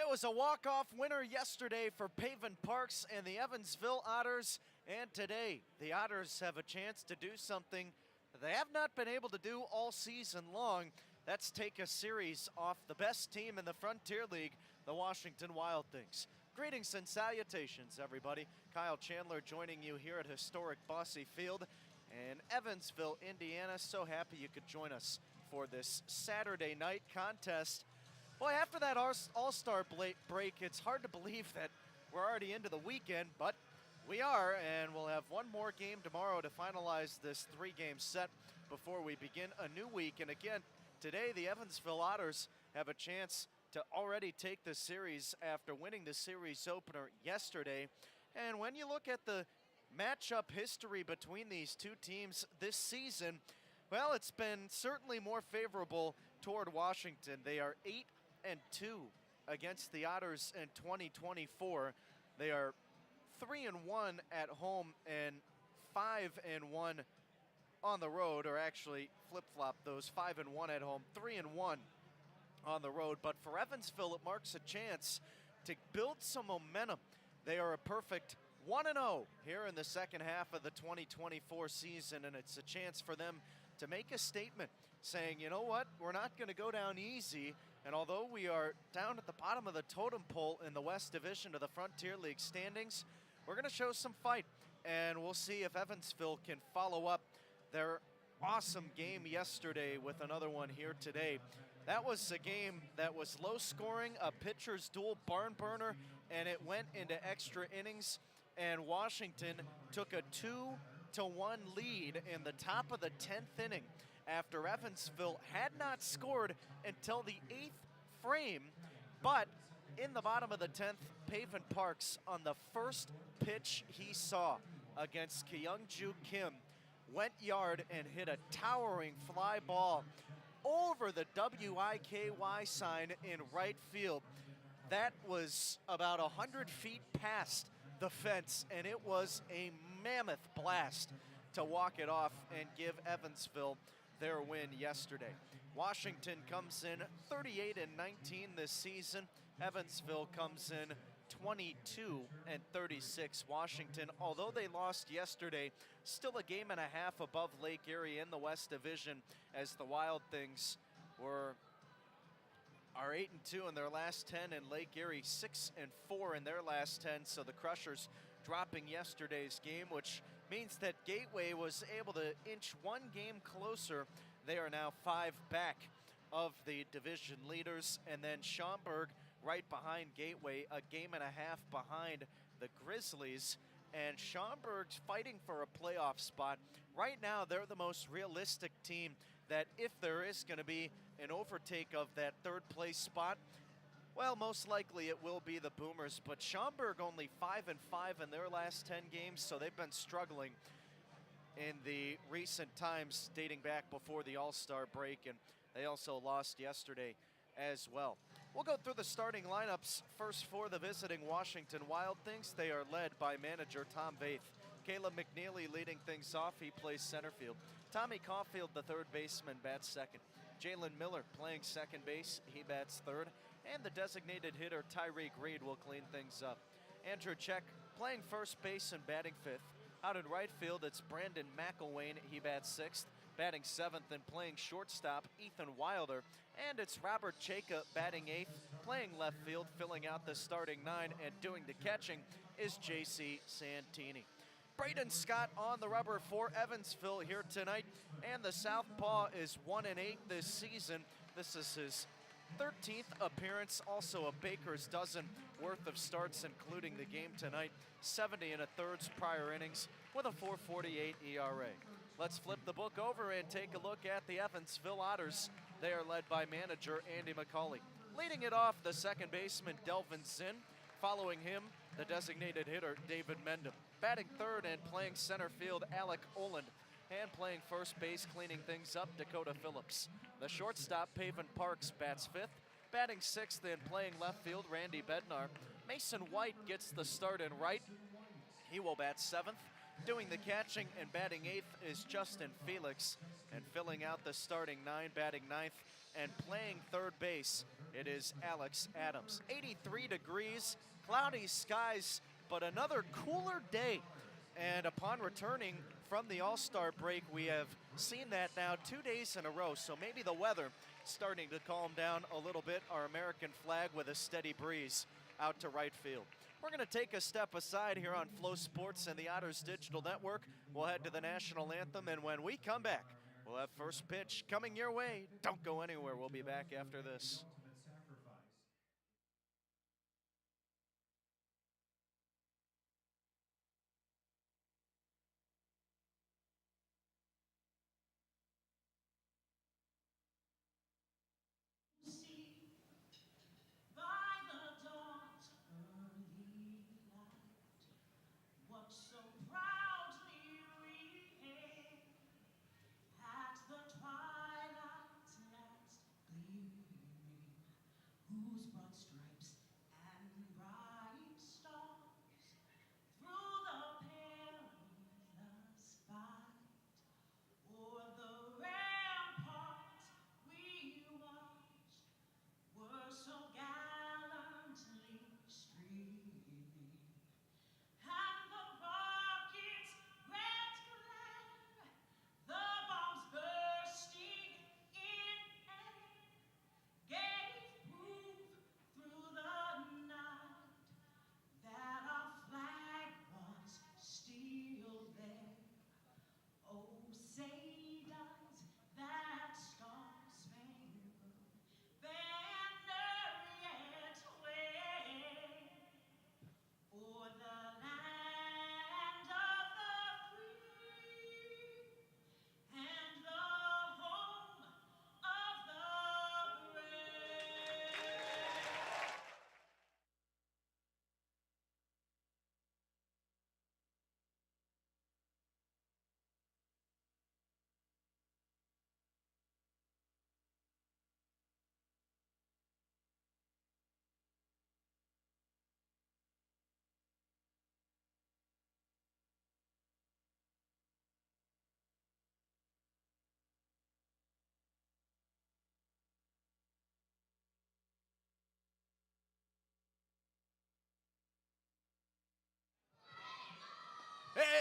It was a walk-off winner yesterday for Paven Parks and the Evansville Otters, and today the Otters have a chance to do something they have not been able to do all season long. That's take a series off the best team in the Frontier League, the Washington Wild Things. Greetings and salutations, everybody. Kyle Chandler joining you here at historic Bosse Field in Evansville, Indiana. So happy you could join us for this Saturday night contest. Boy, after that All-Star break, it's hard to believe that we're already into the weekend, but we are, and we'll have one more game tomorrow to finalize this three-game set before we begin a new week. And again, today the Evansville Otters have a chance to already take the series after winning the series opener yesterday. And when you look at the matchup history between these two teams this season, well, it's been certainly more favorable toward Washington. They are 8-2 against the Otters in 2024. They are 3-1 at home and 5-1 on the road, or actually flip-flop those, 5-1 at home, 3-1 on the road. But for Evansville, it marks a chance to build some momentum. They are a perfect 1-0 here in the second half of the 2024 season, and it's a chance for them to make a statement saying, you know what, we're not going to go down easy. And although we are down at the bottom of the totem pole in the West Division of the Frontier League standings, we're going to show some fight, and we'll see if Evansville can follow up their awesome game yesterday with another one here today. That was a game that was low scoring, a pitcher's duel barn burner, and it went into extra innings, and Washington took a 2-1 lead in the top of the 10th inning after Evansville had not scored until the 8th frame. But in the bottom of the 10th, Paven Parks, on the first pitch he saw against Kyungju Kim, went yard and hit a towering fly ball over the WIKY sign in right field. That was about 100 feet past the fence, and it was a mammoth blast to walk it off and give Evansville their win yesterday. Washington comes in 38-19 this season. Evansville comes in 22-36. Washington, although they lost yesterday, still a game and a half above Lake Erie in the West Division, as the Wild Things are 8-2 in their last 10, and Lake Erie 6-4 in their last 10. So the Crushers dropping yesterday's game, which means that Gateway was able to inch one game closer. They are now 5 back of the division leaders, and then Schaumburg right behind Gateway, a game and a half behind the Grizzlies. And Schaumburg's fighting for a playoff spot. Right now, they're the most realistic team that if there is going to be an overtake of that third place spot, well, most likely it will be the Boomers. But Schaumburg only 5-5 in their last 10 games, so they've been struggling in the recent times dating back before the All-Star break, and they also lost yesterday as well. We'll go through the starting lineups first for the visiting Washington Wild Things. They are led by manager Tom Vaith. Caleb McNeely leading things off. He plays center field. Tommy Caulfield, the third baseman, bats second. Jalen Miller playing second base. He bats third. And the designated hitter Tyreek Reed will clean things up. Andrew Check playing first base and batting fifth. Out in right field, it's Brandon McElwain. He bats sixth. Batting seventh and playing shortstop, Ethan Wilder. And it's Robert Chaka batting eighth, playing left field, filling out the starting nine, and doing the catching is J.C. Santini. Braden Scott on the rubber for Evansville here tonight, and the Southpaw is 1-8 this season. This is his 13th appearance, also a baker's dozen worth of starts, including the game tonight. 70 1/3 prior innings with a 4.48 ERA. Let's flip the book over and take a look at the Evansville Otters. They are led by manager Andy McCauley. Leading it off, the second baseman Delvin Zinn. Following him, the designated hitter David Mendham. Batting third and playing center field, Alec Oland. And playing first base, cleaning things up, Dakota Phillips. The shortstop, Paven Parks, bats fifth. Batting sixth and playing left field, Randy Bednar. Mason White gets the start in right. He will bat seventh. Doing the catching and batting 8th is Justin Felix. And filling out the starting 9, batting 9th, and playing 3rd base, it is Alex Adams. 83 degrees, cloudy skies, but another cooler day. And upon returning from the All-Star break, we have seen that now 2 days in a row. So maybe the weather starting to calm down a little bit. Our American flag with a steady breeze out to right field. We're going to take a step aside here on Flow Sports and the Otters Digital Network. We'll head to the national anthem, and when we come back, we'll have first pitch coming your way. Don't go anywhere. We'll be back after this.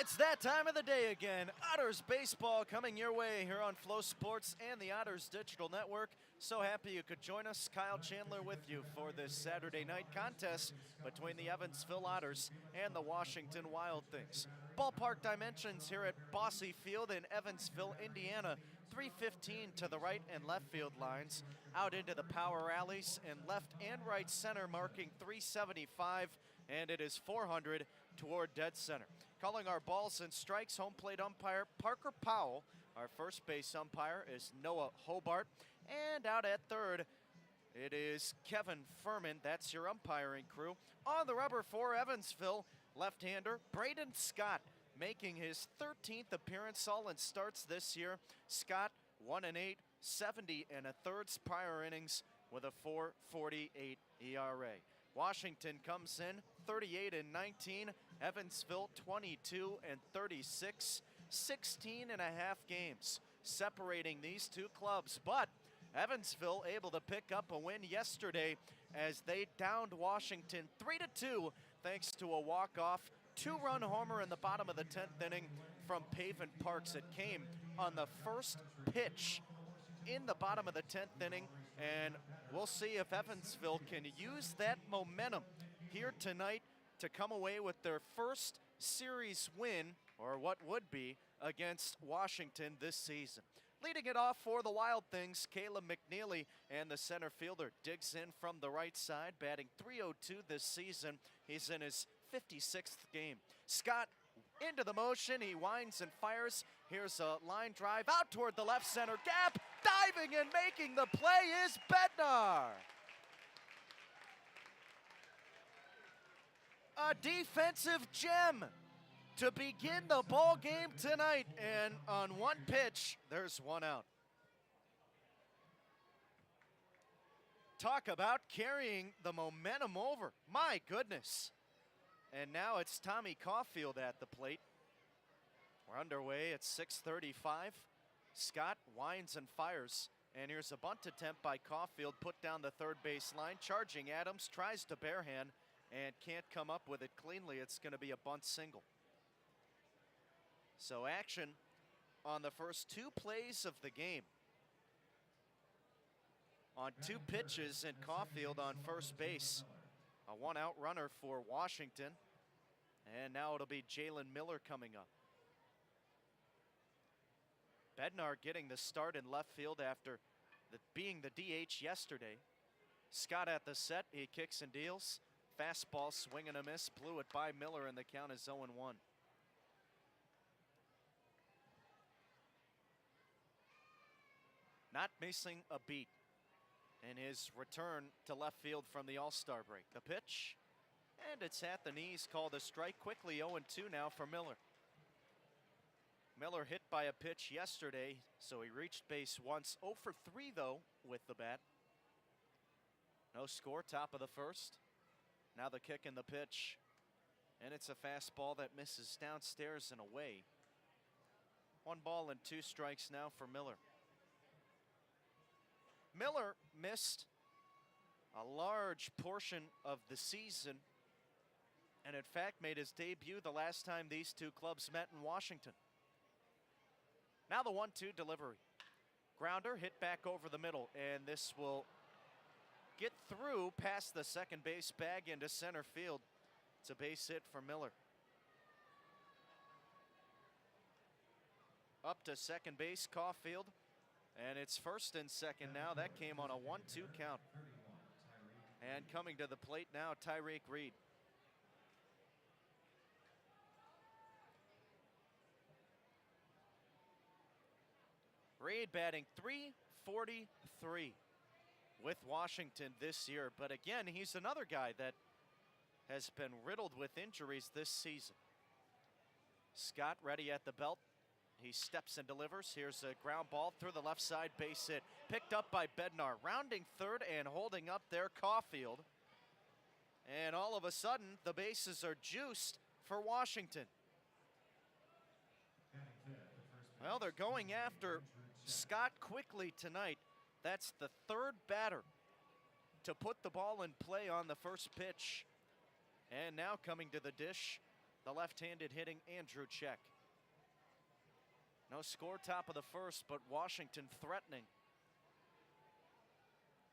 It's that time of the day again. Otters baseball coming your way here on Flow Sports and the Otters Digital Network. So happy you could join us. Kyle Chandler with you for this Saturday night contest between the Evansville Otters and the Washington Wild Things. Ballpark dimensions here at Bosse Field in Evansville, Indiana. 315 to the right and left field lines. Out into the power alleys and left and right center marking 375, and it is 400 toward dead center. Calling our balls and strikes, home plate umpire Parker Powell. Our first base umpire is Noah Hobart. And out at third, it is Kevin Furman. That's your umpiring crew. On the rubber for Evansville, left-hander Braden Scott, making his 13th appearance, all in starts this year. Scott, 1-8, 70 and a thirds prior innings with a 4.48 ERA. Washington comes in 38-19, Evansville 22-36, 16 and a half games separating these two clubs. But Evansville able to pick up a win yesterday as they downed Washington 3-2 thanks to a walk-off 2-run homer in the bottom of the 10th inning from Pavin Parks. It came on the first pitch in the bottom of the 10th inning, and we'll see if Evansville can use that momentum here tonight to come away with their first series win, or what would be, against Washington this season. Leading it off for the Wild Things, Caleb McNeely, and the center fielder digs in from the right side, batting .302 this season. He's in his 56th game. Scott into the motion, he winds and fires. Here's a line drive out toward the left center gap. Diving and making the play is Bednar. A defensive gem to begin the ball game tonight, and on one pitch, there's one out. Talk about carrying the momentum over. My goodness. And now it's Tommy Caulfield at the plate. We're underway at 6:35. Scott winds and fires. And here's a bunt attempt by Caulfield, put down the third base line. Charging Adams, tries to barehand and can't come up with it cleanly. It's going to be a bunt single. So action on the first two plays of the game. On two pitches, and Caulfield on first base. A one-out runner for Washington. And now it'll be Jalen Miller coming up. Bednar getting the start in left field after being the DH yesterday. Scott at the set, he kicks and deals. Fastball, swing and a miss, blew it by Miller, and the count is 0-1. Not missing a beat in his return to left field from the All-Star break. The pitch, and it's at the knees, called a strike. Quickly 0-2 now for Miller. Miller hit by a pitch yesterday, so he reached base once. 0 for 3 though with the bat. No score, top of the first. Now the kick and the pitch, and it's a fastball that misses downstairs and away. 1 ball and 2 strikes now for Miller. Miller missed a large portion of the season, and in fact made his debut the last time these two clubs met in Washington. Now the 1-2 delivery. Grounder hit back over the middle, and this will get through past the second base bag into center field. It's a base hit for Miller. Up to second base, Caulfield, and it's first and second now. That came on a 1-2 count. And coming to the plate now, Tyreek Reed. Reed batting .343 with Washington this year. But again, he's another guy that has been riddled with injuries this season. Scott ready at the belt. He steps and delivers. Here's a ground ball through the left side, base hit. Picked up by Bednar, rounding third and holding up there Caulfield. And all of a sudden, the bases are juiced for Washington. Well, they're going after Scott quickly tonight. That's the third batter to put the ball in play on the first pitch. And now coming to the dish, the left-handed hitting Andrew Check. No score, top of the first, but Washington threatening.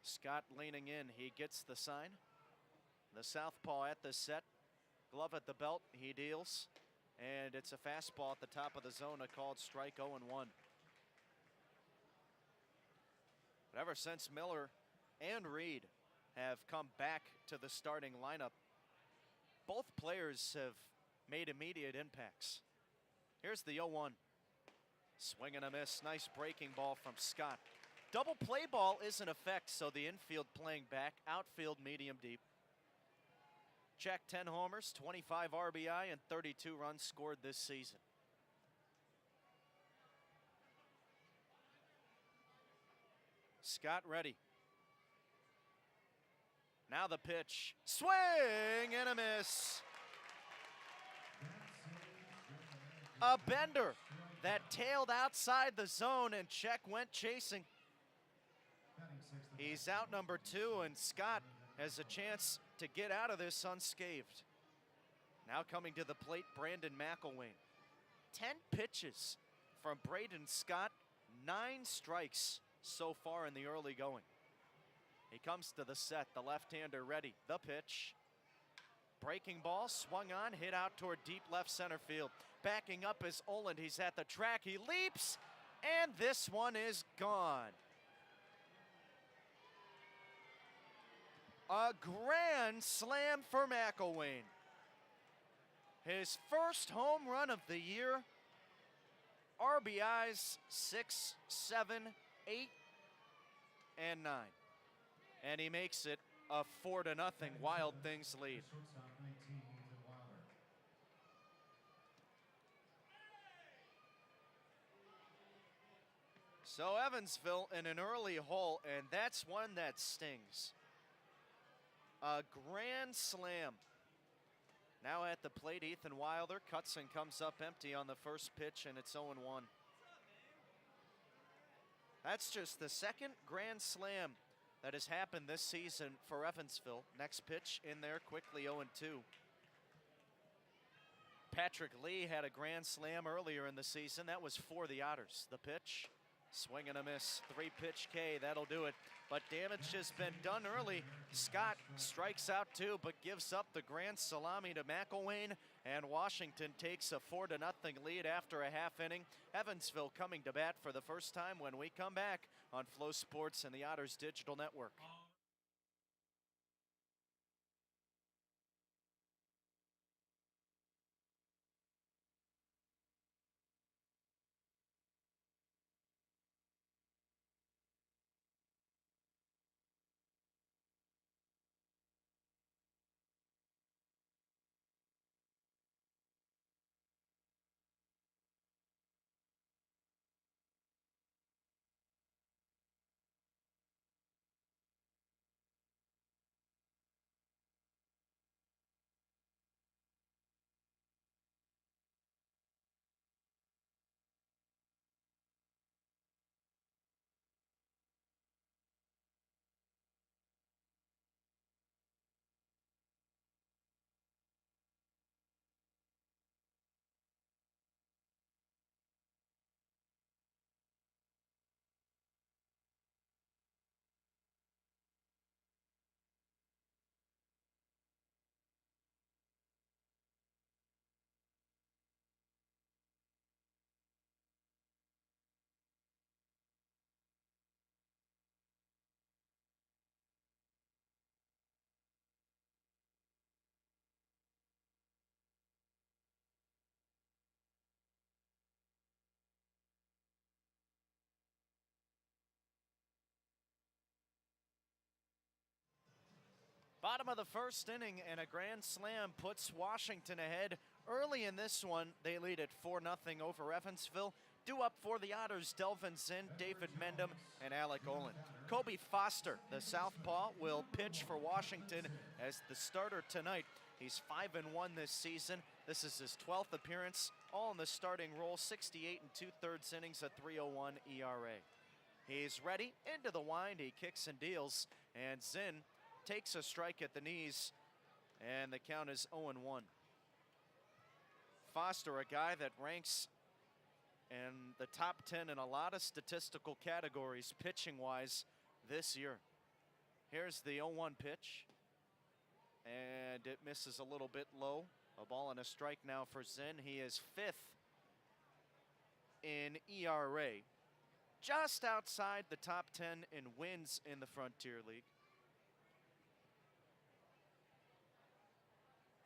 Scott leaning in, he gets the sign. The southpaw at the set, glove at the belt, he deals. And it's a fastball at the top of the zone, a called strike, 0-1. But ever since Miller and Reed have come back to the starting lineup, both players have made immediate impacts. Here's the 0-1. Swing and a miss, nice breaking ball from Scott. Double play ball is in effect, so the infield playing back, outfield medium deep. Check 10 homers, 25 RBI, and 32 runs scored this season. Scott ready. Now the pitch. Swing and a miss. A bender that tailed outside the zone, and Check went chasing. He's out number 2, and Scott has a chance to get out of this unscathed. Now coming to the plate, Brandon McElwain. 10 pitches from Braden Scott, 9 strikes so far in the early going. He comes to the set, the left-hander ready. The pitch. Breaking ball, swung on, hit out toward deep left center field. Backing up is Oland, he's at the track, he leaps, and this one is gone. A grand slam for McElwain. His first home run of the year. RBIs 6, 7, 8, and 9. And he makes it a 4-0 Wild Things lead. So Evansville in an early hole, and that's one that stings. A grand slam Now at the plate, Ethan Wilder cuts and comes up empty on the first pitch, and it's 0-1. That's just the second grand slam that has happened this season for Evansville. Next pitch in there quickly, 0-2. Patrick Lee had a grand slam earlier in the season. That was for the Otters. The pitch, swing and a miss. 3-pitch K, that'll do it. But damage has been done early. Scott strikes out 2, but gives up the grand salami to McElwain, and Washington takes a 4-0 lead after a half inning. Evansville coming to bat for the first time when we come back on Flow Sports and the Otters Digital Network. Bottom of the first inning, and a grand slam puts Washington ahead. Early in this one, they lead at 4-0 over Evansville. Due up for the Otters, Delvin Zinn, David Mendham, and Alec Olin. Kobe Foster, the southpaw, will pitch for Washington as the starter tonight. He's 5-1 this season. This is his 12th appearance, all in the starting role, 68 2/3 innings, a 3.01 ERA. He's ready, into the wind, he kicks and deals, and Zinn takes a strike at the knees, and the count is 0-1. Foster, a guy that ranks in the top 10 in a lot of statistical categories, pitching-wise, this year. Here's the 0-1 pitch, and it misses a little bit low. A ball and a strike now for Zinn. He is 5th in ERA, just outside the top 10 in wins in the Frontier League.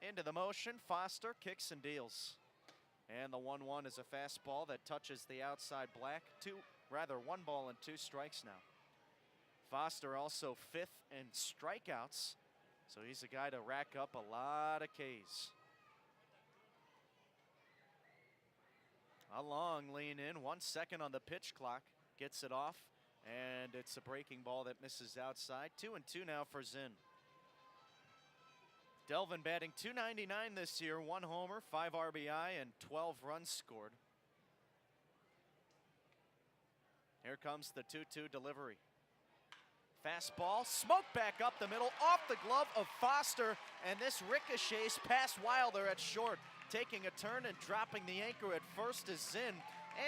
Into the motion, Foster kicks and deals. And the 1-1 is a fastball that touches the outside black. 1 ball and 2 strikes now. Foster also 5th in strikeouts, so he's a guy to rack up a lot of Ks. A long lean in, 1 second on the pitch clock, gets it off, and it's a breaking ball that misses outside. 2-2 now for Zinn. Delvin batting .299 this year, 1 homer, 5 RBI, and 12 runs scored. Here comes the 2-2 delivery. Fastball, smoke back up the middle, off the glove of Foster, and this ricochets past Wilder at short. Taking a turn and dropping the anchor at first is Zinn,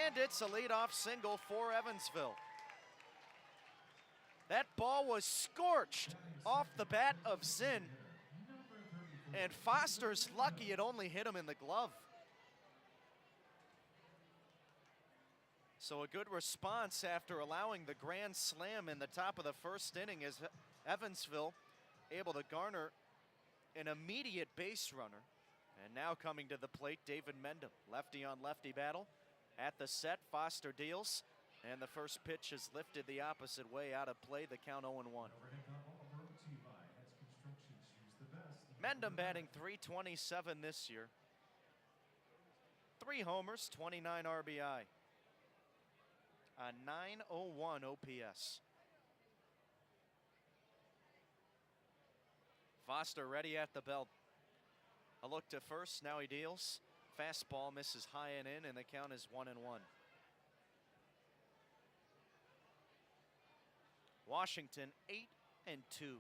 and it's a leadoff single for Evansville. That ball was scorched off the bat of Zinn, and Foster's lucky it only hit him in the glove. So a good response after allowing the grand slam in the top of the first inning, as Evansville able to garner an immediate base runner. And now coming to the plate, David Mendham. Lefty on lefty battle. At the set, Foster deals, and the first pitch is lifted the opposite way, out of play, the count 0-1. Mendham batting .327 this year. 3 homers, 29 RBI. A .901 OPS. Foster ready at the belt. A look to first, now he deals. Fastball misses high and in, and the count is 1-1. Washington 8-2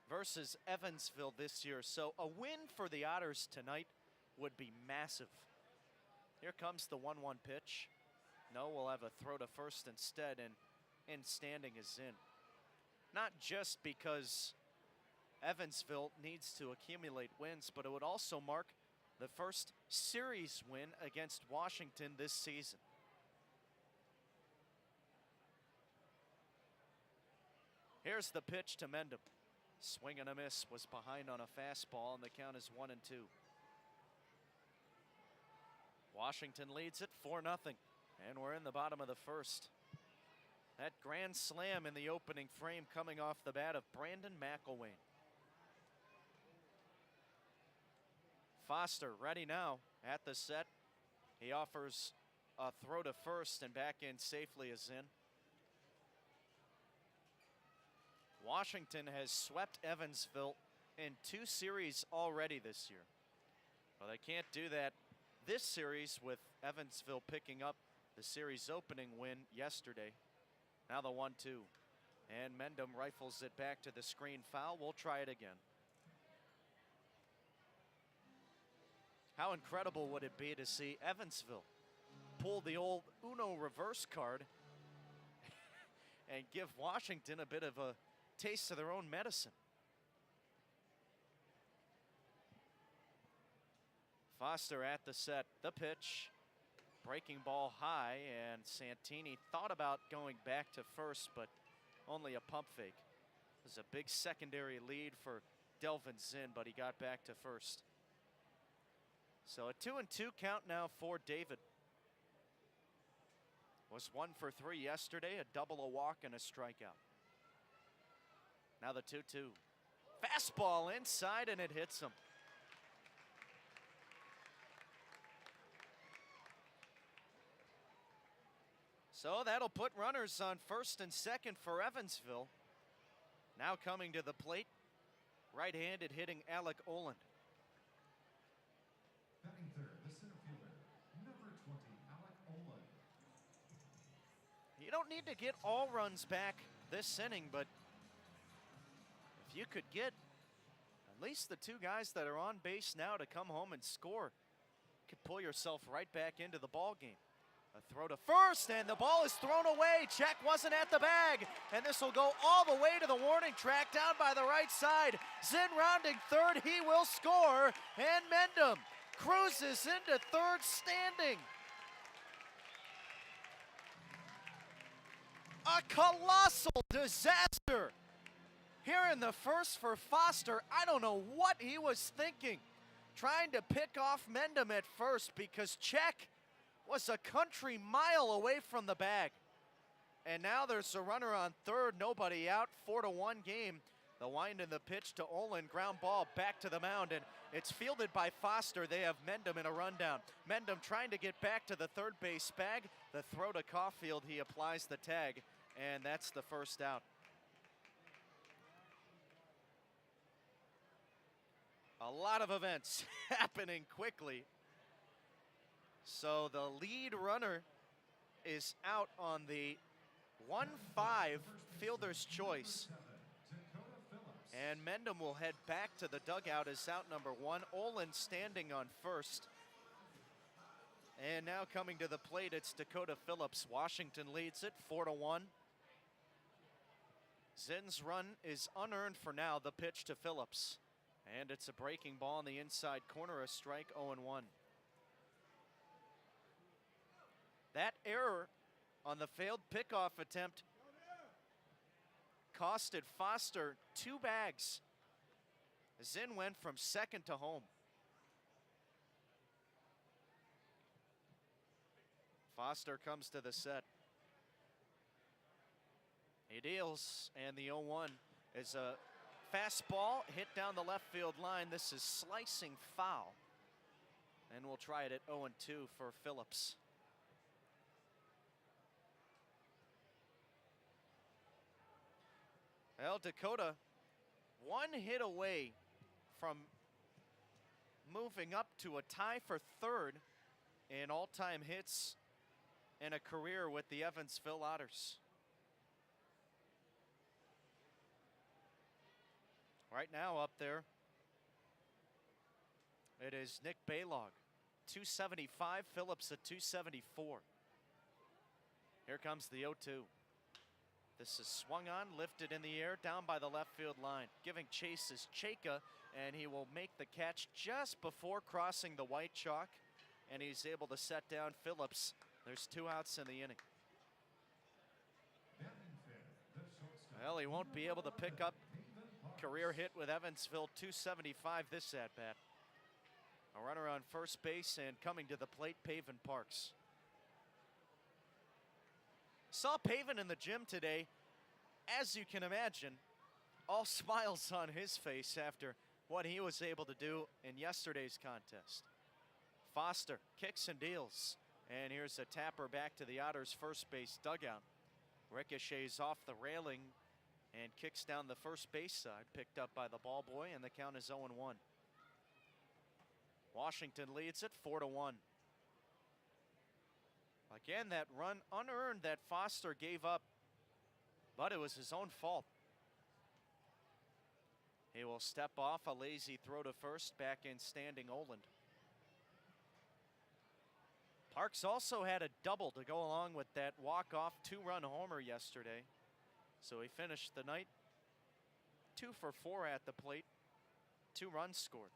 versus Evansville this year. So a win for the Otters tonight would be massive. Here comes the 1-1 pitch. No, we'll have a throw to first instead, and in standing is in. Not just because Evansville needs to accumulate wins, but it would also mark the first series win against Washington this season. Here's the pitch to Mendham. Swing and a miss, was behind on a fastball, and the count is 1-2. Washington leads it 4-0, and we're in the bottom of the first. That grand slam in the opening frame coming off the bat of Brandon McElwain. Foster ready now at the set. He offers a throw to first, and back in safely is in. Washington has swept Evansville in 2 series already this year. Well, they can't do that this series with Evansville picking up the series opening win yesterday. Now the 1-2. And Mendham rifles it back to the screen foul. We'll try it again. How incredible would it be to see Evansville pull the old Uno reverse card and give Washington a bit of a taste of their own medicine? Foster at the set, the pitch, breaking ball high, and Santini thought about going back to first, but only a pump fake. It was a big secondary lead for Delvin Zinn, but he got back to first. So a 2-2 count now for David. Was 1 for 3 yesterday, a double, a walk, and a strikeout. Now the 2-2. Fastball inside, and it hits him. So that'll put runners on first and second for Evansville. Now coming to the plate, right-handed hitting Alec Oland. Batting third, the center fielder, number 20, Alec Oland. You don't need to get all runs back this inning, but if you could get at least the 2 guys that are on base now to come home and score, you could pull yourself right back into the ball game. A throw to first, and the ball is thrown away. Check wasn't at the bag, and this will go all the way to the warning track down by the right side. Zinn rounding third, he will score, and Mendham cruises into third standing. A colossal disaster here in the first for Foster. I don't know what he was thinking, trying to pick off Mendham at first, because Check was a country mile away from the bag. And now there's a runner on third, nobody out, 4-1 game. The wind and the pitch to Olin, ground ball back to the mound, and it's fielded by Foster. They have Mendham in a rundown. Mendham trying to get back to the third base bag. The throw to Caulfield, he applies the tag, and that's the first out. A lot of events happening quickly. So the lead runner is out on the 1-5 fielder's choice. And Mendham will head back to the dugout as out number 1. Olin standing on first. And now coming to the plate, it's Dakota Phillips. Washington leads it 4-1. Zinn's run is unearned for now. The pitch to Phillips. And it's a breaking ball in the inside corner, a strike, 0-1. That error on the failed pickoff attempt costed Foster 2 bags. Zinn went from second to home. Foster comes to the set. He deals, and the 0-1 is a fastball hit down the left field line. This is slicing foul. And we'll try it at 0-2 for Phillips. Well, Dakota, 1 hit away from moving up to a tie for third in all-time hits in a career with the Evansville Otters. Right now up there, it is Nick Baylog, 275, Phillips at 274. Here comes the 0-2. This is swung on, lifted in the air, down by the left field line. Giving chase is Chayka, and he will make the catch just before crossing the white chalk, and he's able to set down Phillips. There's 2 outs in the inning. Well, he won't be able to pick up career hit with Evansville, 275 this at-bat. A runner on first base and coming to the plate, Pavin Parks. Saw Pavin in the gym today. As you can imagine, all smiles on his face after what he was able to do in yesterday's contest. Foster kicks and deals. And here's a tapper back to the Otters' first base dugout. Ricochets off the railing and kicks down the first base side, picked up by the ball boy, and the count is 0-1. Washington leads it 4-1. Again, that run unearned that Foster gave up, but it was his own fault. He will step off, a lazy throw to first, back in standing Oland. Parks also had a double to go along with that walk-off 2-run homer yesterday. So he finished the night 2 for 4 at the plate, 2 runs scored.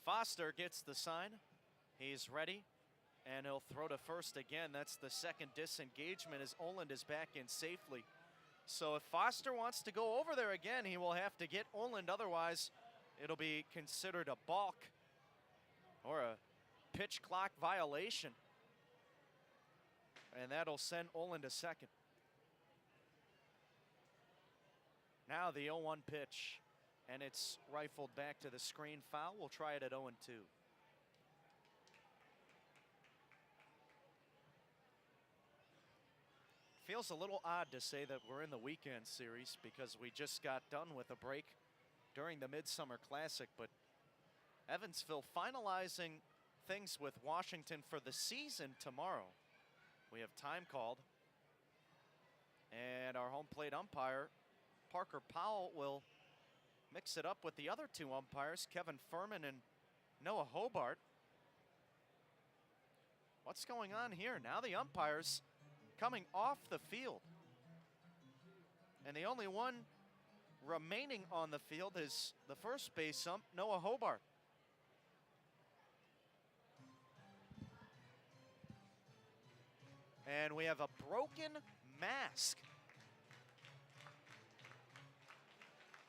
Foster gets the sign. He's ready, and he'll throw to first again. That's the second disengagement as Oland is back in safely. So if Foster wants to go over there again, he will have to get Oland. Otherwise, it'll be considered a balk or a pitch clock violation. And that'll send Oland to second. Now the 0-1 pitch, and it's rifled back to the screen foul. We'll try it at 0-2. Feels a little odd to say that we're in the weekend series because we just got done with a break during the Midsummer Classic, but Evansville finalizing things with Washington for the season tomorrow. We have time called, and our home plate umpire, Parker Powell, will mix it up with the other 2 umpires, Kevin Furman and Noah Hobart. What's going on here? Now the umpires coming off the field, and the only one remaining on the field is the first base ump, Noah Hobart. And we have a broken mask.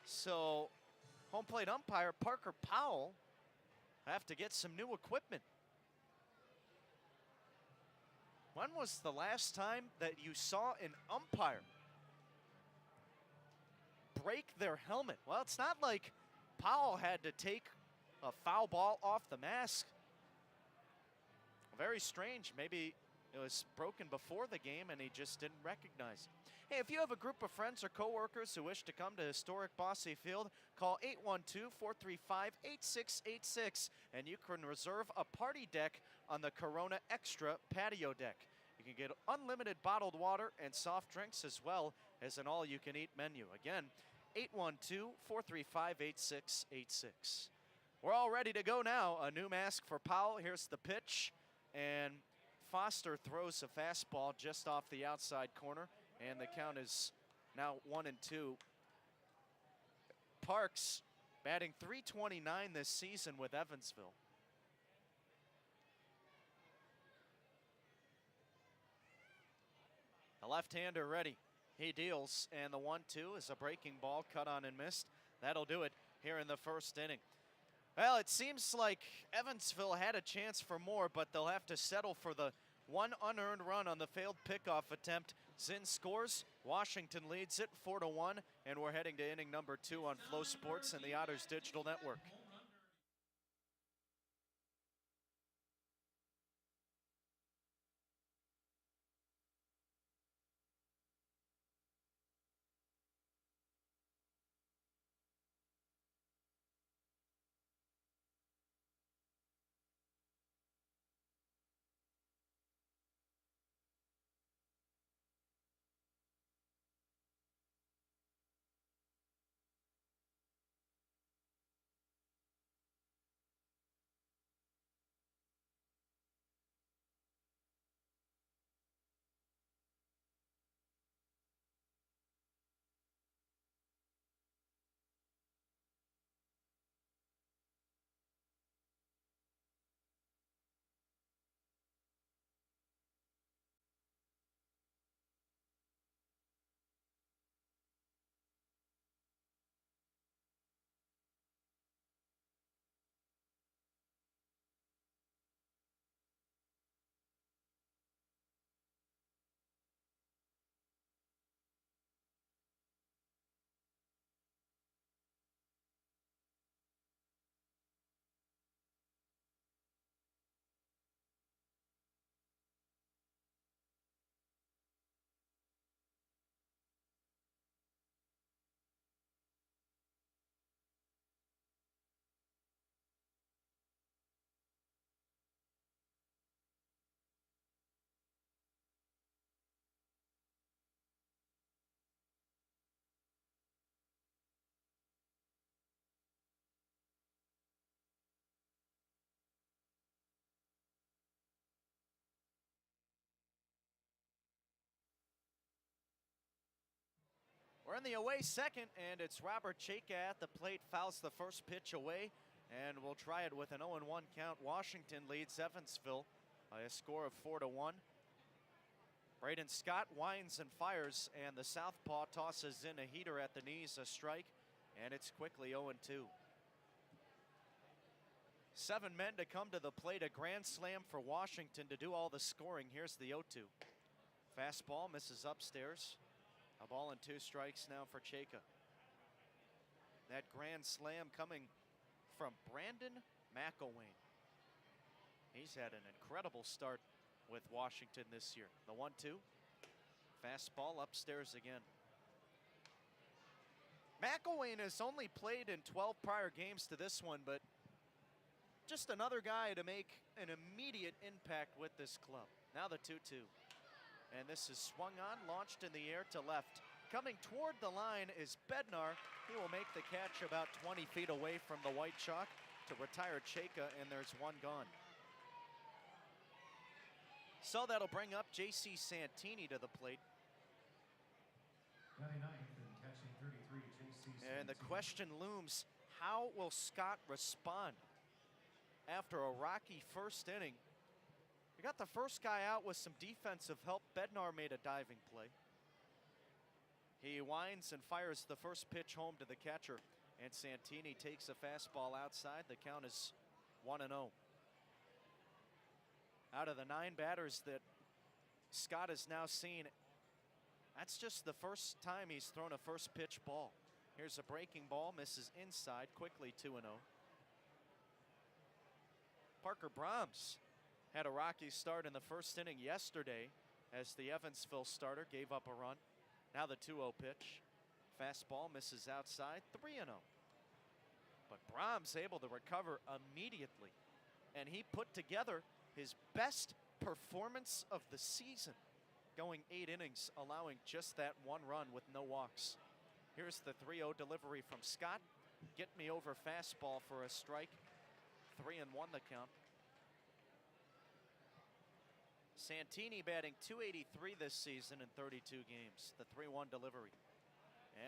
So home plate umpire Parker Powell have to get some new equipment. When was the last time that you saw an umpire break their helmet? Well, it's not like Powell had to take a foul ball off the mask. Very strange. Maybe it was broken before the game and he just didn't recognize it. Hey, if you have a group of friends or coworkers who wish to come to historic Bosse Field, call 812-435-8686 and you can reserve a party deck on the Corona Extra patio deck. You can get unlimited bottled water and soft drinks as well as an all-you-can-eat menu. Again, 812-435-8686. We're all ready to go now. A new mask for Powell. Here's the pitch, and Foster throws a fastball just off the outside corner, and the count is now 1-2. Parks batting .329 this season with Evansville. The left-hander ready. He deals, and the 1-2 is a breaking ball cut on and missed. That'll do it here in the first inning. Well, it seems like Evansville had a chance for more, but they'll have to settle for the one unearned run on the failed pickoff attempt. Zinn scores, Washington leads it 4-1, and we're heading to inning number 2 on Flow Sports and the Otters Digital Network. We're in the away second, and it's Robert Chayka at the plate, fouls the first pitch away, and we'll try it with an 0-1 count. Washington leads Evansville by a score of 4-1. Braden Scott winds and fires, and the southpaw tosses in a heater at the knees, a strike, and it's quickly 0-2. 7 men to come to the plate, a grand slam for Washington to do all the scoring. Here's the 0-2. Fastball misses upstairs. A ball and 2 strikes now for Chayka. That grand slam coming from Brandon McElwain. He's had an incredible start with Washington this year. The 1-2. Fastball upstairs again. McElwain has only played in 12 prior games to this one, but just another guy to make an immediate impact with this club. Now the 2-2. And this is swung on, launched in the air to left. Coming toward the line is Bednar. He will make the catch about 20 feet away from the white chalk to retire Chayka, and there's 1 gone. So that'll bring up J.C. Santini to the plate. 99th and catching 33, J.C. And the question looms, how will Scott respond after a rocky first inning? We got the first guy out with some defensive help. Bednar made a diving play. He winds and fires the first pitch home to the catcher, and Santini takes a fastball outside. The count is 1-0. Out of the 9 batters that Scott has now seen, that's just the first time he's thrown a first pitch ball. Here's a breaking ball, misses inside, quickly 2-0. Parker Brahms had a rocky start in the first inning yesterday as the Evansville starter gave up a run. Now the 2-0 pitch. Fastball misses outside, 3-0. But Brahms able to recover immediately, and he put together his best performance of the season, going 8 innings, allowing just that 1 run with no walks. Here's the 3-0 delivery from Scott. Get me over fastball for a strike. 3-1 the count. Santini batting .283 this season in 32 games. The 3-1 delivery.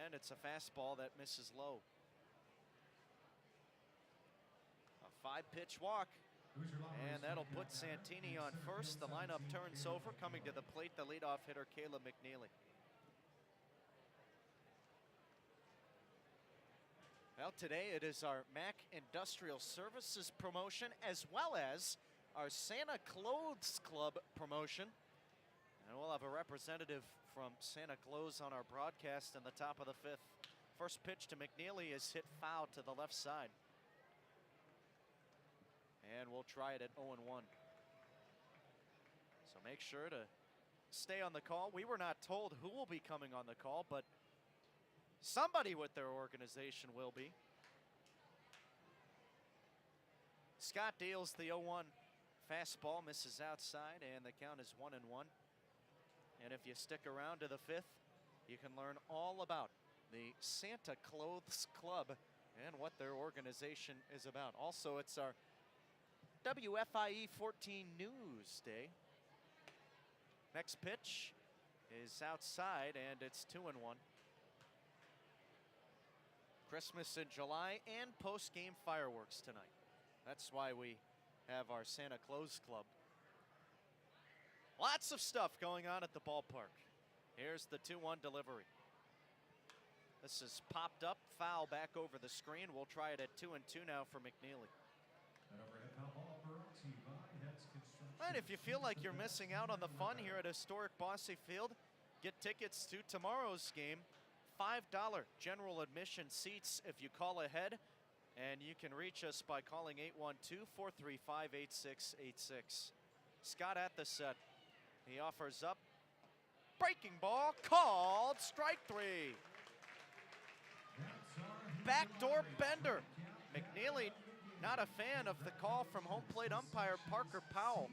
And it's a fastball that misses low. A 5-pitch walk. And that'll put Santini on first. The lineup turns over. Coming to the plate, the leadoff hitter, Caleb McNeely. Well, today it is our Mac Industrial Services promotion, as well as our Santa Clothes Club promotion. And we'll have a representative from Santa Clothes on our broadcast in the top of the 5th. First pitch to McNeely is hit foul to the left side. And we'll try it at 0-1. So make sure to stay on the call. We were not told who will be coming on the call, but somebody with their organization will be. Scott deals the 0-1 fastball, misses outside, and the count is 1-1. And if you stick around to the 5th, you can learn all about the Santa Clothes Club and what their organization is about. Also, it's our WFIE 14 News Day. Next pitch is outside, and it's 2-1. Christmas in July and post-game fireworks tonight. That's why we have our Santa Claus Club. Lots of stuff going on at the ballpark. Here's the 2-1 delivery. This is popped up, foul back over the screen. We'll try it at 2-2 now for McNeely. And if you feel like you're missing out on the fun here at historic Bosse Field, get tickets to tomorrow's game. $5 general admission seats if you call ahead. And you can reach us by calling 812-435-8686. Scott at the set. He offers up. Breaking ball called strike 3. Backdoor bender. McNeely not a fan of the call from home plate umpire Parker Powell.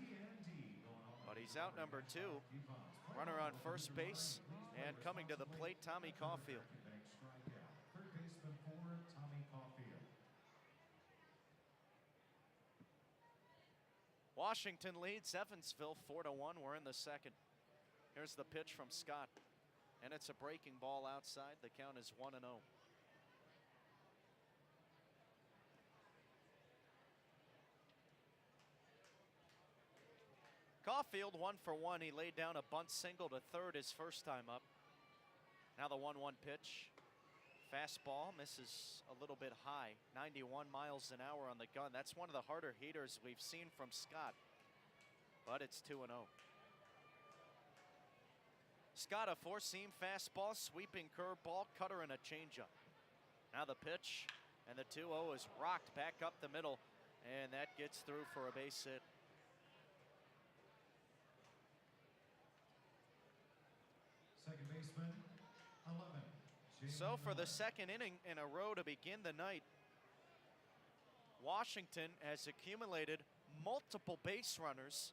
But he's out number 2. Runner on first base. And coming to the plate, Tommy Caulfield. Washington leads Evansville 4-1. We're in the second. Here's the pitch from Scott. And it's a breaking ball outside. The count is 1-0. Caulfield 1 for 1. He laid down a bunt single to third his first time up. Now the 1-1 pitch. Fastball misses a little bit high. 91 miles an hour on the gun. That's one of the harder heaters we've seen from Scott. But it's 2-0. Scott, a four-seam fastball, sweeping curveball, cutter, and a changeup. Now the pitch, and the 2-0 is rocked back up the middle, and that gets through for a base hit. Second baseman, 11. So for the second inning in a row to begin the night, Washington has accumulated multiple base runners.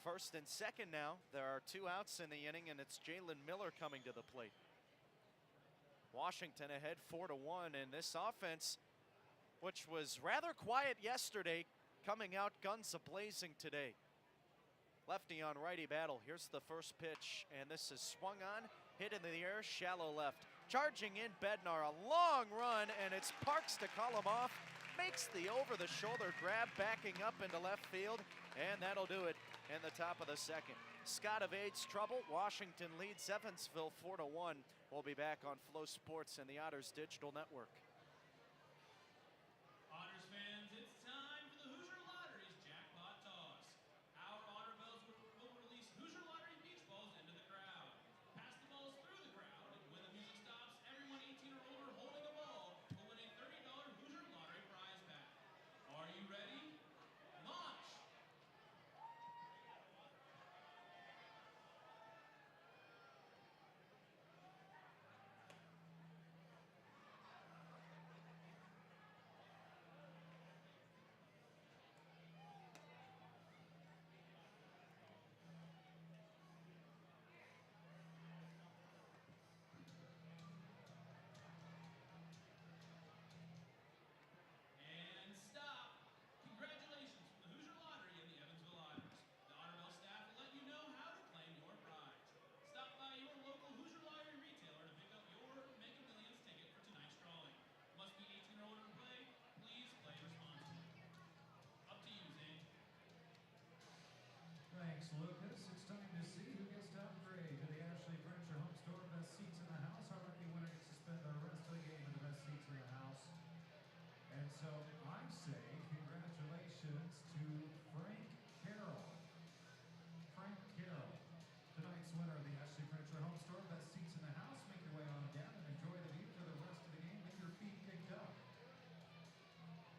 First and second now. There are 2 outs in the inning, and it's Jalen Miller coming to the plate. Washington ahead 4-1, and this offense, which was rather quiet yesterday, coming out guns a-blazing today. Lefty on righty battle. Here's the first pitch, and this is swung on, hit into the air, shallow left. Charging in Bednar, a long run, and it's Parks to call him off. Makes the over-the-shoulder grab, backing up into left field, and that'll do it in the top of the second. Scott evades trouble. Washington leads Evansville 4-1. We'll be back on Flow Sports and the Otters Digital Network. Otters fans, it's time for the Hoosier Lottery's jackpot toss. Our Otter bells will release Hoosier Lottery beach balls into the crowd. Pass the balls through the crowd, and when the music stops, everyone 18 or older holding a ball will win a $30 Hoosier Lottery prize pack. Are you ready? Launch! And stop! Congratulations from the Hoosier Lottery and the Evansville Otters. The Otterbell staff will let you know how to claim your prize. Stop by your local Hoosier Lottery retailer to pick up your Mega Millions ticket for tonight's drawing. Must be 18 or older to play. Please play responsibly. Up to you, Zane. Thanks, Lucas. It's time to see who gets to upgrade to the Ashley Furniture Home Store. Best seats in the house. Our lucky winner gets to spend the rest of the game with the best seats in the house. And so I say congratulations to Frank Carroll. Frank Carroll, tonight's winner of the Ashley Furniture Home Store. Best seats in the house. Make your way on down and enjoy the view for the rest of the game with your feet kicked up.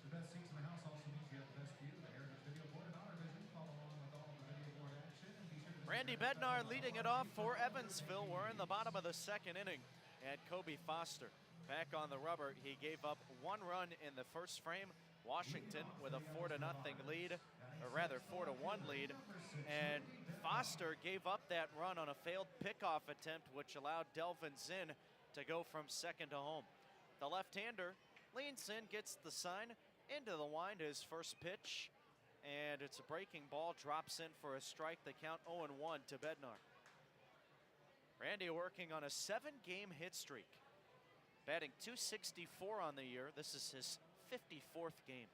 The best seats in the house also means you have the best view. The Heritage Video Board and Otter Vision. Follow along with all the video board action and be sure to Randy Bednar leading it off for Evansville. We're in the bottom of the second inning, and Kobe Foster back on the rubber. He gave up 1 run in the first frame. Washington with a 4-0 lead, or rather 4-1 lead, and Foster gave up that run on a failed pickoff attempt, which allowed Delvin Zinn to go from second to home. The left-hander leans in, gets the sign, into the wind, his first pitch, and it's a breaking ball, drops in for a strike. The count 0-1 to Bednar. Randy working on a 7-game hit streak, batting .264 on the year. This is his 54th game.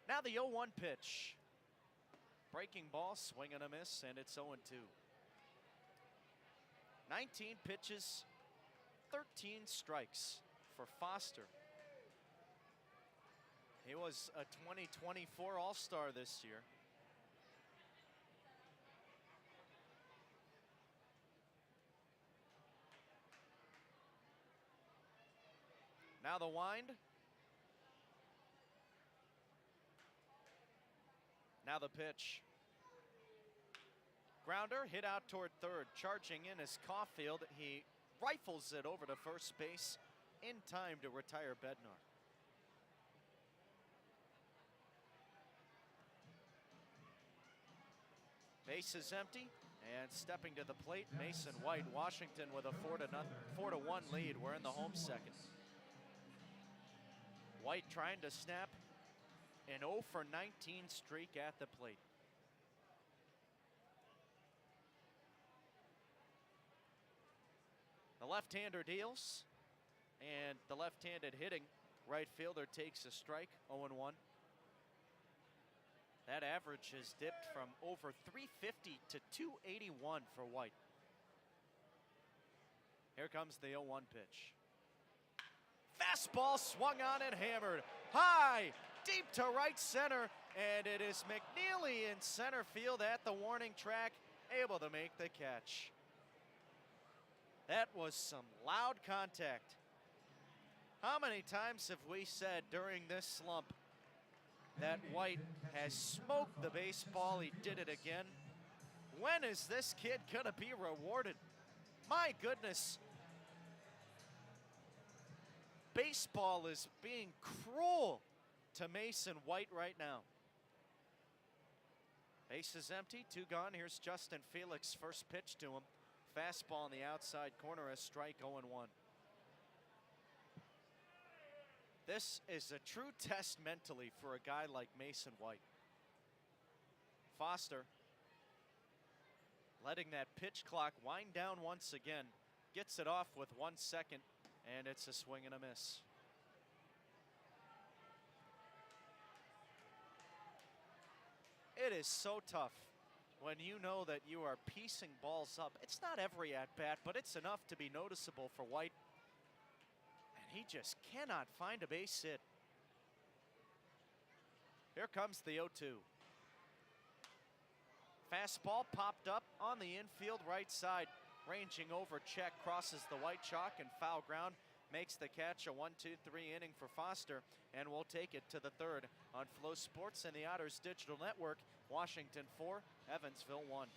Now the 0-1 pitch. Breaking ball, swing and a miss, and it's 0-2. 19 pitches, 13 strikes for Foster. He was a 2024 All-Star this year. Now the wind. Now the pitch. Grounder hit out toward third. Charging in is Caulfield. He rifles it over to first base in time to retire Bednar. Base is empty, and stepping to the plate, Mason White. Washington with a 4-1 lead. We're in the home second. White trying to snap an 0 for 19 streak at the plate. The left-hander deals, and the left-handed hitting right fielder takes a strike, 0-1. That average has dipped from over 350 to 281 for White. Here comes the 0-1 pitch. Fastball swung on and hammered high, deep to right center, and it is McNeely in center field at the warning track, able to make the catch. That was some loud contact. How many times have we said during this slump that White has smoked the baseball? He did it again. When is this kid gonna be rewarded? My goodness. Baseball is being cruel to Mason White right now. Base is empty, 2 gone. Here's Justin Felix, first pitch to him. Fastball on the outside corner, a strike, 0-1. This is a true test mentally for a guy like Mason White. Foster letting that pitch clock wind down once again. Gets it off with 1 second, and it's a swing and a miss. It is so tough when you know that you are piecing balls up. It's not every at-bat, but it's enough to be noticeable for White. And he just cannot find a base hit. Here comes the 0-2. Fastball popped up on the infield right side. Ranging over, check, crosses the white chalk and foul ground. Makes the catch, a 1-2-3 inning for Foster, and we'll take it to the third on Flow Sports and the Otters Digital Network. Washington 4, Evansville 1.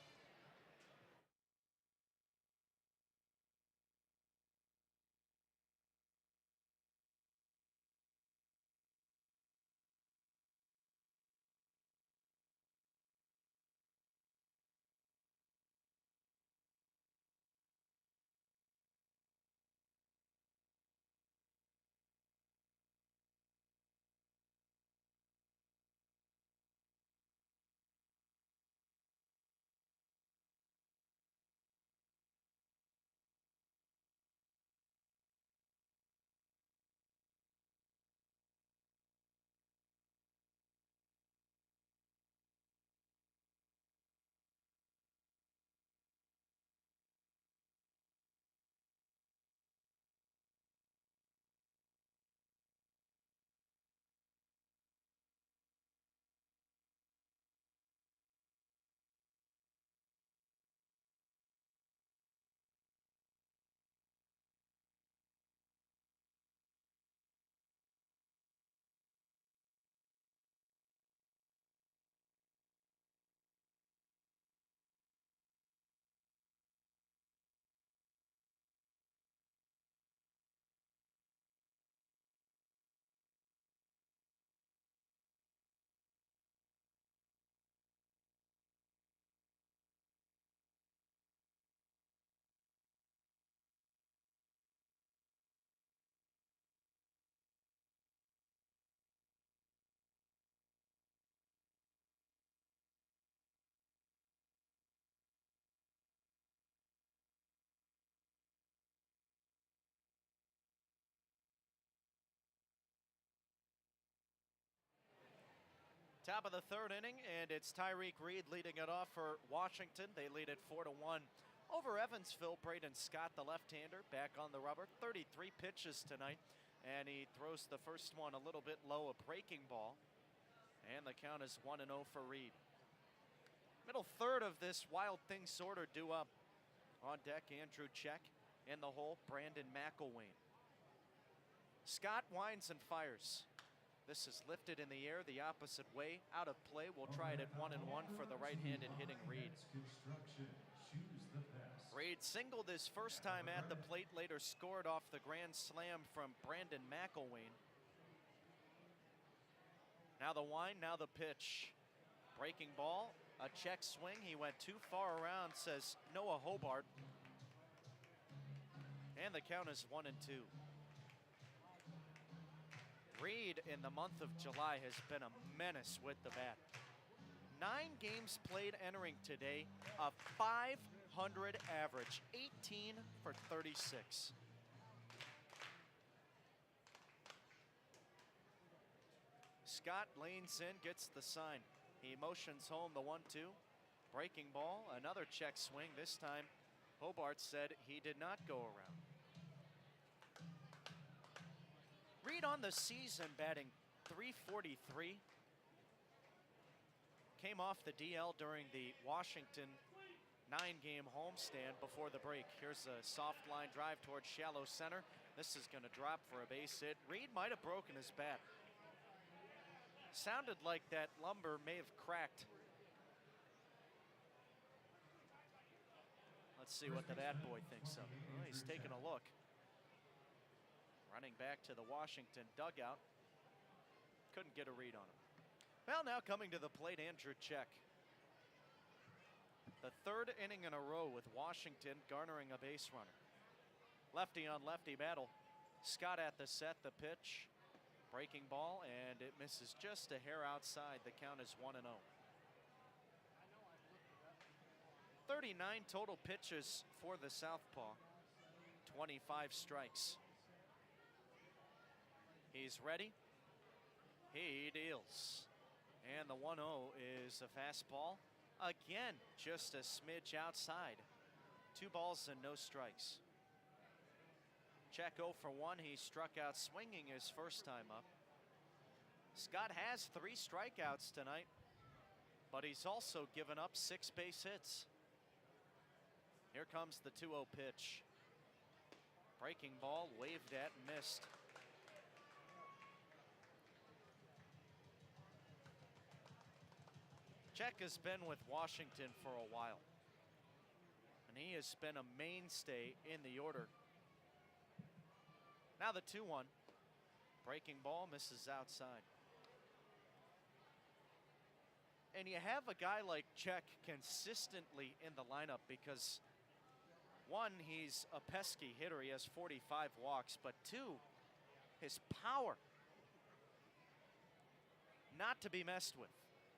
Top of the third inning, and it's Tyreek Reed leading it off for Washington. They lead it 4-1 over Evansville. Braden Scott, the left-hander, back on the rubber. 33 pitches tonight, and he throws the first one a little bit low, a breaking ball. And the count is 1-0 for Reed. Middle third of this Wild Thing sorter due up. On deck, Andrew Check. In the hole, Brandon McElwain. Scott winds and fires. This is lifted in the air the opposite way. Out of play. We'll try it at 1-1 for the right-handed hitting Reed. Reed singled his first time at the plate, later scored off the grand slam from Brandon McElwain. Now the wind, now the pitch. Breaking ball, a check swing. He went too far around, says Noah Hobart. And the count is 1-2. Reed in the month of July has been a menace with the bat. 9 games played entering today, a .300 average, 18 for 36. Scott leans in, gets the sign. He motions home the 1-2. Breaking ball, another check swing. This time, Hobart said he did not go around. Reed on the season batting .343. Came off the DL during the Washington 9-game homestand before the break. Here's a soft line drive towards shallow center. This is going to drop for a base hit. Reed might have broken his bat. Sounded like that lumber may have cracked. Let's see what the bat boy thinks of. Well, he's taking a look. Running back to the Washington dugout. Couldn't get a read on him. Well, now coming to the plate, Andrew Check. The third inning in a row with Washington garnering a base runner. Lefty on lefty battle. Scott at the set, the pitch. Breaking ball, and it misses just a hair outside. The count is 1-0. 39 total pitches for the southpaw. 25 strikes. He's ready. He deals. And the 1-0 is a fastball. Again, just a smidge outside. 2 balls and no strikes. Check 0 for 1. He struck out swinging his first time up. Scott has 3 strikeouts tonight, but he's also given up 6 base hits. Here comes the 2-0 pitch. Breaking ball, waved at, missed. Check has been with Washington for a while, and he has been a mainstay in the order. Now the 2-1. Breaking ball misses outside. And you have a guy like Check consistently in the lineup because, one, he's a pesky hitter. He has 45 walks, but 2, his power, not to be messed with.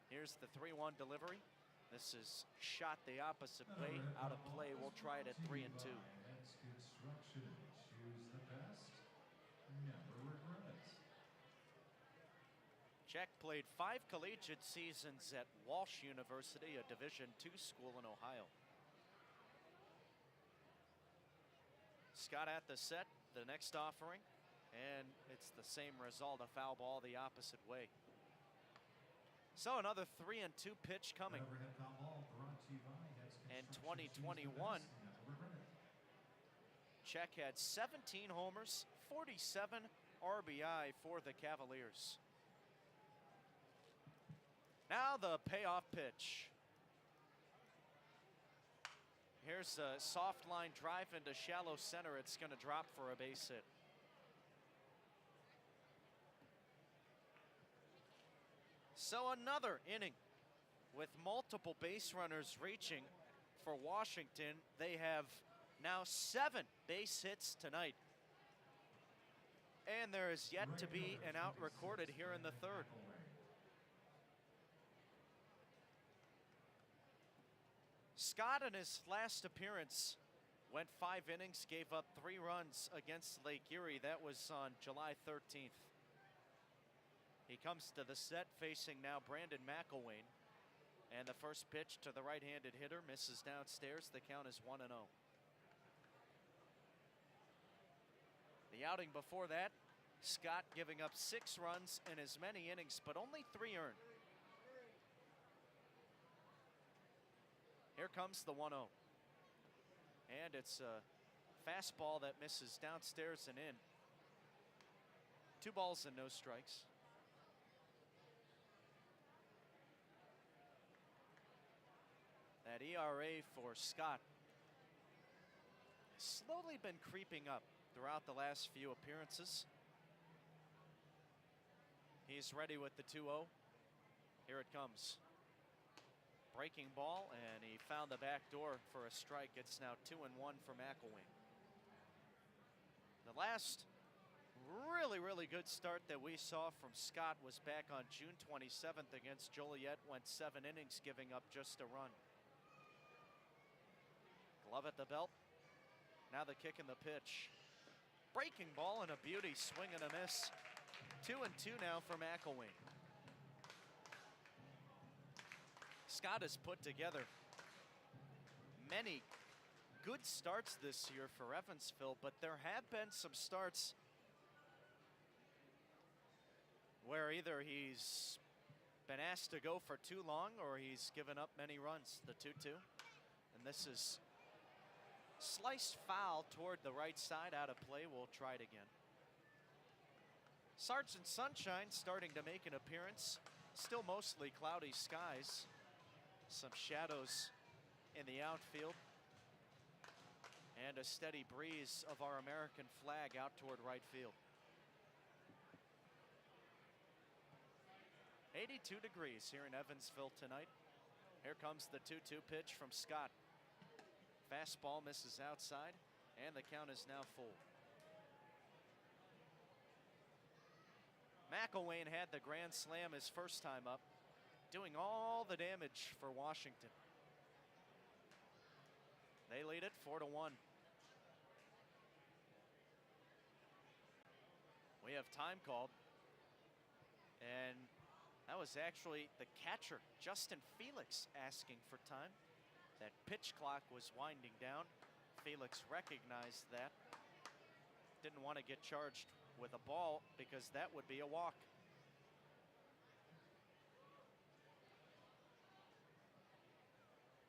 Here's the 3-1 delivery. This is shot the opposite way, out of play. We'll try it at 3-2. Check played 5 collegiate seasons at Walsh University, a Division II school in Ohio. Scott at the set, the next offering, and it's the same result, a foul ball the opposite way. So another 3-2 pitch coming. And 2021, Check had 17 homers, 47 RBI for the Cavaliers. Now the payoff pitch. Here's a soft line drive into shallow center. It's going to drop for a base hit. So another inning with multiple base runners reaching for Washington. They have now 7 base hits tonight. And there is yet to be an out recorded here in the third. Scott in his last appearance went 5 innings, gave up 3 runs against Lake Erie. That was on July 13th. He comes to the set facing now Brandon McElwain. And the first pitch to the right-handed hitter misses downstairs. The count is 1-0. The outing before that, Scott giving up 6 runs in as many innings, but only 3 earned. Here comes the 1-0. And it's a fastball that misses downstairs and in. 2 balls and no strikes. That ERA for Scott has slowly been creeping up throughout the last few appearances. He's ready with the 2-0. Here it comes. Breaking ball, and he found the back door for a strike. It's now 2-1 for McElwain. The last really good start that we saw from Scott was back on June 27th against Joliet. Went 7 innings, giving up just a run. Glove at the belt. Now the kick and the pitch. Breaking ball and a beauty, swing and a miss. 2-2 now for McElwain. Scott has put together many good starts this year for Evansville, but there have been some starts where either he's been asked to go for too long or he's given up many runs. The 2-2. And this is sliced foul toward the right side, out of play. We'll try it again. Sergeant Sunshine starting to make an appearance. Still mostly cloudy skies. Some shadows in the outfield. And a steady breeze of our American flag out toward right field. 82 degrees here in Evansville tonight. Here comes the 2-2 pitch from Scott. Fastball misses outside, and the count is now full. McElwain had the grand slam his first time up, doing all the damage for Washington. They lead it 4-1. We have time called, and that was actually the catcher, Justin Felix, asking for time. That pitch clock was winding down. Felix recognized that. Didn't want to get charged with a ball because that would be a walk.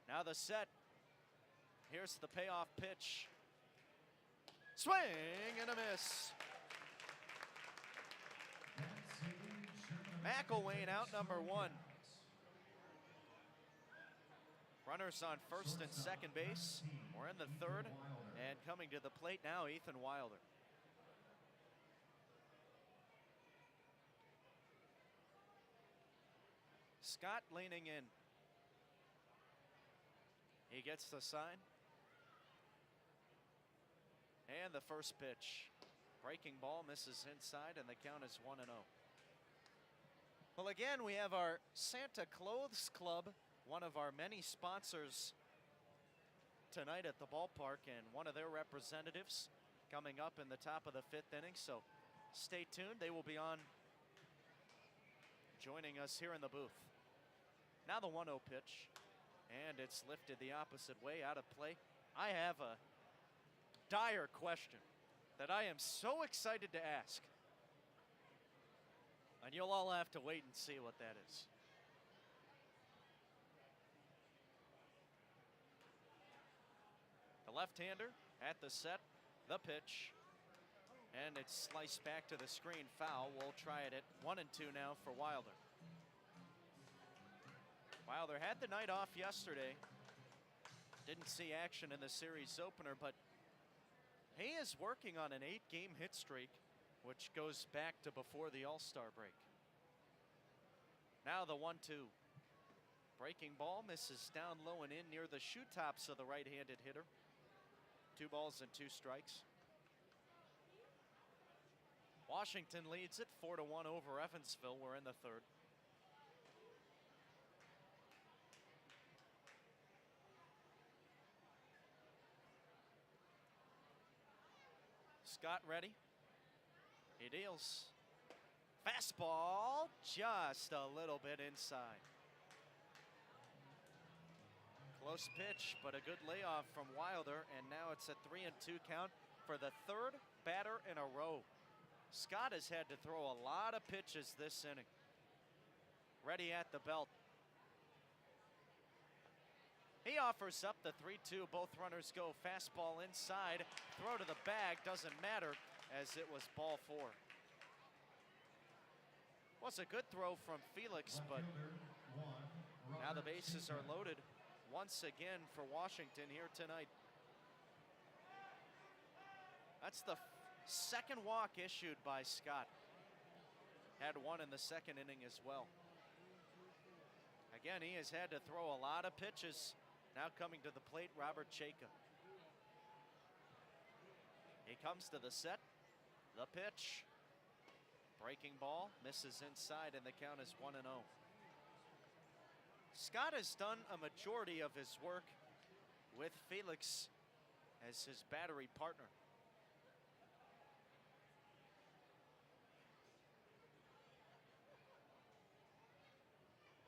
Now the set. Here's the payoff pitch. Swing and a miss. McElwain out number one. Runners on first and second base. We're in the third, and coming to the plate now, Ethan Wilder. Scott leaning in. He gets the sign. And the first pitch. Breaking ball misses inside, and the count is 1-0. Well, again, we have our Santa Clothes Club, one of our many sponsors tonight at the ballpark, and one of their representatives coming up in the top of the fifth inning. So stay tuned. They will be on joining us here in the booth. Now the 1-0 pitch, and it's lifted the opposite way, out of play. I have a dire question that I am so excited to ask. And you'll all have to wait and see what that is. The left-hander at the set, the pitch, and it's sliced back to the screen, foul. We'll try it at 1-2 now for Wilder. Wilder had the night off yesterday. Didn't see action in the series opener, but he is working on an 8-game hit streak, which goes back to before the All-Star break. Now the 1-2. Breaking ball misses down low and in near the shoe tops of the right-handed hitter. 2 balls and 2 strikes. Washington leads it 4-1 over Evansville. We're in the third. Scott ready. He deals. Fastball just a little bit inside. Close pitch, but a good layoff from Wilder, and now it's a 3-2 count for the third batter in a row. Scott has had to throw a lot of pitches this inning. Ready at the belt. He offers up the 3-2. Both runners go. Fastball inside. Throw to the bag. Doesn't matter, as it was ball 4. Was a good throw from Felix, but now the bases are loaded once again for Washington here tonight. That's the second walk issued by Scott. Had one in the second inning as well. Again, he has had to throw a lot of pitches. Now coming to the plate, Robert Chayka. He comes to the set. The pitch. Breaking ball, misses inside, and the count is 1-0. Scott has done a majority of his work with Felix as his battery partner.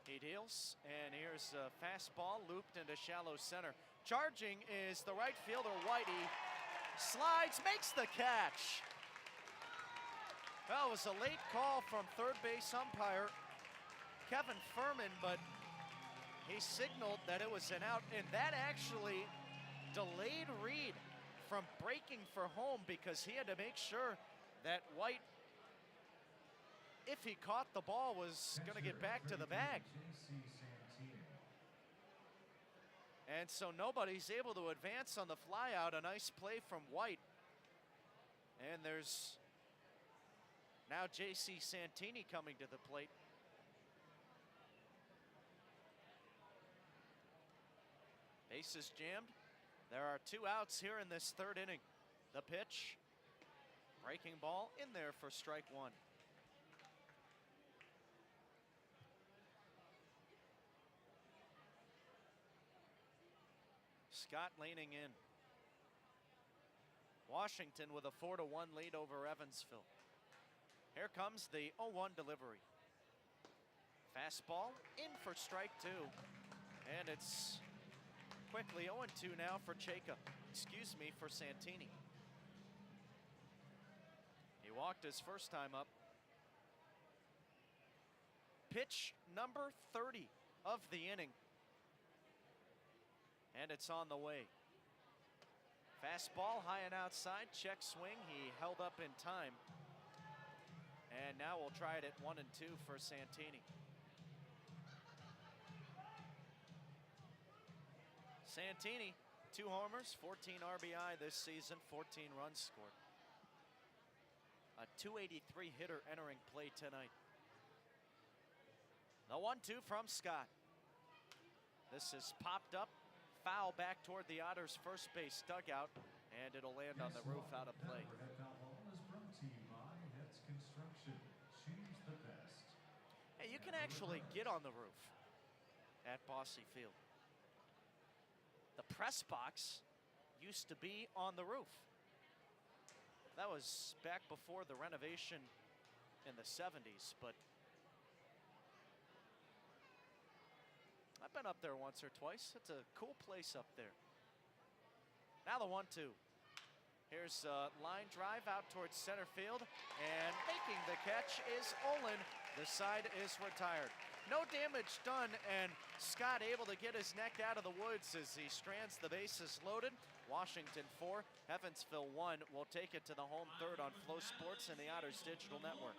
He deals, and here's a fastball looped into shallow center. Charging is the right fielder, Whitey. Slides, makes the catch. Well, it was a late call from third base umpire Kevin Furman, but he signaled that it was an out, and that actually delayed Reed from breaking for home because he had to make sure that White, if he caught the ball, was going to get back to the bag. And so nobody's able to advance on the flyout. A nice play from White. And there's now J.C. Santini coming to the plate. Bases jammed. There are 2 outs here in this third inning. The pitch, breaking ball in there for strike 1. Scott leaning in. Washington with a 4-1 lead over Evansville. Here comes the 0-1 delivery. Fastball in for strike 2. And it's quickly 0-2 now for for Santini. He walked his first time up. Pitch number 30 of the inning. And it's on the way. Fastball high and outside, check swing. He held up in time. And now we'll try it at 1-2 for Santini. Santini, 2 homers, 14 RBI this season, 14 runs scored. A .283 hitter entering play tonight. The 1-2 from Scott. This is popped up, foul back toward the Otters' first base dugout, and it'll land on the roof out of play. Hey, you can actually get on the roof at Bosse Field. The press box used to be on the roof. That was back before the renovation in the 70s, but I've been up there once or twice. It's a cool place up there. Now the 1-2. Here's a line drive out towards center field, and making the catch is Olin. The side is retired. No damage done, and Scott able to get his neck out of the woods as he strands the bases loaded. Washington 4, Evansville 1. We'll take it to the home third on Flow Sports and the Otters Digital Network.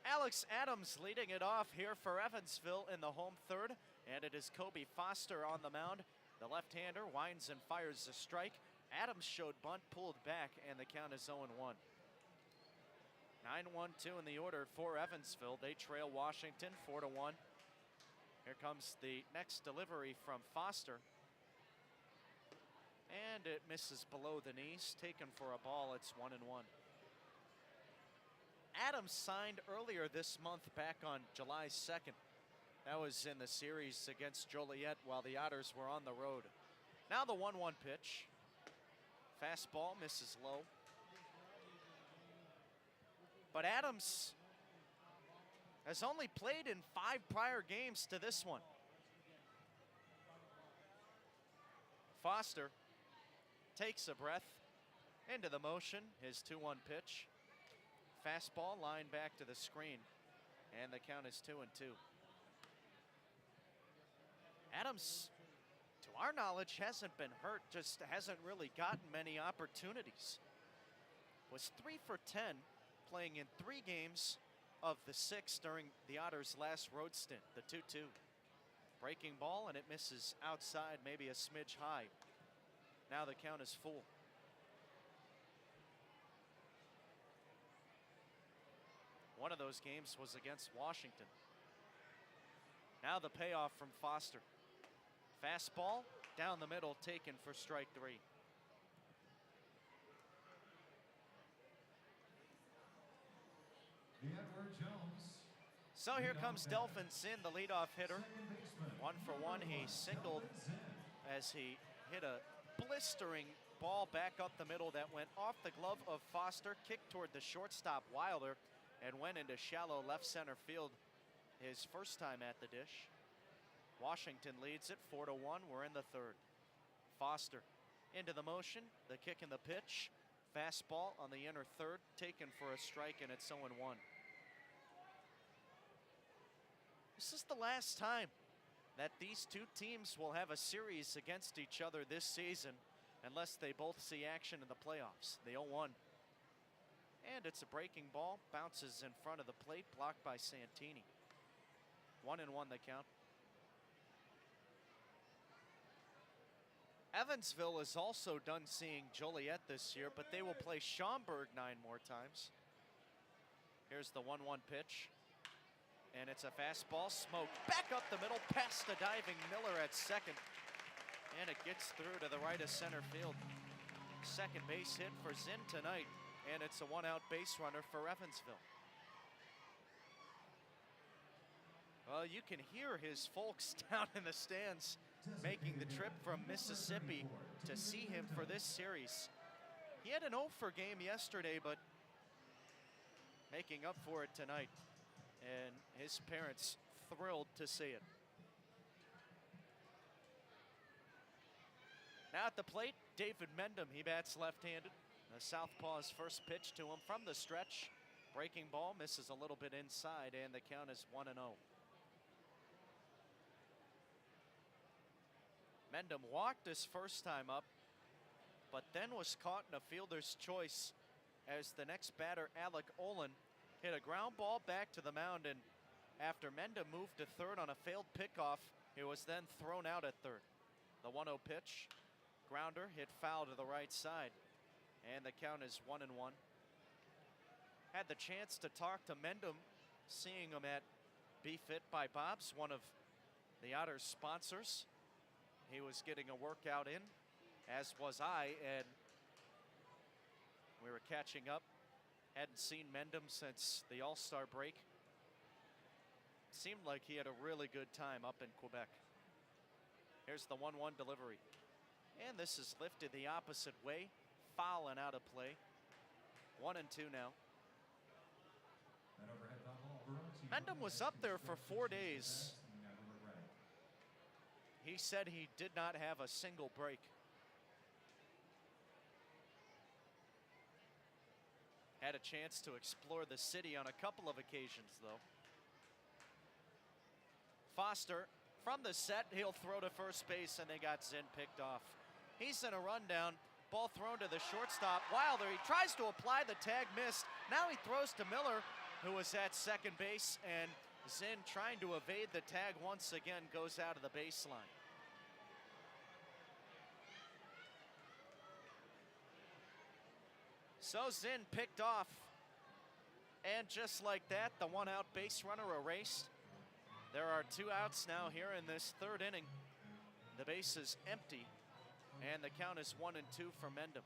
Alex Adams leading it off here for Evansville in the home third, and it is Kobe Foster on the mound. The left-hander winds and fires a strike. Adams showed bunt, pulled back, and the count is 0-1. 9-1-2 in the order for Evansville. They trail Washington 4-1. Here comes the next delivery from Foster. And it misses below the knees, taken for a ball. It's 1-1. Adams signed earlier this month, back on July 2nd. That was in the series against Joliet while the Otters were on the road. Now the 1-1 pitch. Fastball misses low. But Adams has only played in 5 prior games to this one. Foster takes a breath into the motion. His 2-1 pitch. Fastball line back to the screen, and the count is 2-2. Adams, to our knowledge, hasn't been hurt, just hasn't really gotten many opportunities. Was 3 for 10, playing in 3 games of the 6 during the Otters' last road stint, the 2-2. Breaking ball, and it misses outside, maybe a smidge high. Now the count is full. One of those games was against Washington. Now the payoff from Foster. Fastball down the middle, taken for strike 3. Edward Jones. So here comes Delphin Sin, the leadoff hitter. 1 for 1. He singled as he hit a blistering ball back up the middle that went off the glove of Foster, kicked toward the shortstop Wilder, and went into shallow left center field his first time at the dish. Washington leads it 4-1. We're in the third. Foster into the motion, the kick and the pitch. Fastball on the inner third, taken for a strike, and it's 0-1. This is the last time that these two teams will have a series against each other this season, unless they both see action in the playoffs. The 0-1. And it's a breaking ball, bounces in front of the plate, blocked by Santini. 1-1 the count. Evansville is also done seeing Joliet this year, but they will play Schaumburg 9 more times. Here's the 1-1 pitch. And it's a fastball, smoked back up the middle, past the diving Miller at second. And it gets through to the right of center field. Second base hit for Zinn tonight. And it's a 1-out base runner for Evansville. Well, you can hear his folks down in the stands making the trip from Mississippi to see him for this series. He had an 0-for game yesterday, but making up for it tonight. And his parents thrilled to see it. Now at the plate, David Mendham. He bats left-handed. The southpaw's first pitch to him from the stretch. Breaking ball misses a little bit inside, and the count is 1-0. Mendham walked his first time up, but then was caught in a fielder's choice as the next batter, Alec Olin, hit a ground ball back to the mound, and after Mendham moved to third on a failed pickoff, he was then thrown out at third. The 1-0 pitch, grounder hit foul to the right side. And the count is 1-1. Had the chance to talk to Mendham, seeing him at Be Fit by Bob's, one of the Otters sponsors. He was getting a workout in, as was I, and we were catching up. Hadn't seen Mendham since the All-Star break. Seemed like he had a really good time up in Quebec. Here's the 1-1 delivery. And this is lifted the opposite way. Foul and out of play. 1-2 now. Mendham was up there for 4 days. He said he did not have a single break. Had a chance to explore the city on a couple of occasions, though. Foster from the set, he'll throw to first base, and they got Zinn picked off. He's in a rundown. Ball thrown to the shortstop. Wilder, he tries to apply the tag, missed. Now he throws to Miller, who was at second base, and Zinn, trying to evade the tag once again, goes out of the baseline. So Zinn picked off, and just like that, the one-out base runner erased. There are 2 outs now here in this third inning. The base is empty, and the count is 1-2 for Mendham.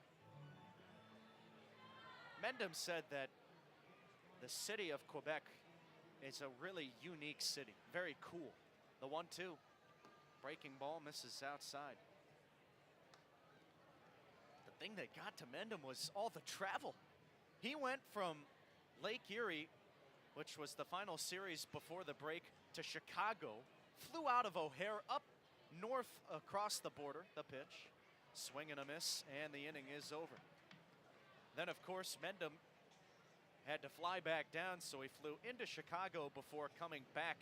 Mendham said that the city of Quebec is a really unique city, very cool. The 1-2, breaking ball misses outside. The thing that got to Mendham was all the travel. He went from Lake Erie, which was the final series before the break, to Chicago, flew out of O'Hare up north across the border, the pitch, swing and a miss, and the inning is over. Then, of course, Mendham had to fly back down, so he flew into Chicago before coming back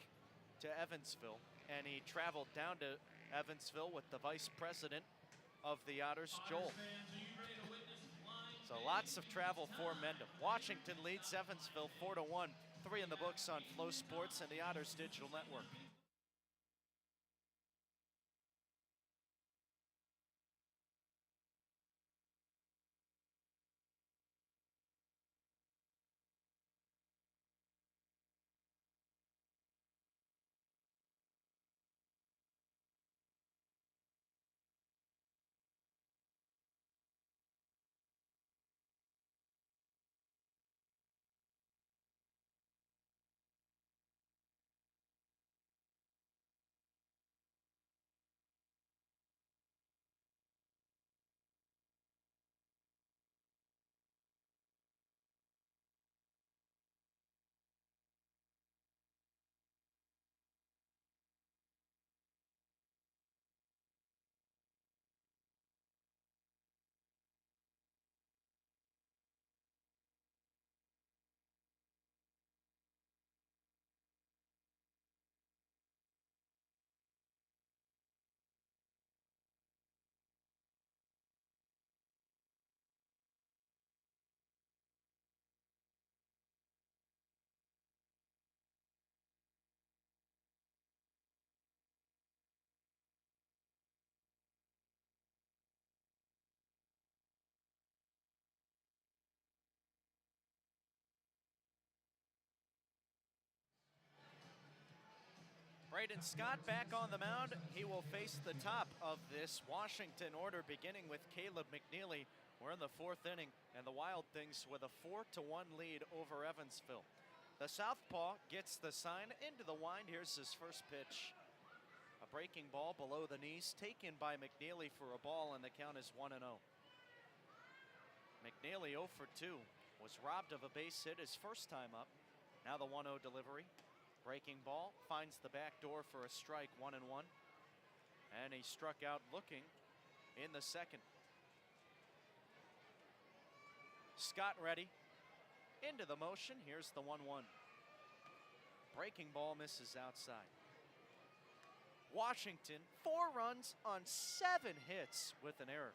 to Evansville, and he traveled down to Evansville with the vice president of the Otters, Joel. So lots of travel for Mendham. Washington leads Evansville 4-1, 3 in the books on Flow Sports and the Otters Digital Network. Braden Scott back on the mound. He will face the top of this Washington order, beginning with Caleb McNeely. We're in the 4th inning, and the Wild Things with a 4-1 lead over Evansville. The southpaw gets the sign into the wind. Here's his first pitch. A breaking ball below the knees, taken by McNeely for a ball, and the count is 1-0. McNeely 0 for 2. Was robbed of a base hit his first time up. Now the 1-0 delivery. Breaking ball finds the back door for a strike, 1-1. And he struck out looking in the second. Scott ready. Into the motion. Here's the 1-1. Breaking ball misses outside. Washington, 4 runs on 7 hits with an error.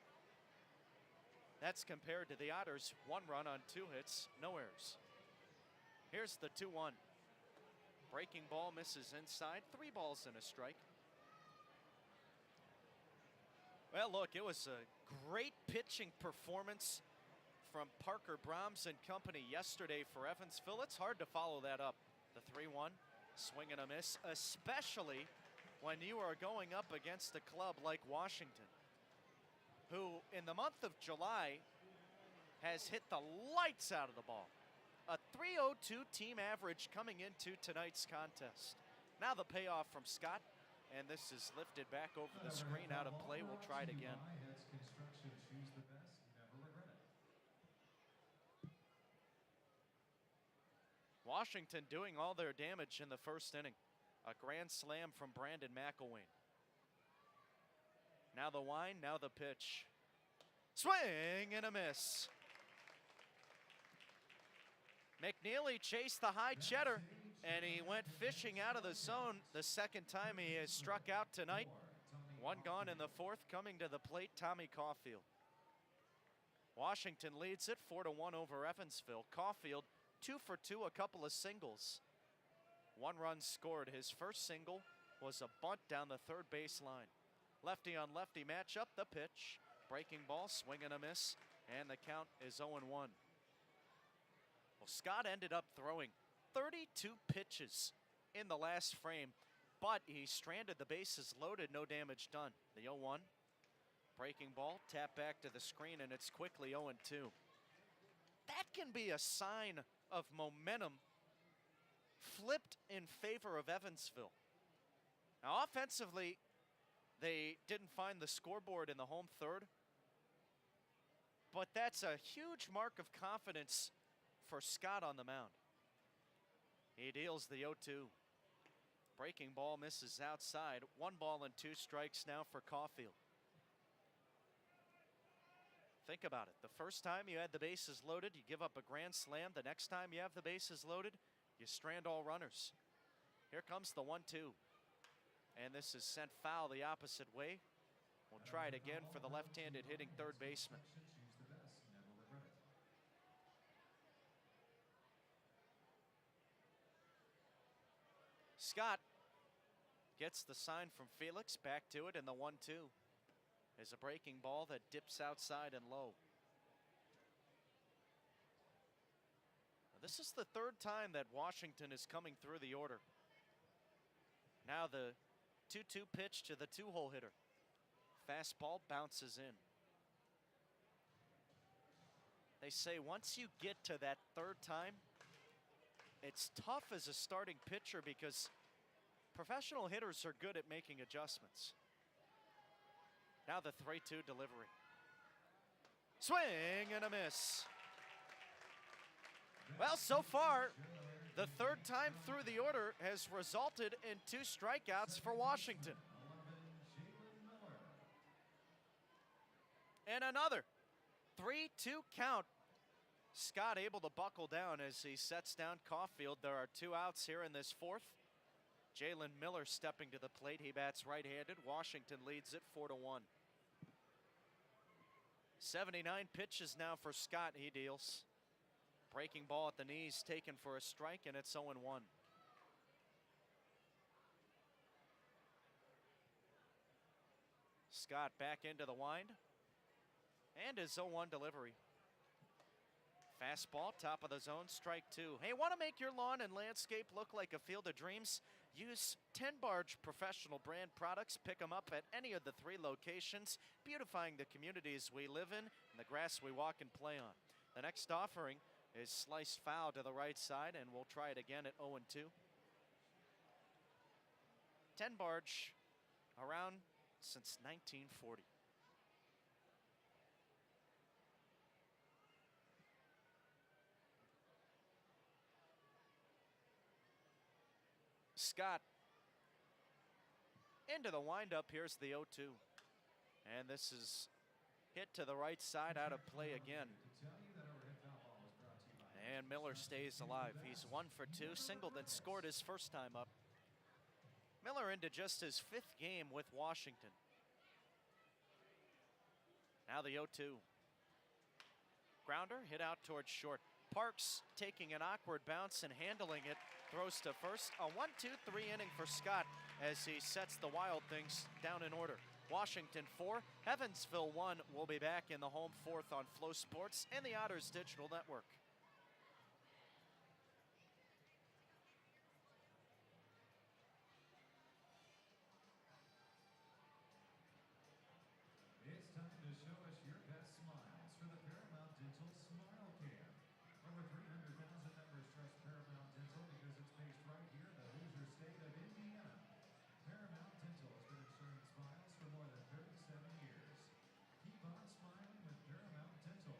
That's compared to the Otters, 1 run on 2 hits, no errors. Here's the 2-1. Breaking ball misses inside, 3 balls and a strike. Well, look, it was a great pitching performance from Parker Brahms and company yesterday for Evansville. It's hard to follow that up. The 3-1, swing and a miss, especially when you are going up against a club like Washington, who in the month of July has hit the lights out of the ball. A .302 team average coming into tonight's contest. Now the payoff from Scott, and this is lifted back over the screen, out of play. We'll try it again. Washington doing all their damage in the first inning. A grand slam from Brandon McElwain. Now the wind, now the pitch. Swing and a miss. McNeely chased the high cheddar, and he went fishing out of the zone the second time he has struck out tonight. 1 gone in the 4th, coming to the plate, Tommy Caulfield. Washington leads it 4-1 over Evansville. Caulfield 2 for 2, a couple of singles. 1 run scored. His first single was a bunt down the third baseline. Lefty on lefty matchup, the pitch. Breaking ball, swing and a miss, and the count is 0-1. Well, Scott ended up throwing 32 pitches in the last frame, but he stranded the bases loaded, no damage done. The 0-1. Breaking ball, tap back to the screen, and it's quickly 0-2. That can be a sign of momentum flipped in favor of Evansville. Now, offensively, they didn't find the scoreboard in the home third, but that's a huge mark of confidence for Scott on the mound. He deals the 0-2. Breaking ball misses outside. 1 ball and 2 strikes now for Caulfield. Think about it. The first time you had the bases loaded, you give up a grand slam. The next time you have the bases loaded, you strand all runners. Here comes the 1-2. And this is sent foul the opposite way. We'll try it again for the left-handed hitting third baseman. Scott gets the sign from Felix, back to it, and the 1-2 is a breaking ball that dips outside and low. Now, this is the third time that Washington is coming through the order. Now the 2-2 pitch to the 2-hole hitter. Fastball bounces in. They say once you get to that third time, it's tough as a starting pitcher because professional hitters are good at making adjustments. Now the 3-2 delivery. Swing and a miss. Well, so far, the third time through the order has resulted in 2 strikeouts for Washington. And another 3-2 count. Scott able to buckle down as he sets down Caulfield. There are 2 outs here in this fourth. Jalen Miller stepping to the plate. He bats right-handed. Washington leads it 4-1. 79 pitches now for Scott. He deals. Breaking ball at the knees taken for a strike, and it's 0-1. Scott back into the wind. And his 0-1 delivery. Fastball, top of the zone, strike 2. Hey, want to make your lawn and landscape look like a field of dreams? Use 10 Barge professional brand products. Pick them up at any of the 3 locations, beautifying the communities we live in and the grass we walk and play on. The next offering is sliced foul to the right side, and we'll try it again at 0-2. 10 Barge around since 1940. Scott into the windup. Here's the 0-2. And this is hit to the right side, out of play again. And Miller stays alive. He's 1 for 2, singled and scored his first time up. Miller into just his 5th game with Washington. Now the 0-2. Grounder hit out towards short. Parks taking an awkward bounce and handling it. Throws to first. A 1-2-3 inning for Scott as he sets the Wild Things down in order. Washington 4, Evansville 1. We'll be back in the home 4th on Flow Sports and the Otters Digital Network. It's time to show us your best smiles for the Paramount Dental Smile Cam. Over 300,000 members trust Paramount Dental because it's based right here in the Hoosier state of Indiana. Paramount Dental has been ensuring smiles for more than 37 years. Keep on smiling with Paramount Dental.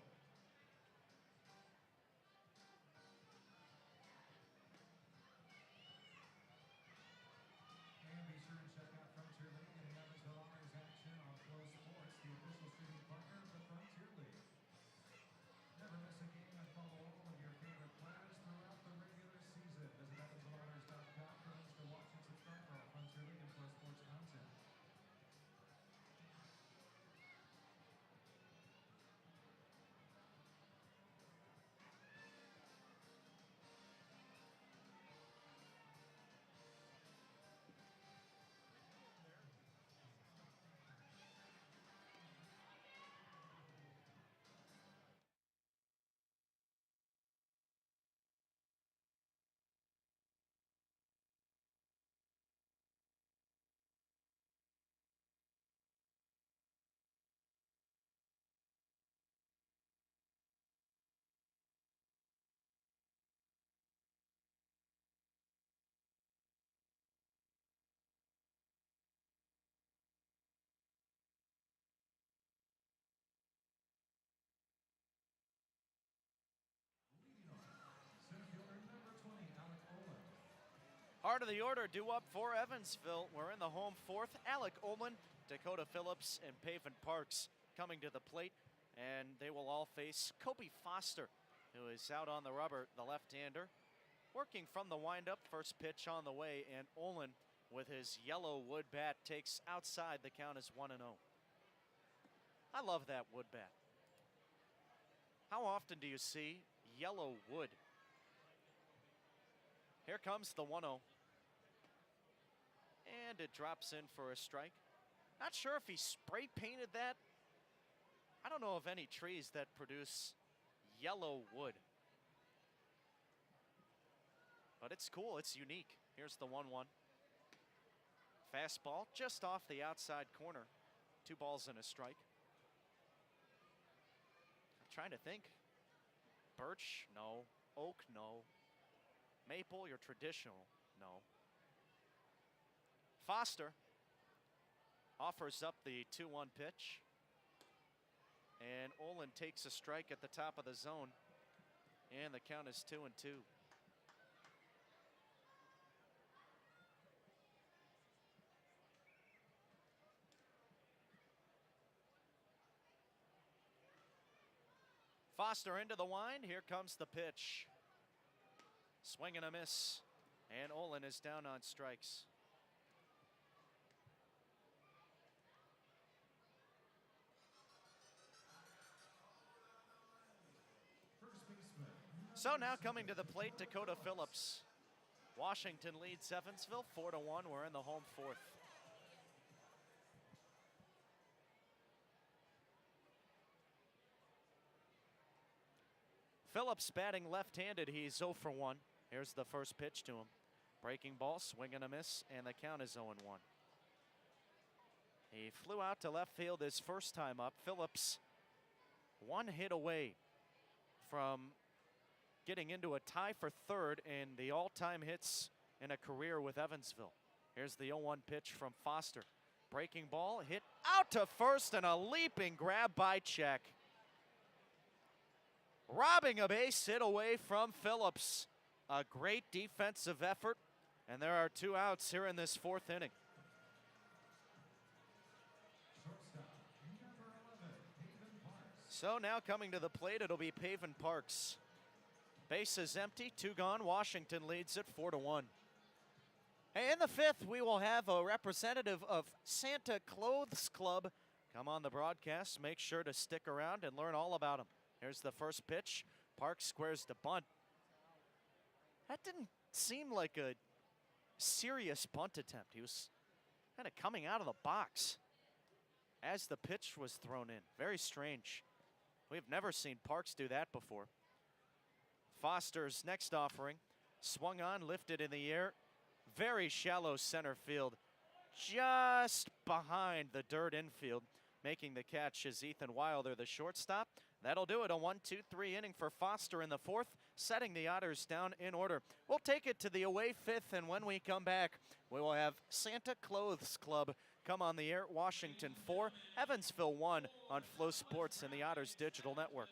Start of the order due up for Evansville. We're in the home fourth. Alec Olin, Dakota Phillips, and Pavin Parks coming to the plate. And they will all face Kobe Foster, who is out on the rubber, the left-hander. Working from the windup, first pitch on the way, and Olin with his yellow wood bat takes outside. The count is 1-0. I love that wood bat. How often do you see yellow wood? Here comes the 1-0. And it drops in for a strike. Not sure if he spray painted that. I don't know of any trees that produce yellow wood. But it's cool, it's unique. Here's the 1-1. Fastball just off the outside corner. 2 balls and a strike. I'm trying to think. Birch, no. Oak, no. Maple, your traditional, no. Foster offers up the 2-1 pitch. And Olin takes a strike at the top of the zone. And the count is 2-2. Foster into the wind. Here comes the pitch. Swing and a miss. And Olin is down on strikes. So now coming to the plate, Dakota Phillips. Washington leads Evansville 4-1. We're in the home fourth. Phillips batting left-handed. He's 0 for 1. Here's the first pitch to him. Breaking ball, swing and a miss, and the count is 0-1. He flew out to left field his first time up. Phillips 1 hit away from getting into a tie for third in the all-time hits in a career with Evansville. Here's the 0-1 pitch from Foster. Breaking ball, hit out to first, and a leaping grab by Check. Robbing a base hit away from Phillips. A great defensive effort, and there are 2 outs here in this fourth inning. So now coming to the plate, it'll be Pavin Parks. Base is empty, 2 gone. Washington leads it 4-1. Hey, in the fifth, we will have a representative of Santa Clothes Club come on the broadcast. Make sure to stick around and learn all about them. Here's the first pitch. Parks squares the bunt. That didn't seem like a serious bunt attempt. He was kind of coming out of the box as the pitch was thrown in. Very strange. We've never seen Parks do that before. Foster's next offering. Swung on, lifted in the air. Very shallow center field. Just behind the dirt infield. Making the catch is Ethan Wilder, the shortstop. That'll do it. A 1-2-3 inning for Foster in the fourth, setting the Otters down in order. We'll take it to the away fifth, and when we come back, we will have Santa Clothes Club come on the air. Washington 4, Evansville 1 on Flow Sports and the Otters Digital Network.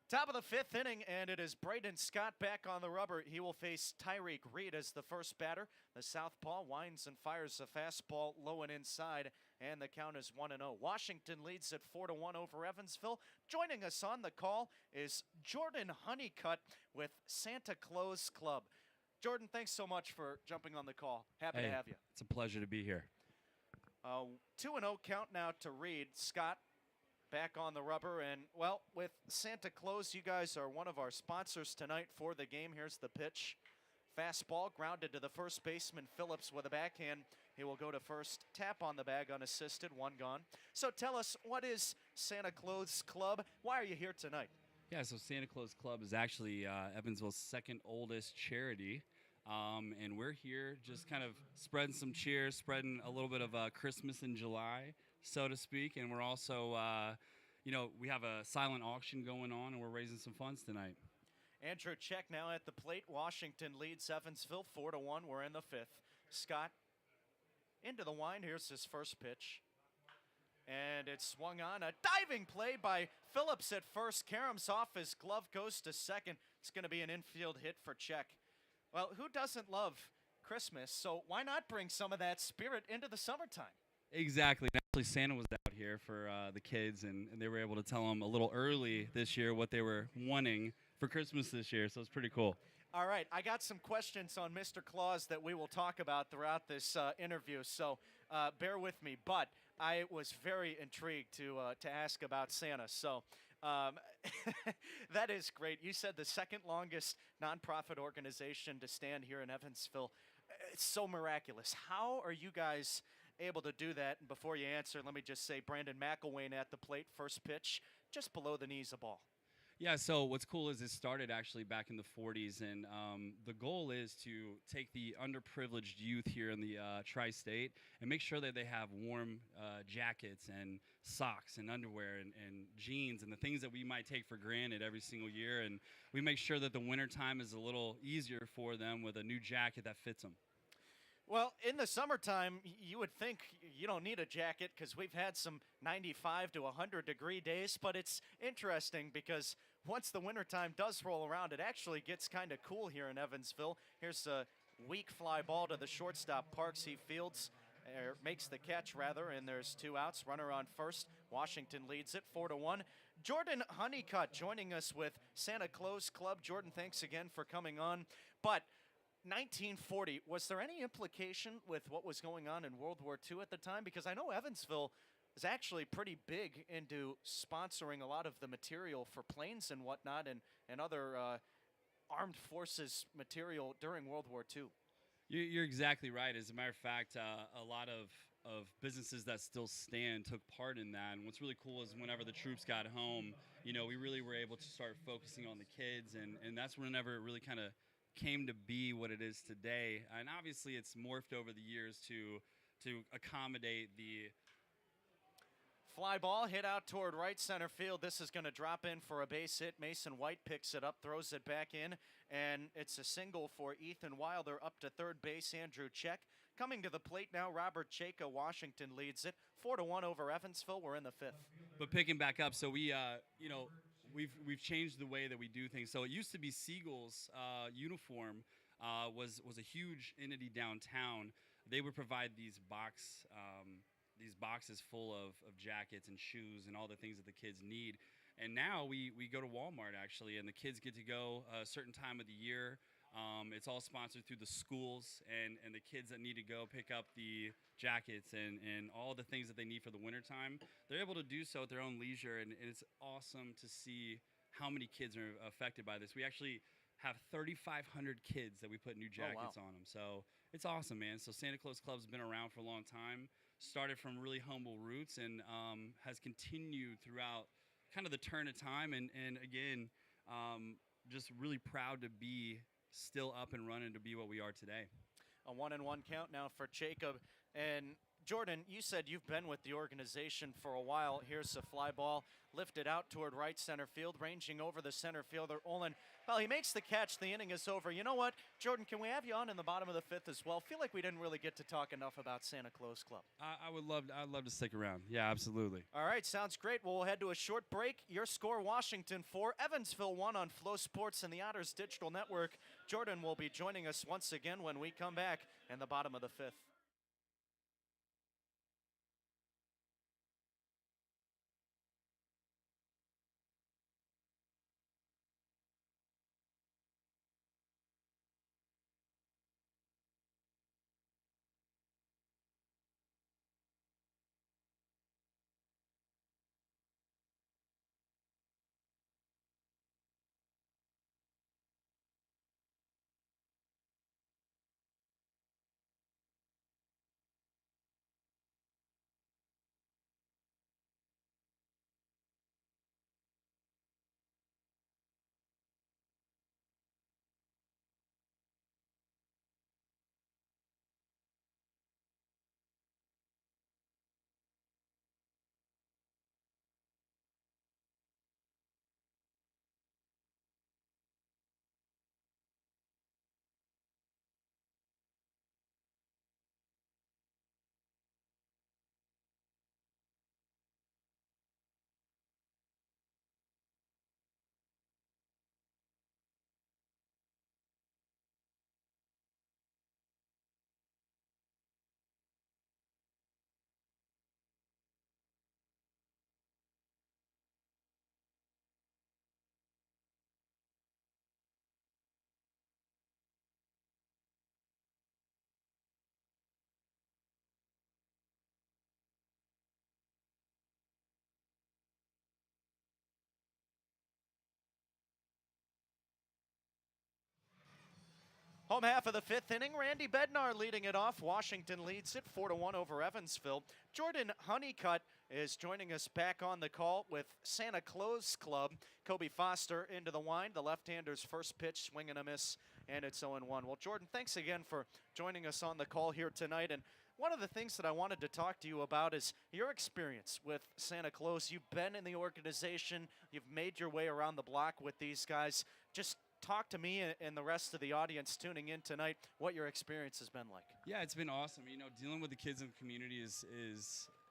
Top of the fifth inning, and it is Braden Scott back on the rubber. He will face Tyreek Reed as the first batter. The southpaw winds and fires a fastball low and inside, and the count is 1-0. Washington leads at 4-1 over Evansville. Joining us on the call is Jordan Honeycutt with Santa Claus Club. Jordan, thanks so much for jumping on the call. Happy to have you. It's a pleasure to be here. 2-0 count now to Reed. Scott back on the rubber, and well, with Santa Claus, you guys are one of our sponsors tonight for the game. Here's the pitch. Fastball grounded to the first baseman Phillips with a backhand. He will go to first, tap on the bag unassisted, one gone. So tell us, what is Santa Claus Club? Why are you here tonight? Yeah, so Santa Claus Club is actually Evansville's second oldest charity. And we're here just kind of spreading some cheer, spreading a little bit of Christmas in July, so to speak. And we're also, we have a silent auction going on, and we're raising some funds tonight. Andrew Check now at the plate. Washington leads Evansville 4-1. We're in the fifth. Scott into the wind. Here's his first pitch. And it's swung on. A diving play by Phillips at first. Karams off his glove, goes to second. It's going to be an infield hit for Check. Well, who doesn't love Christmas? So why not bring some of that spirit into the summertime? Exactly. Actually, Santa was out here for the kids, and they were able to tell them a little early this year what they were wanting for Christmas this year, so it's pretty cool. All right, I got some questions on Mr. Claus that we will talk about throughout this interview, so bear with me. But I was very intrigued to ask about Santa, so that is great. You said the second longest nonprofit organization to stand here in Evansville. It's so miraculous. How are you guys able to do that? And before you answer, let me just say Brandon McElwain at the plate, first pitch, just below the knees of ball. Yeah, so what's cool is it started actually back in the 40s, and the goal is to take the underprivileged youth here in the tri-state and make sure that they have warm jackets and socks and underwear and jeans and the things that we might take for granted every single year, and we make sure that the wintertime is a little easier for them with a new jacket that fits them. Well, in the summertime, you would think you don't need a jacket because we've had some 95 to 100-degree days, but it's interesting because once the wintertime does roll around, it actually gets kind of cool here in Evansville. Here's a weak fly ball to the shortstop, Parks. He fields, makes the catch, rather, and there's two outs. Runner on first. Washington leads it 4-1. Jordan Honeycutt joining us with Santa Claus Club. Jordan, thanks again for coming on. But 1940, was there any implication with what was going on in World War II at the time? Because I know Evansville is actually pretty big into sponsoring a lot of the material for planes and whatnot and other armed forces material during World War II. You're exactly right. As a matter of fact, a lot of businesses that still stand took part in that. And what's really cool is whenever the troops got home, we really were able to start focusing on the kids. And that's whenever it really kind of came to be what it is today. And obviously it's morphed over the years to accommodate the fly ball hit out toward right center field. This is going to drop in for a base hit. Mason White picks it up, throws it back in, and it's a single for Ethan Wilder. Up to third base, Andrew Check. Coming to the plate now, Robert Chayka. Washington leads it 4-1 over Evansville. We're in the fifth. But picking back up, so we we've changed the way that we do things. So it used to be Siegel's uniform was a huge entity downtown. They would provide these boxes full of jackets and shoes and all the things that the kids need. And now we go to Walmart, actually, and the kids get to go a certain time of the year. It's all sponsored through the schools, and the kids that need to go pick up the jackets and all the things that they need for the wintertime, they're able to do so at their own leisure, and it's awesome to see how many kids are affected by this. We actually have 3,500 kids that we put new jackets on them, so it's awesome, man. So Santa Claus Club's been around for a long time, started from really humble roots, and has continued throughout kind of the turn of time, and again, just really proud to be still up and running to be what we are today. A 1-1 count now for Jacob. And Jordan, you said you've been with the organization for a while. Here's a fly ball lifted out toward right center field, ranging over the center fielder, Olin. Well, he makes the catch. The inning is over. You know what, Jordan, can we have you on in the bottom of the fifth as well? Feel like we didn't really get to talk enough about Santa Claus Club. I'd love to stick around. Yeah, absolutely. All right, sounds great. Well, we'll head to a short break. Your score, Washington 4, Evansville 1 on Flow Sports and the Otters Digital Network. Jordan will be joining us once again when we come back in the bottom of the fifth. Home half of the fifth inning, Randy Bednar leading it off. Washington leads it 4-1 over Evansville. Jordan Honeycutt is joining us back on the call with Santa Claus Club. Kobe Foster into the wind. The left-hander's first pitch, swing and a miss, and it's 0-1. Well, Jordan, thanks again for joining us on the call here tonight. And one of the things that I wanted to talk to you about is your experience with Santa Claus. You've been in the organization. You've made your way around the block with these guys. Just talk to me and the rest of the audience tuning in tonight what your experience has been like. Yeah, it's been awesome. You know, dealing with the kids in the community is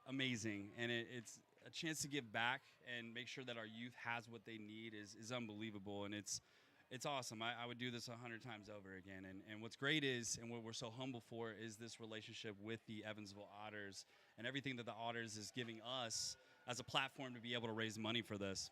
amazing, and it's a chance to give back and make sure that our youth has what they need is unbelievable, and it's awesome. I would do this 100 times over again, and what's great is, and what we're so humble for, is this relationship with the Evansville Otters and everything that the Otters is giving us as a platform to be able to raise money for this.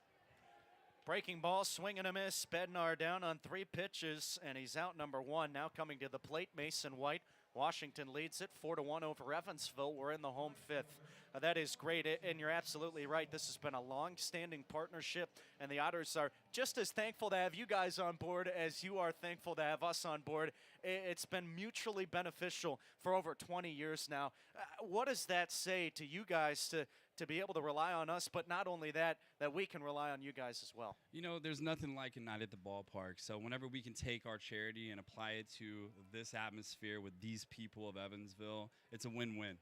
Breaking ball, swing and a miss. Bednar down on 3 pitches, and he's out number 1. Now coming to the plate, Mason White. Washington leads it 4-1 over Evansville. We're in the home fifth. That is great, and you're absolutely right. This has been a long-standing partnership, and the Otters are just as thankful to have you guys on board as you are thankful to have us on board. It's been mutually beneficial for over 20 years now. What does that say to you guys to be able to rely on us, but not only that we can rely on you guys as well? You know, there's nothing like a night at the ballpark. So whenever we can take our charity and apply it to this atmosphere with these people of Evansville, it's a win-win.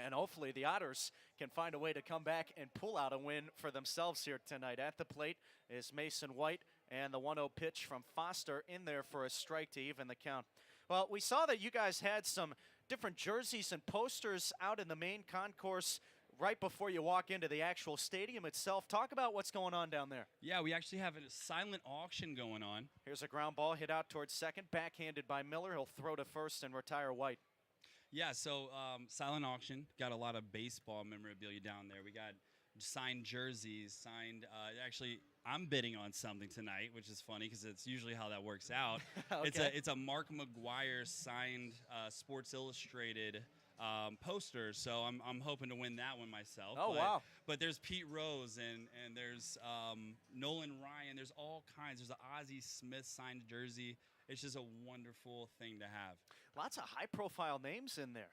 And hopefully the Otters can find a way to come back and pull out a win for themselves here tonight. At the plate is Mason White, and the 1-0 pitch from Foster in there for a strike to even the count. Well, we saw that you guys had some different jerseys and posters out in the main concourse right before you walk into the actual stadium itself. Talk about what's going on down there. Yeah, we actually have a silent auction going on. Here's a ground ball hit out towards second, backhanded by Miller. He'll throw to first and retire White. Yeah, so silent auction. Got a lot of baseball memorabilia down there. We got signed jerseys, signed. Actually, I'm bidding on something tonight, which is funny because it's usually how that works out. Okay. It's a Mark McGuire signed Sports Illustrated poster, so I'm hoping to win that one myself. Oh, wow. But there's Pete Rose and there's Nolan Ryan. There's all kinds. There's an Ozzie Smith signed jersey. It's just a wonderful thing to have. Lots of high-profile names in there.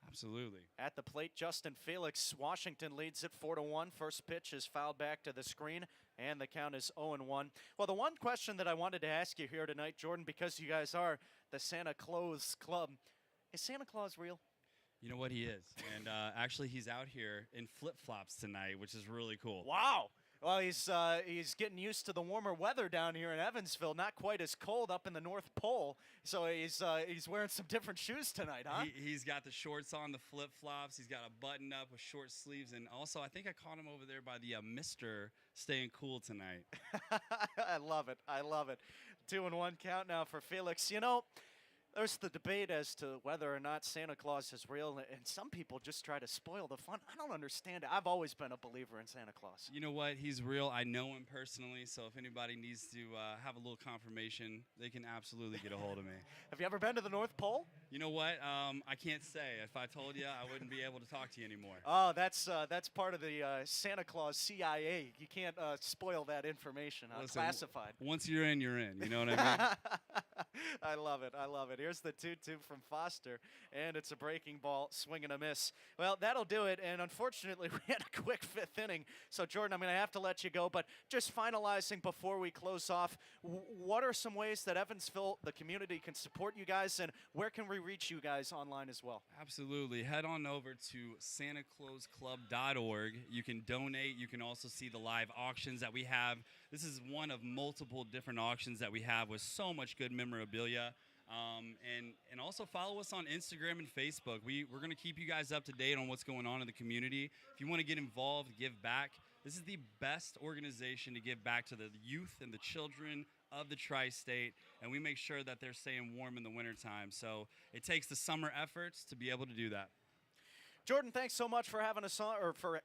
Absolutely. At the plate, Justin Felix. Washington leads it 4-1. First pitch is fouled back to the screen, and the count is 0-1. Well, the one question that I wanted to ask you here tonight, Jordan, because you guys are the Santa Claus Club, is Santa Claus real? You know what, he is. And actually, he's out here in flip-flops tonight, which is really cool. Wow. Well, he's getting used to the warmer weather down here in Evansville. Not quite as cold up in the North Pole, so he's wearing some different shoes tonight, huh? He's got the shorts on, the flip-flops. He's got a button-up with short sleeves. And also, I think I caught him over there by the Mister staying cool tonight. I love it. I love it. 2-1 count now for Felix. You know, there's the debate as to whether or not Santa Claus is real, and some people just try to spoil the fun. I don't understand it. I've always been a believer in Santa Claus. You know what? He's real. I know him personally, so if anybody needs to have a little confirmation, they can absolutely get a hold of me. Have you ever been to the North Pole? You know what? I can't say. If I told you, I wouldn't be able to talk to you anymore. Oh, that's part of the Santa Claus CIA. You can't spoil that information. Listen, classified. Once you're in, you're in. You know what I mean? I love it. I love it. Here's the 2-2 from Foster, and it's a breaking ball, swing and a miss. Well, that'll do it, and unfortunately, we had a quick fifth inning. So, Jordan, I'm going to have to let you go, but just finalizing before we close off, what are some ways that Evansville, the community, can support you guys, and where can we reach you guys online as well? Absolutely. Head on over to santaclausclub.org. You can donate. You can also see the live auctions that we have. This is one of multiple different auctions that we have with so much good memorabilia. And also follow us on Instagram and Facebook. We're going to keep you guys up to date on what's going on in the community. If you want to get involved, give back, this is the best organization to give back to the youth and the children of the tri-state, and we make sure that they're staying warm in the wintertime. So it takes the summer efforts to be able to do that. Jordan, thanks so much for having us on, or for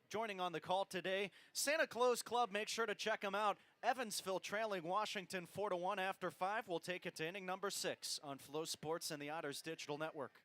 joining on the call today. Santa Claus Club, make sure to check them out. Evansville trailing Washington 4-1 after 5. We'll take it to inning number 6 on Flow Sports and the Otters Digital Network.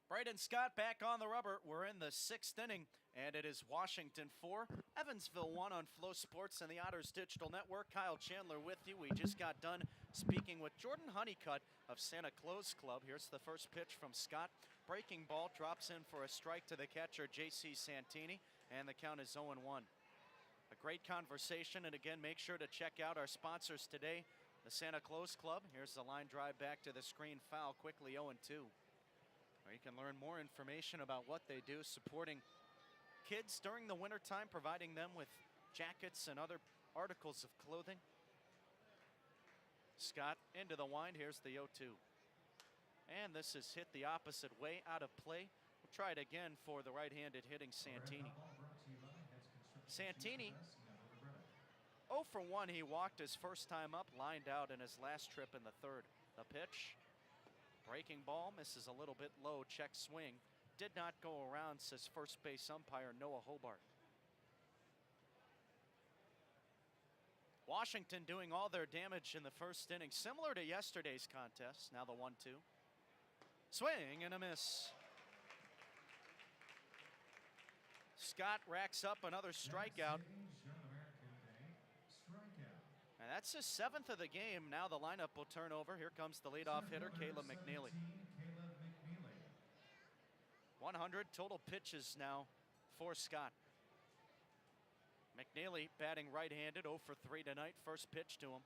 Braden Scott back on the rubber. We're in the 6th inning, and it is Washington 4, Evansville 1 on Flow Sports and the Otters Digital Network. Kyle Chandler with you. We just got done speaking with Jordan Honeycutt of Santa Claus Club. Here's the first pitch from Scott. Breaking ball drops in for a strike to the catcher, J.C. Santini, and the count is 0-1. A great conversation, and again, make sure to check out our sponsors today, the Santa Claus Club. Here's the line drive back to the screen, foul quickly, 0-2. Or you can learn more information about what they do, supporting kids during the wintertime, providing them with jackets and other articles of clothing. Scott into the wind. Here's the 0-2. And this is hit the opposite way, out of play. We'll try it again for the right-handed hitting Santini. Santini, 0 for 1. He walked his first time up, lined out in his last trip in the 3rd. The pitch. Breaking ball, misses a little bit low, check swing. Did not go around, says first base umpire Noah Hobart. Washington doing all their damage in the first inning, similar to yesterday's contest. Now the 1-2. Swing and a miss. Scott racks up another strikeout, Next stage on American Day, strikeout. and that's his 7th of the game. Now the lineup will turn over. Here comes the leadoff hitter, Caleb McNeely. 17, Caleb McNeely. 100 total pitches now for Scott. McNeely batting right-handed, 0 for 3 tonight. First pitch to him.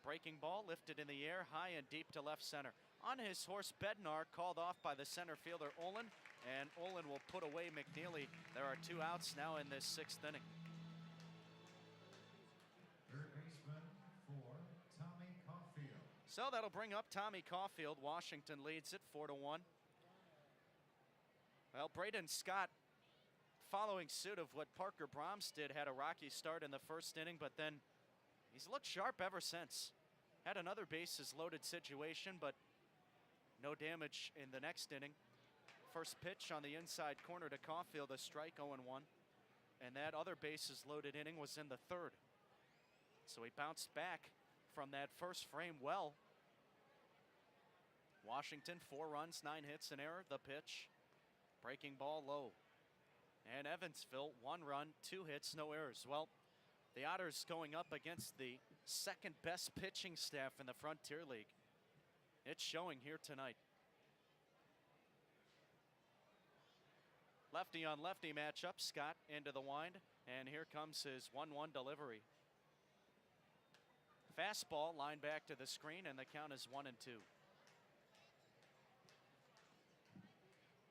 Breaking ball lifted in the air, high and deep to left center. On his horse, Bednar, called off by the center fielder, Olin, and Olin will put away McNeely. There are 2 outs now in this 6th inning. Third baseman for Tommy Caulfield. So that'll bring up Tommy Caulfield. Washington leads it 4-1. Well, Braden Scott, following suit of what Parker Brahms did, had a rocky start in the 1st inning, but then he's looked sharp ever since. Had another bases loaded situation, but no damage in the next inning. First pitch on the inside corner to Caulfield, a strike, 0-1. And that other bases loaded inning was in the 3rd. So he bounced back from that first frame well. Washington, 4 runs, 9 hits, an error. The pitch. Breaking ball low. And Evansville, 1 run, 2 hits, no errors. Well, the Otters going up against the 2nd best pitching staff in the Frontier League. It's showing here tonight. Lefty on lefty matchup. Scott into the wind, and here comes his 1-1 delivery. Fastball line back to the screen, and the count is 1-2.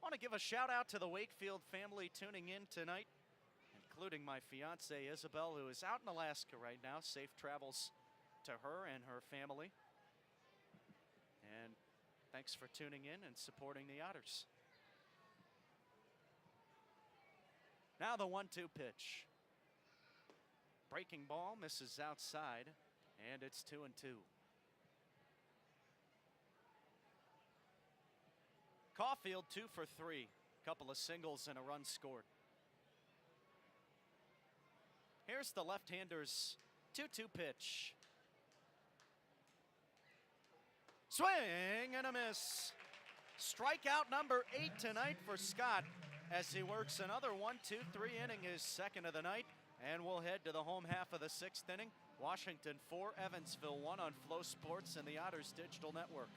Want to give a shout out to the Wakefield family tuning in tonight, including my fiance Isabel, who is out in Alaska right now. Safe travels to her and her family. And thanks for tuning in and supporting the Otters. Now the 1-2 pitch. Breaking ball misses outside, and it's 2-2. Caulfield 2 for 3. Couple of singles and a run scored. Here's the left-hander's 2-2 pitch. Swing and a miss. Strikeout number 8 tonight for Scott as he works another 1-2-3 inning, his 2nd of the night. And we'll head to the home half of the 6th inning. Washington 4, Evansville 1 on Flow Sports and the Otters Digital Network.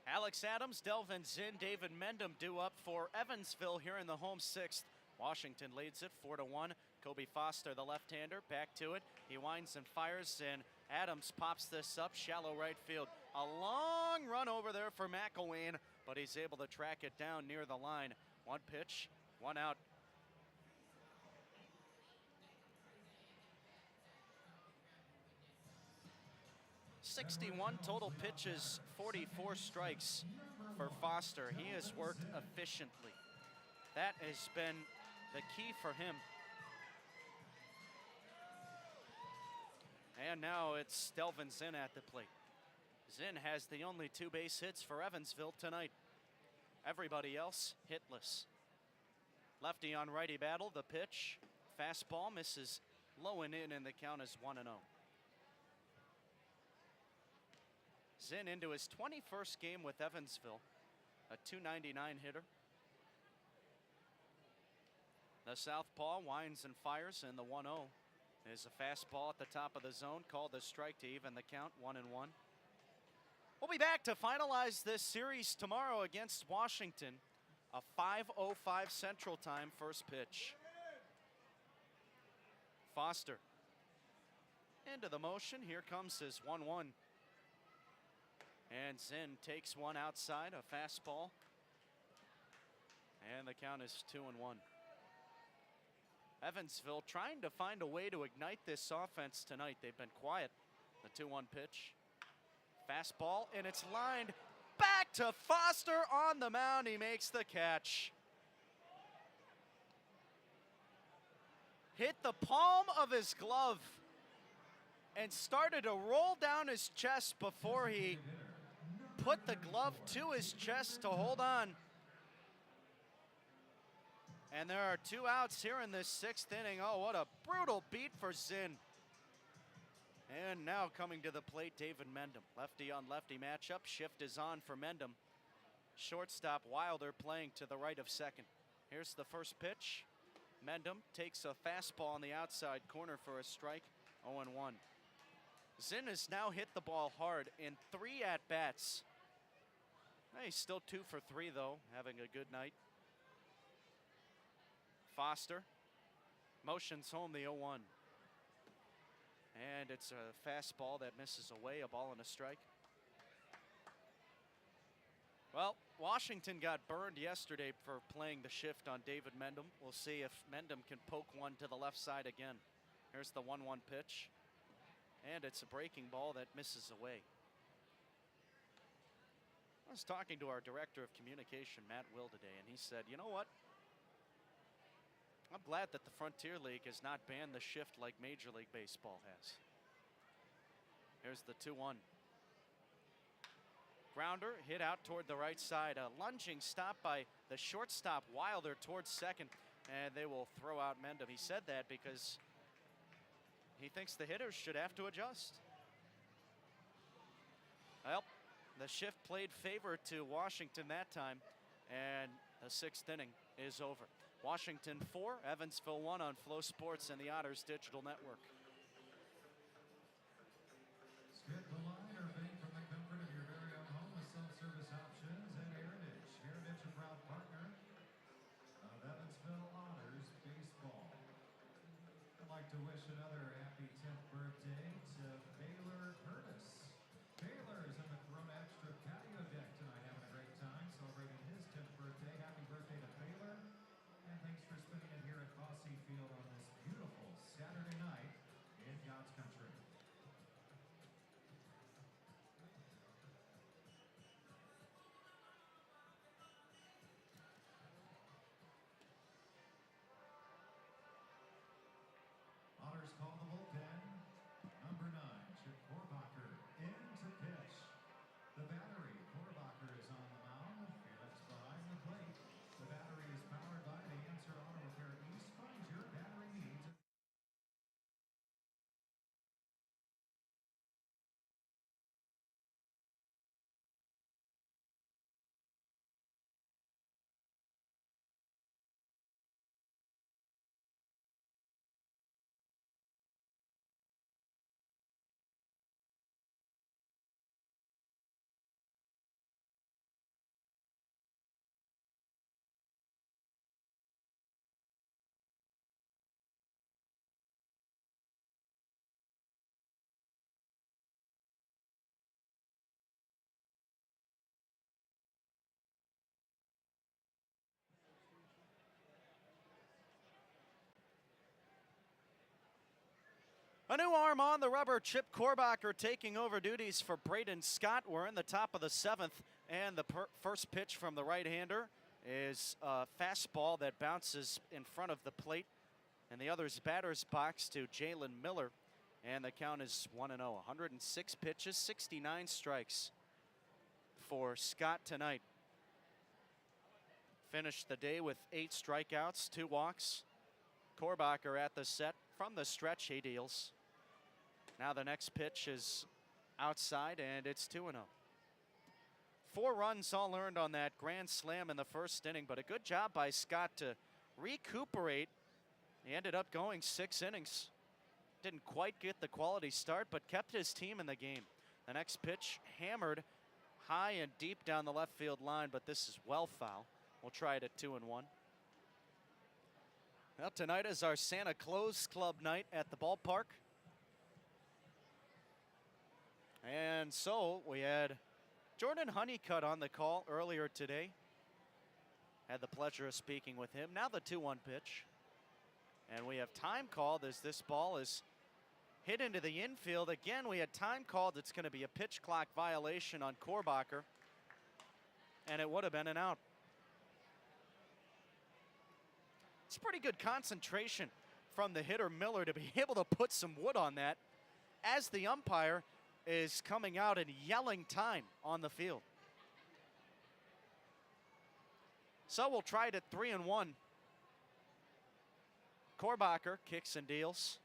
Alex Adams, Delvin Zinn, David Mendham due up for Evansville here in the home 6th. Washington leads it 4-1. Kobe Foster, the left-hander, back to it. He winds and fires, and Adams pops this up, shallow right field. A long run over there for McElwain, but he's able to track it down near the line. 1 pitch, 1 out. .61 total pitches, 44 strikes for Foster. He has worked efficiently. That has been the key for him. And now it's Delvin Zinn at the plate. Zinn has the only 2 base hits for Evansville tonight. Everybody else hitless. Lefty on righty battle, the pitch. Fastball misses low and in the count is 1-0. Zinn into his 21st game with Evansville, a .299 hitter. The southpaw winds and fires, and the 1-0 is a fastball at the top of the zone, called a strike to even the count, 1-1. We'll be back to finalize this series tomorrow against Washington, a 5:05 Central Time first pitch. Foster into the motion. Here comes his 1-1. And Zinn takes one outside, a fastball. And the count is 2-1. Evansville trying to find a way to ignite this offense tonight. They've been quiet. The 2-1 pitch. Fastball, and it's lined back to Foster on the mound. He makes the catch. Hit the palm of his glove and started to roll down his chest before he put the glove to his chest to hold on. And there are 2 outs here in this 6th inning. Oh, what a brutal beat for Zinn. And now coming to the plate, David Mendham. Lefty on lefty matchup. Shift is on for Mendham. Shortstop Wilder playing to the right of second. Here's the first pitch. Mendham takes a fastball on the outside corner for a strike, 0-1. Zinn has now hit the ball hard in 3 at-bats. He's still 2 for 3 though, having a good night. Foster motions home the 0-1. And it's a fastball that misses away, a ball and a strike. Well, Washington got burned yesterday for playing the shift on David Mendham. We'll see if Mendham can poke one to the left side again. Here's the 1-1 pitch. And it's a breaking ball that misses away. I was talking to our director of communication, Matt Will, today, and he said, you know what? I'm glad that the Frontier League has not banned the shift like Major League Baseball has. Here's the 2-1. Grounder hit out toward the right side. A lunging stop by the shortstop Wilder towards second, and they will throw out Mendham. He said that because he thinks the hitters should have to adjust. Well, the shift played favor to Washington that time, and the 6th inning is over. Washington 4, Evansville 1 on Flow Sports and the Otters Digital Network. Skip the line or bank from the comfort of your very own home with self-service options and Heritage. Heritage, a proud partner of Evansville Otters baseball. I'd like to wish another happy 10th birthday to Baylor Curtis. Baylor is in the Corona Extra patio deck tonight, having a great time celebrating his 10th birthday. Happy birthday to Baylor. And thanks for spending it here at Fosse Field on this beautiful Saturday night in God's country. Otters call the bullpen. Number 9, Chip Korbacher in to pitch. The battery, Korbacher is on the mound. Felix behind the plate. The battery is powered by the Answer Auto Repair East. Find your battery needs. A new arm on the rubber, Chip Korbacher taking over duties for Braden Scott. We're in the top of the 7th, and the first pitch from the right-hander is a fastball that bounces in front of the plate and the other's batter's box to Jalen Miller. And the count is 1-0. 106 pitches, 69 strikes for Scott tonight. Finished the day with 8 strikeouts, 2 walks. Korbacher at the set. From the stretch, he deals. Now the next pitch is outside, and it's 2-0. 4 runs all earned on that grand slam in the first inning, but a good job by Scott to recuperate. He ended up going 6 innings. Didn't quite get the quality start, but kept his team in the game. The next pitch hammered high and deep down the left field line, but this is well foul. We'll try it at 2-1. Well, tonight is our Santa Claus Club night at the ballpark. And so we had Jordan Honeycutt on the call earlier today. Had the pleasure of speaking with him. Now the 2-1 pitch. And we have time called as this ball is hit into the infield. Again, we had time called. It's going to be a pitch clock violation on Korbacher. And it would have been an out. It's pretty good concentration from the hitter Miller to be able to put some wood on that as the umpire is coming out and yelling time on the field. So we'll try it at 3-1. Korbacher kicks and deals.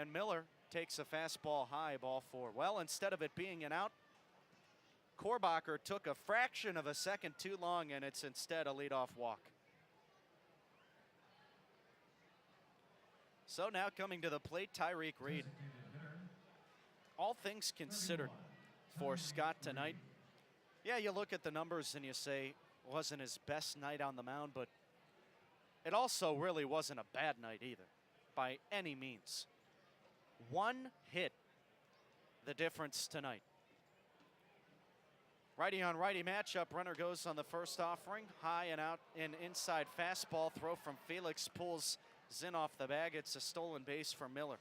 And Miller takes a fastball high, ball 4. Well, instead of it being an out, Korbacher took a fraction of a second too long, and it's instead a leadoff walk. So now coming to the plate, Tyreek Reed. All things considered for Scott tonight. Yeah, you look at the numbers and you say, wasn't his best night on the mound, but it also really wasn't a bad night either, by any means. 1 hit, the difference tonight. Righty on righty matchup, runner goes on the first offering. High and out, an inside fastball throw from Felix pulls Zinn off the bag. It's a stolen base for Miller.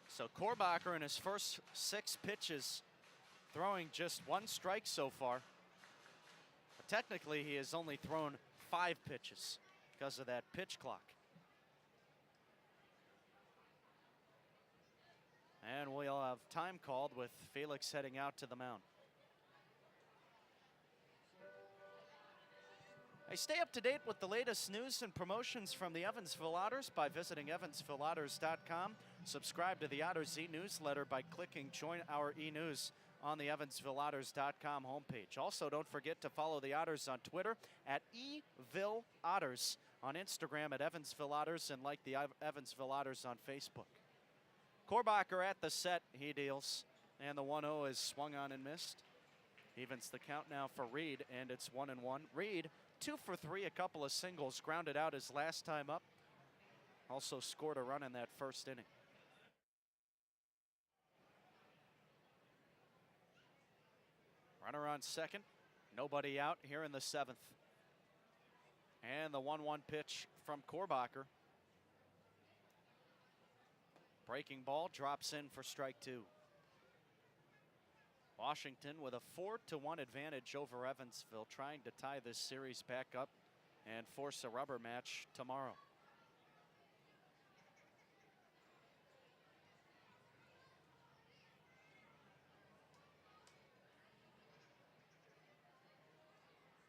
So Korbacher in his first 6 pitches throwing just 1 strike so far. But technically he has only thrown 5 pitches because of that pitch clock. And we'll have time called with Felix heading out to the mound. Hey, stay up to date with the latest news and promotions from the Evansville Otters by visiting EvansvilleOtters.com. Subscribe to the Otters e-newsletter by clicking Join Our e-news on the EvansvilleOtters.com homepage. Also, don't forget to follow the Otters on Twitter at EvilleOtters, on Instagram at Evansville Otters, and like the Evansville Otters on Facebook. Korbacher at the set, he deals, and the 1-0 is swung on and missed. Evens the count now for Reed, and it's 1-1. Reed, 2 for 3, a couple of singles, grounded out his last time up. Also scored a run in that first inning. Runner on second, nobody out here in the 7th. And the 1-1 pitch from Korbacher. Breaking ball drops in for strike 2. Washington with a 4-1 advantage over Evansville, trying to tie this series back up and force a rubber match tomorrow.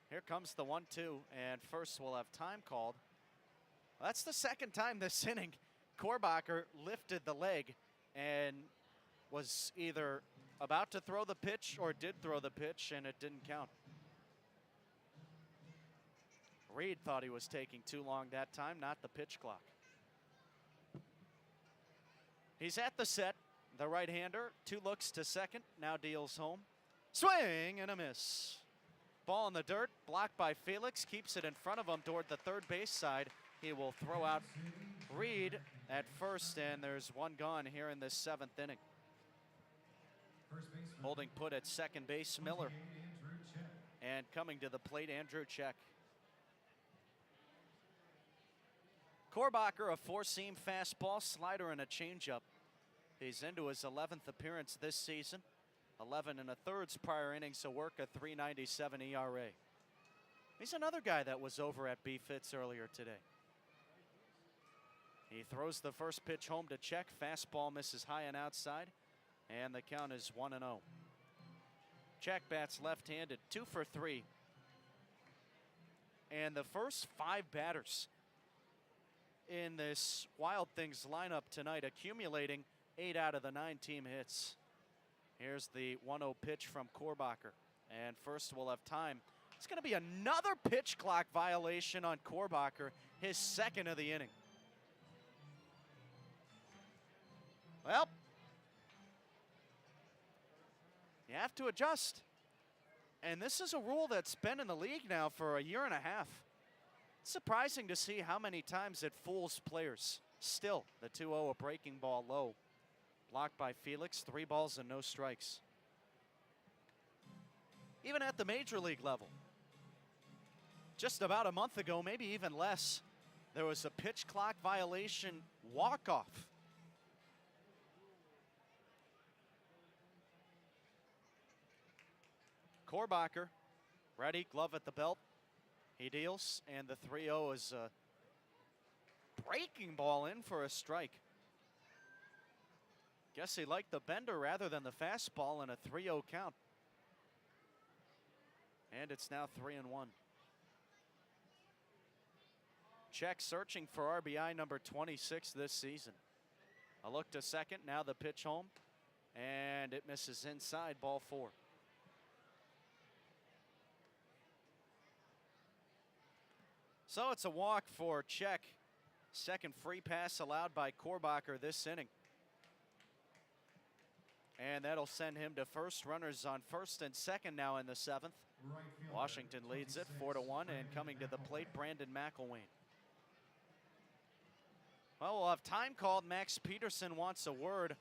Here comes the 1-2, and first we'll have time called. That's the second time this inning Korbacher lifted the leg and was either about to throw the pitch or did throw the pitch, and it didn't count. Reed thought he was taking too long that time, not the pitch clock. He's at the set, the right-hander, 2 looks to second, now deals home. Swing and a miss. Ball in the dirt, blocked by Felix, keeps it in front of him toward the third base side. He will throw out Reed at first, and there's 1 gone here in this 7th inning. Holding put at second base, Miller. And coming to the plate, Andrew Check. Korbacher, a 4-seam fastball, slider, and a changeup. He's into his 11th appearance this season. 11 1/3 prior innings to work a 3.97 ERA. He's another guy that was over at B-Fits earlier today. He throws the first pitch home to check. Fastball misses high and outside, and the count is 1-0. Check bats left-handed, 2 for 3. And the first 5 batters in this Wild Things lineup tonight, accumulating 8 out of the 9 team hits. Here's the 1-0 pitch from Korbacher. And first we'll have time. It's going to be another pitch clock violation on Korbacher, his second of the inning. Well, you have to adjust. And this is a rule that's been in the league now for a year and a half. It's surprising to see how many times it fools players. Still, the 2-0, a breaking ball low. Blocked by Felix, 3 balls and no strikes. Even at the major league level, just about a month ago, maybe even less, there was a pitch clock violation walk-off. Korbacher, ready, glove at the belt. He deals, and the 3-0 is a breaking ball in for a strike. Guess he liked the bender rather than the fastball, and a 3-0 count. And it's now 3-1. Check searching for RBI number 26 this season. A look to second, now the pitch home, and it misses inside, ball 4. So it's a walk for Check. Second free pass allowed by Korbacher this inning. And that'll send him to first. Runners on first and second now in the 7th. Washington leads it 4-1, and coming to the plate, Brandon McElwain. Well, we'll have time called. Max Peterson wants a word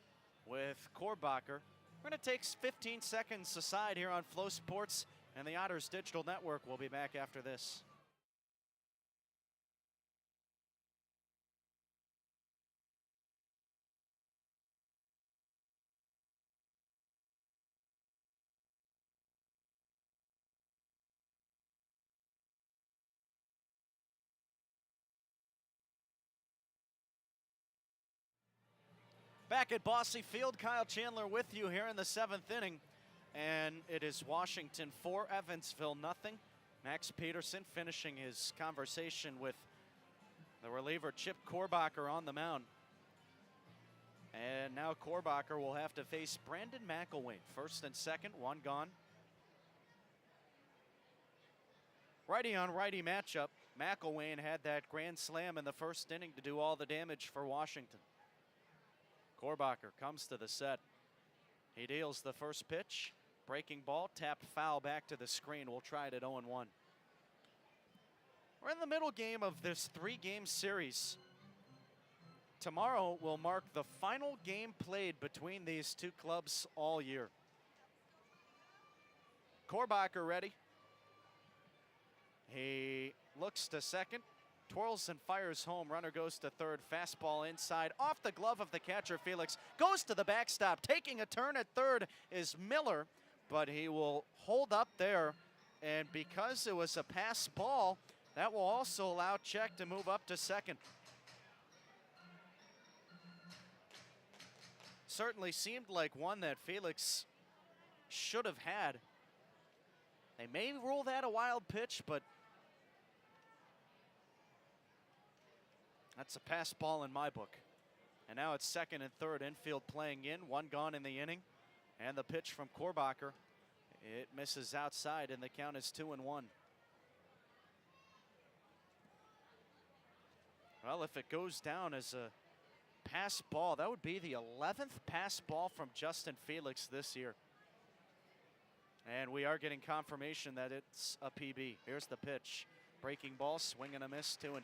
with Korbacher. We're going to take 15 seconds aside here on Flow Sports and the Otters Digital Network. We'll be back after this. Back at Bossy Field, Kyle Chandler with you here in the 7th inning. And it is Washington 4, Evansville nothing. Max Peterson finishing his conversation with the reliever Chip Korbacher on the mound. And now Korbacher will have to face Brandon McElwain. First and second, one gone. Righty on righty matchup. McElwain had that grand slam in the first inning to do all the damage for Washington. Korbacher comes to the set. He deals the first pitch. Breaking ball, tapped foul back to the screen. We'll try it at 0-1. We're in the middle game of this 3-game series. Tomorrow will mark the final game played between these two clubs all year. Korbacher ready. He looks to second. Twirls and fires home. Runner goes to third. Fastball inside. Off the glove of the catcher, Felix. Goes to the backstop. Taking a turn at third is Miller, but he will hold up there. And because it was a pass ball, that will also allow Check to move up to second. Certainly seemed like one that Felix should have had. They may rule that a wild pitch, but that's a pass ball in my book. And now it's second and third, infield playing in, one gone in the inning. And the pitch from Korbacher, it misses outside, and the count is 2-1. Well, if it goes down as a pass ball, that would be the 11th pass ball from Justin Felix this year. And we are getting confirmation that it's a PB. Here's the pitch. Breaking ball, swing and a miss, 2-2.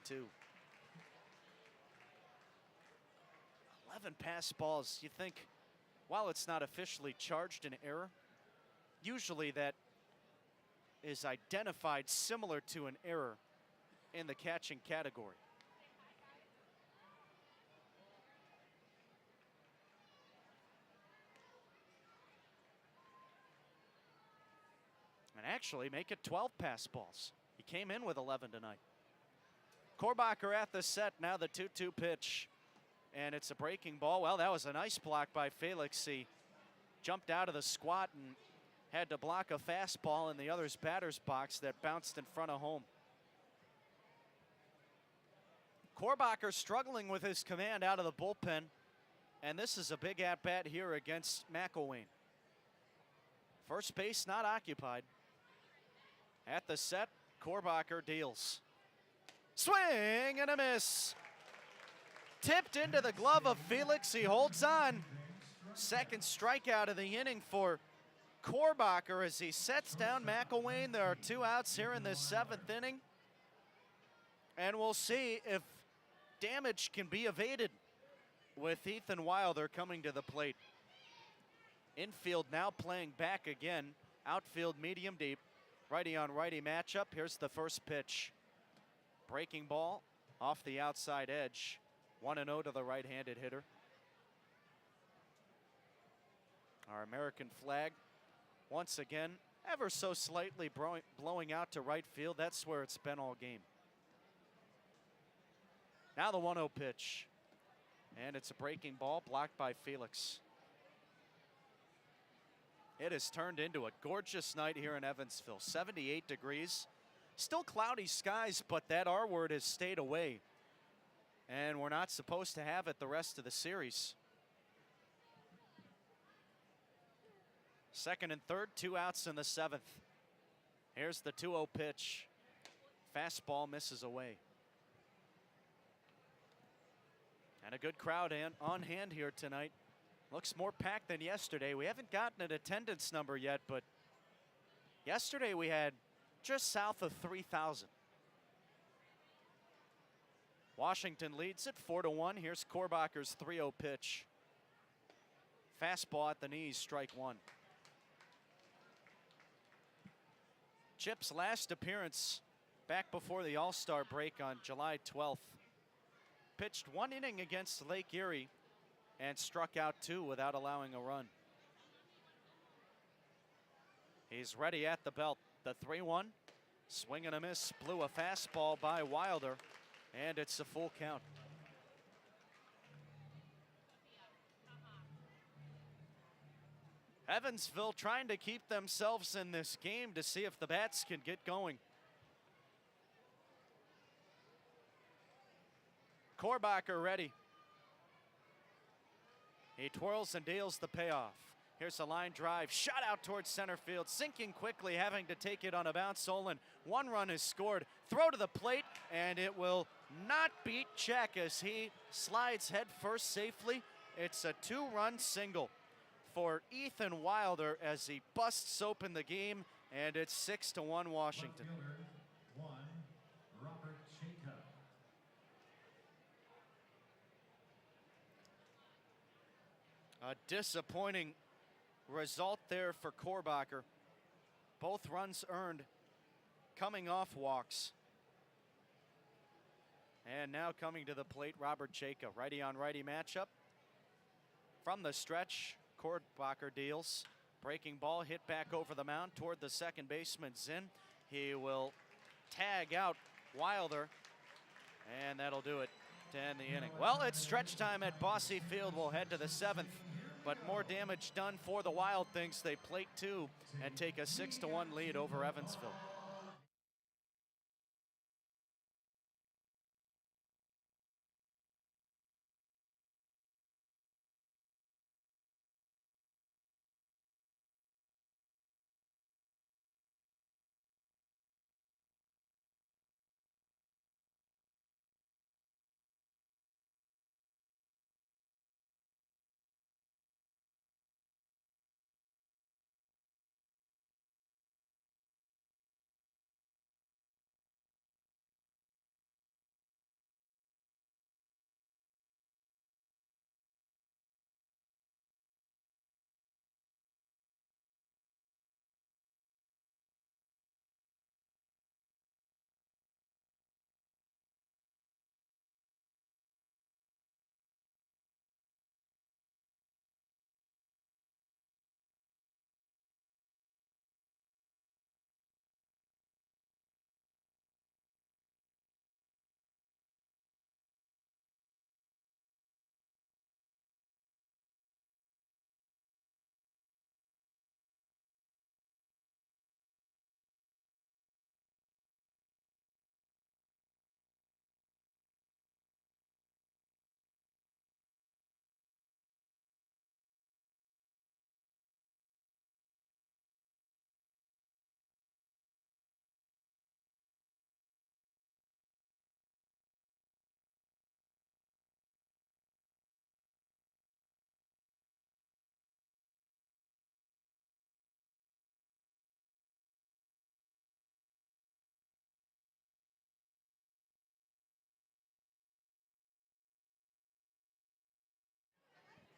11 pass balls. You think, while it's not officially charged an error, usually that is identified similar to an error in the catching category. Actually, make it 12 pass balls. He came in with 11 tonight. Korbacher at the set, now the 2-2 pitch. And it's a breaking ball. Well, that was a nice block by Felix. He jumped out of the squat and had to block a fastball in the other's batter's box that bounced in front of home. Korbacher struggling with his command out of the bullpen. And this is a big at-bat here against McElwain. First base not occupied. At the set, Korbacher deals. Swing and a miss. Tipped into the glove of Felix. He holds on. Second strikeout of the inning for Korbacher as he sets down McElwain. There are 2 outs here in this 7th inning. And we'll see if damage can be evaded with Ethan Wilder coming to the plate. Infield now playing back again. Outfield medium deep. Righty on righty matchup. Here's the first pitch. Breaking ball off the outside edge. 1-0 to the right-handed hitter. Our American flag once again ever so slightly blowing out to right field. That's where it's been all game. Now the 1-0 pitch. And it's a breaking ball blocked by Felix. It has turned into a gorgeous night here in Evansville. 78 degrees. Still cloudy skies, but that R word has stayed away. And we're not supposed to have it the rest of the series. Second and third, 2 outs in the 7th. Here's the 2-0 pitch. Fastball misses away. And a good crowd on hand here tonight. Looks more packed than yesterday. We haven't gotten an attendance number yet, but yesterday we had just south of 3,000. Washington leads it 4-1. Here's Korbacher's 3-0 pitch. Fastball at the knees, strike 1. Chip's last appearance back before the All-Star break on July 12th. Pitched 1 inning against Lake Erie and struck out 2 without allowing a run. He's ready at the belt. The 3-1, swing and a miss, blew a fastball by Wilder, and it's a full count. Evansville trying to keep themselves in this game to see if the bats can get going. Korbacher ready. He twirls and deals the payoff. Here's a line drive, shot out towards center field, sinking quickly, having to take it on a bounce. Solon, 1 run is scored. Throw to the plate, and it will not beat check as he slides head first safely. It's a 2-run single for Ethan Wilder as he busts open the game, and it's 6-1 Washington. A disappointing result there for Korbacher. Both runs earned coming off walks. And now coming to the plate, Robert Jacob. Righty on righty matchup. From the stretch, Korbacher deals. Breaking ball hit back over the mound toward the second baseman, Zinn. He will tag out Wilder, and that'll do it to end the inning. Well, it's stretch time at Bosse Field. We'll head to the 7th. But more damage done for the Wild Things. They plate 2 and take a 6-1 lead over Evansville.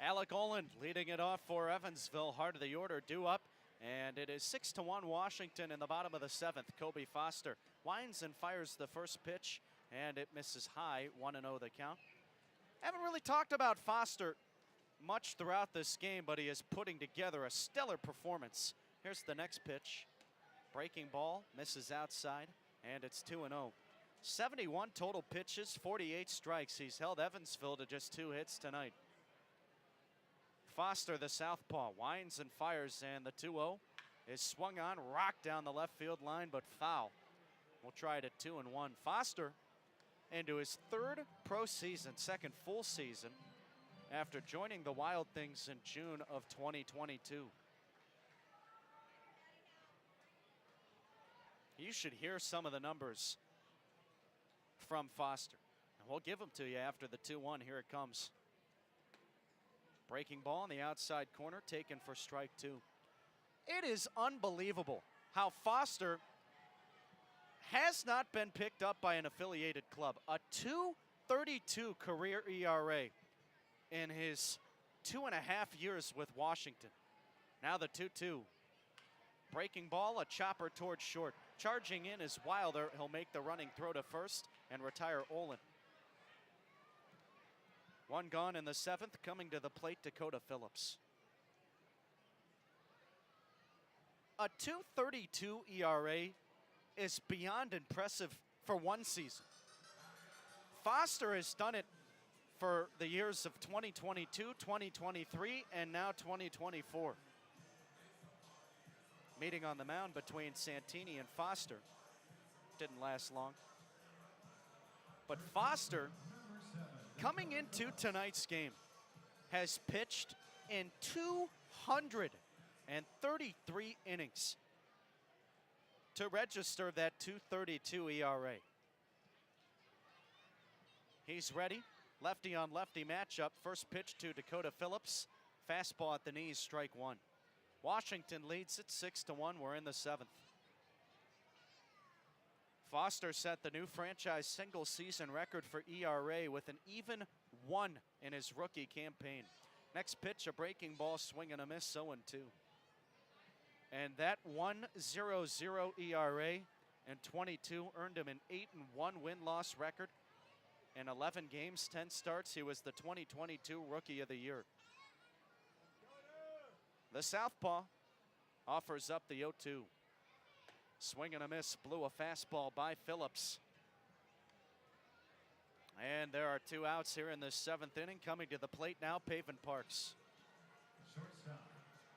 Alec Olin leading it off for Evansville. Heart of the order due up, and it is 6-1 Washington in the bottom of the 7th. Kobe Foster winds and fires the first pitch, and it misses high. 1-0 the count. Haven't really talked about Foster much throughout this game, but he is putting together a stellar performance. Here's the next pitch. Breaking ball, misses outside, and it's 2-0. 71 total pitches, 48 strikes. He's held Evansville to just 2 hits tonight. Foster, the southpaw, winds and fires, and the 2-0 is swung on, rocked down the left field line, but foul. We'll try it at 2-1. Foster into his 3rd pro season, 2nd full season, after joining the Wild Things in June of 2022. You should hear some of the numbers from Foster. And we'll give them to you after the 2-1. Here it comes. Breaking ball in the outside corner, taken for strike 2. It is unbelievable how Foster has not been picked up by an affiliated club. A 2.32 career ERA in his 2.5 years with Washington. Now the 2-2. Breaking ball, a chopper towards short. Charging in is Wilder. He'll make the running throw to first and retire Olin. 1 gone in the 7th, coming to the plate, Dakota Phillips. A 2.32 ERA is beyond impressive for one season. Foster has done it for the years of 2022, 2023, and now 2024. Meeting on the mound between Santini and Foster didn't last long. But Foster, coming into tonight's game, has pitched in 233 innings to register that 2.32 ERA. He's ready. Lefty on lefty matchup. First pitch to Dakota Phillips. Fastball at the knees, strike 1. Washington leads it 6-1. We're in the 7th. Foster set the new franchise single season record for ERA with an even 1 in his rookie campaign. Next pitch, a breaking ball, swing and a miss, 0-2. And that 1.00 ERA in 22 earned him an 8-1 win-loss record. In 11 games, 10 starts, he was the 2022 Rookie of the Year. The southpaw offers up the 0-2. Swing and a miss, blew a fastball by Phillips. And there are 2 outs here in the 7th inning. Coming to the plate now, Pavin Parks.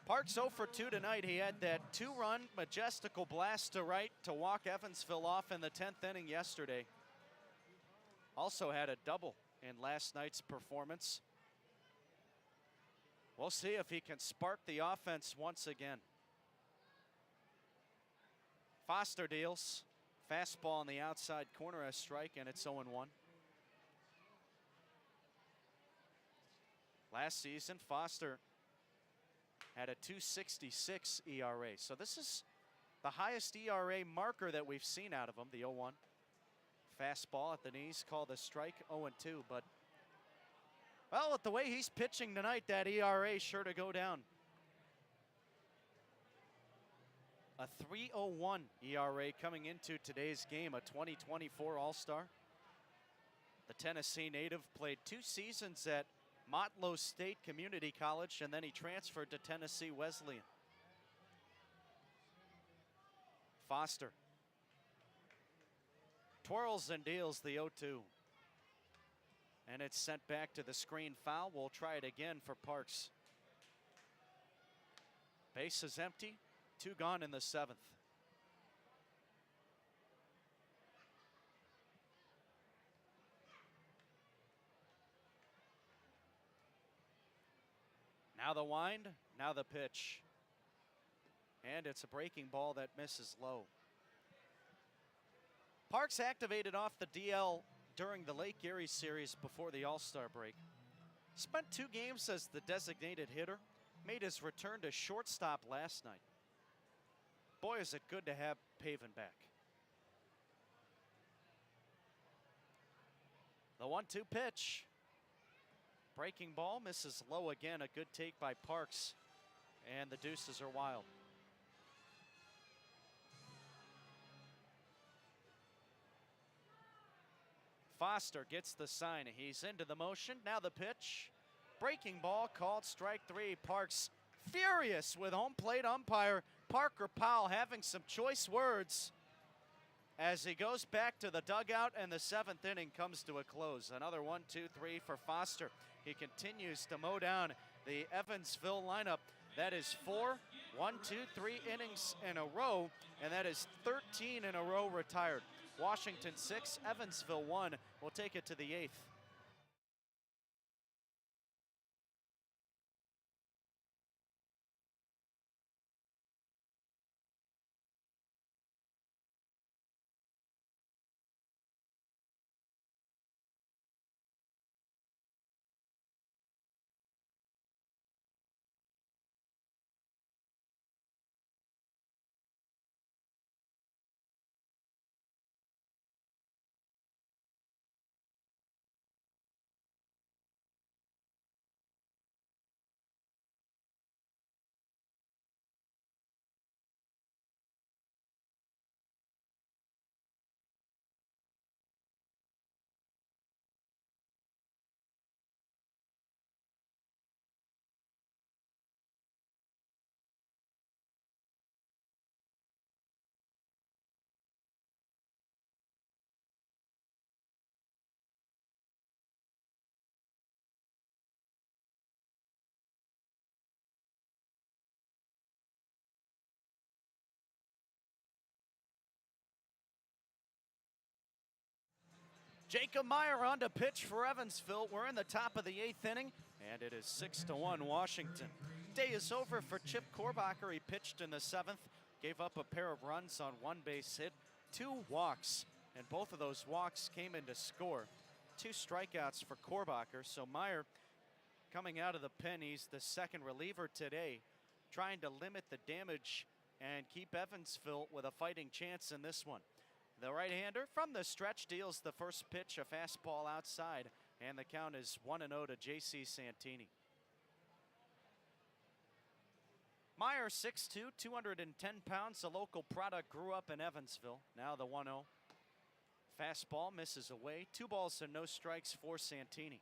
Parks 0 for 2 tonight. He had that 2-run majestical blast to right to walk Evansville off in the 10th inning yesterday. Also had a double in last night's performance. We'll see if he can spark the offense once again. Foster deals. Fastball on the outside corner, a strike, and it's 0-1. Last season, Foster had a 2.66 ERA. So this is the highest ERA marker that we've seen out of him, the 0-1. Fastball at the knees, called a strike, 0-2. But, well, with the way he's pitching tonight, that ERA is sure to go down. A 3.01 ERA coming into today's game, a 2024 All-Star. The Tennessee native played 2 seasons at Motlow State Community College, and then he transferred to Tennessee Wesleyan. Foster twirls and deals the 0-2. And it's sent back to the screen foul. We'll try it again for Parks. Base is empty. 2 gone in the 7th. Now the wind, now the pitch. And it's a breaking ball that misses low. Parks activated off the DL during the Lake Erie series before the All-Star break. Spent 2 games as the designated hitter. Made his return to shortstop last night. Boy, is it good to have Pavin back. The 1-2 pitch. Breaking ball misses low again. A good take by Parks. And the deuces are wild. Foster gets the sign. He's into the motion. Now the pitch. Breaking ball called strike three. Parks furious with home plate umpire Parker Powell having some choice words as he goes back to the dugout, and the seventh inning comes to a close. Another 1, 2, 3 for Foster. He continues to mow down the Evansville lineup. That is 4, 1, 2, 3 innings in a row, and that is 13 in a row retired. Washington 6, Evansville 1. We'll take it to the 8th. Jacob Meyer on to pitch for Evansville. We're in the top of the 8th inning, and it is 6-1 Washington. Day is over for Chip Korbacher. He pitched in the 7th, gave up a pair of runs on 1 base hit, 2 walks, and both of those walks came in to score. 2 strikeouts for Korbacher, so Meyer coming out of the pen. He's the second reliever today, trying to limit the damage and keep Evansville with a fighting chance in this one. The right-hander from the stretch deals the first pitch, a fastball outside, and the count is 1-0 to J.C. Santini. Meyer, 6'2", 210 pounds, a local product, grew up in Evansville. Now the 1-0. Fastball misses away. 2 balls and no strikes for Santini.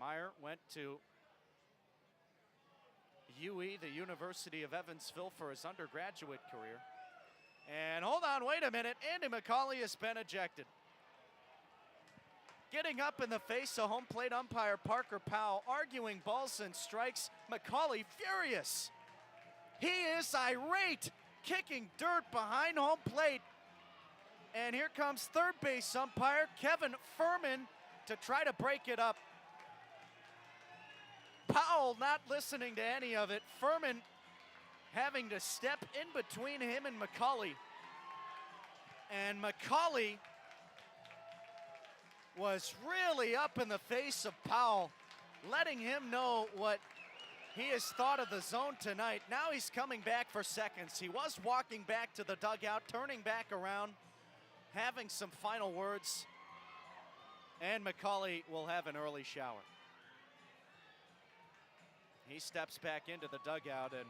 Meyer went to UE, the University of Evansville, for his undergraduate career. And hold on, wait a minute. Andy McCauley has been ejected. Getting up in the face of home plate umpire Parker Powell, arguing balls and strikes. McCauley furious. He is irate, kicking dirt behind home plate. And here comes third base umpire Kevin Furman to try to break it up. Powell not listening to any of it. Furman having to step in between him and McCauley. And McCauley was really up in the face of Powell, letting him know what he has thought of the zone tonight. Now he's coming back for seconds. He was walking back to the dugout, turning back around, having some final words, and McCauley will have an early shower. He steps back into the dugout, and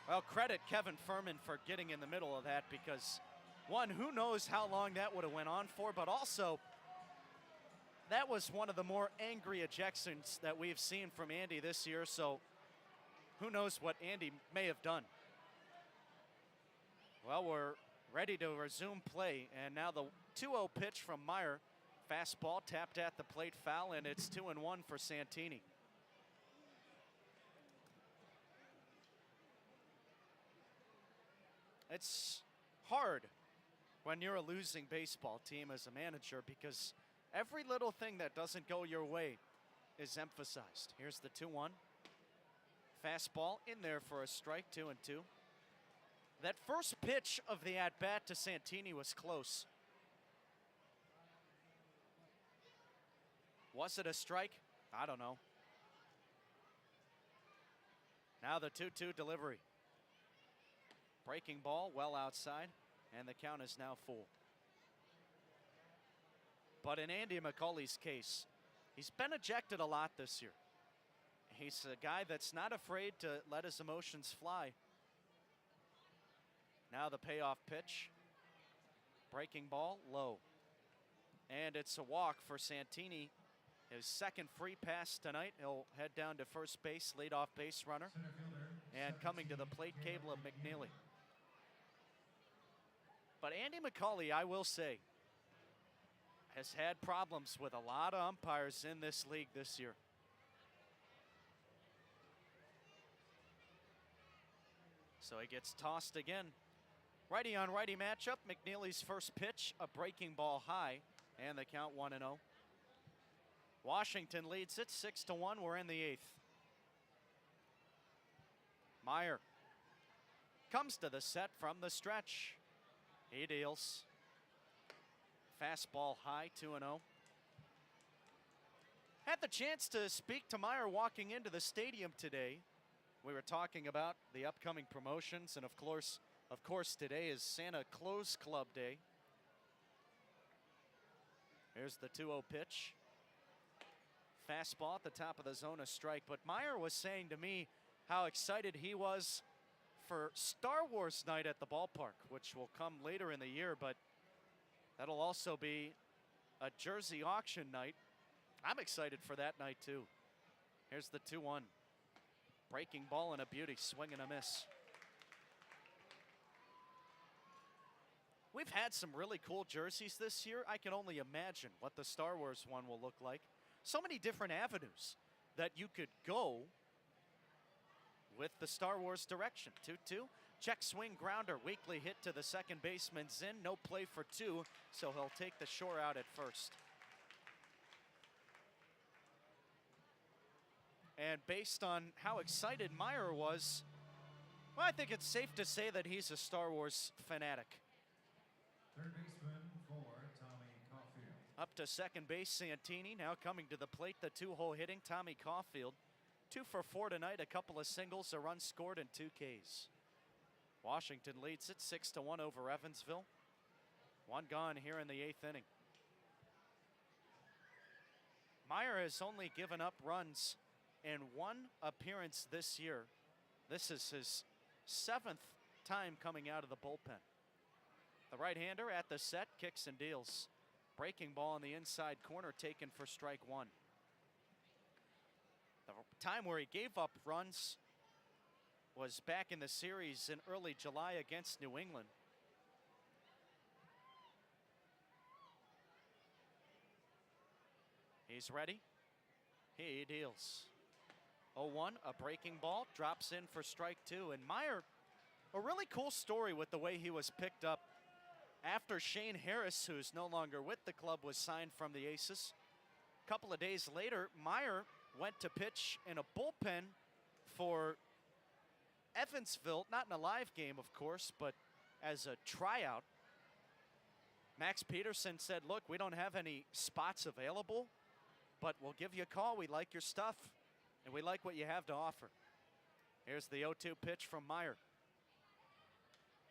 well, credit Kevin Furman for getting in the middle of that, because one, who knows how long that would have went on for, but also that was one of the more angry ejections that we've seen from Andy this year, so who knows what Andy may have done. Well, we're ready to resume play, and now the 2-0 pitch from Meyer. Fastball tapped at the plate, foul, and it's 2-1 for Santini. It's hard when you're a losing baseball team as a manager, because every little thing that doesn't go your way is emphasized. Here's the 2-1. Fastball in there for a strike, 2-2. That first pitch of the at-bat to Santini was close. Was it a strike? I don't know. Now the 2-2 delivery. Breaking ball well outside, and the count is now full. But in Andy McCauley's case, he's been ejected a lot this year. He's a guy that's not afraid to let his emotions fly. Now the payoff pitch. Breaking ball, low. And it's a walk for Santini. His second free pass tonight. He'll head down to first base, leadoff base runner. Center fielder, And coming to the plate, Caleb McNeely. But Andy McCauley, I will say, has had problems with a lot of umpires in this league this year. So he gets tossed again. Righty on righty matchup. McNeely's first pitch, a breaking ball high, and the count 1-0. Washington leads it 6-1. We're in the 8th. Meyer comes to the set from the stretch. He deals. Fastball high, 2-0. Had the chance to speak to Meyer walking into the stadium today. We were talking about the upcoming promotions, and of course, today is Santa Claus Club Day. Here's the 2-0 pitch. Fastball at the top of the zone, a strike. But Meyer was saying to me how excited he was for Star Wars night at the ballpark, which will come later in the year, but that'll also be a jersey auction night. I'm excited for that night too. Here's the 2-1. Breaking ball and a beauty, swing and a miss. We've had some really cool jerseys this year. I can only imagine what the Star Wars one will look like. So many different avenues that you could go with the Star Wars direction. 2-2. Check swing grounder, weakly hit to the second baseman's in. No play for 2, so he'll take the shore out at first. And based on how excited Meyer was, well, I think it's safe to say that he's a Star Wars fanatic. third baseman for Tommy Caulfield. Up to second base, Santini. Now coming to the plate, the 2-hole hitting, Tommy Caulfield. 2 for 4 tonight, a couple of singles, a run scored, and 2 Ks. Washington leads it 6-1 over Evansville. 1 gone here in the 8th inning. Meyer has only given up runs in 1 appearance this year. This is his 7th time coming out of the bullpen. The right-hander at the set, kicks and deals. Breaking ball in the inside corner, taken for strike 1. The time where he gave up runs was back in the series in early July against New England. He's ready. He deals. 0-1, a breaking ball, drops in for strike 2. And Meyer, a really cool story with the way he was picked up after Shane Harris, who's no longer with the club, was signed from the Aces. A couple of days later, Meyer went to pitch in a bullpen for Evansville, not in a live game, of course, but as a tryout. Max Peterson said, look, we don't have any spots available, but we'll give you a call. We like your stuff, and we like what you have to offer. Here's the 0-2 pitch from Meyer.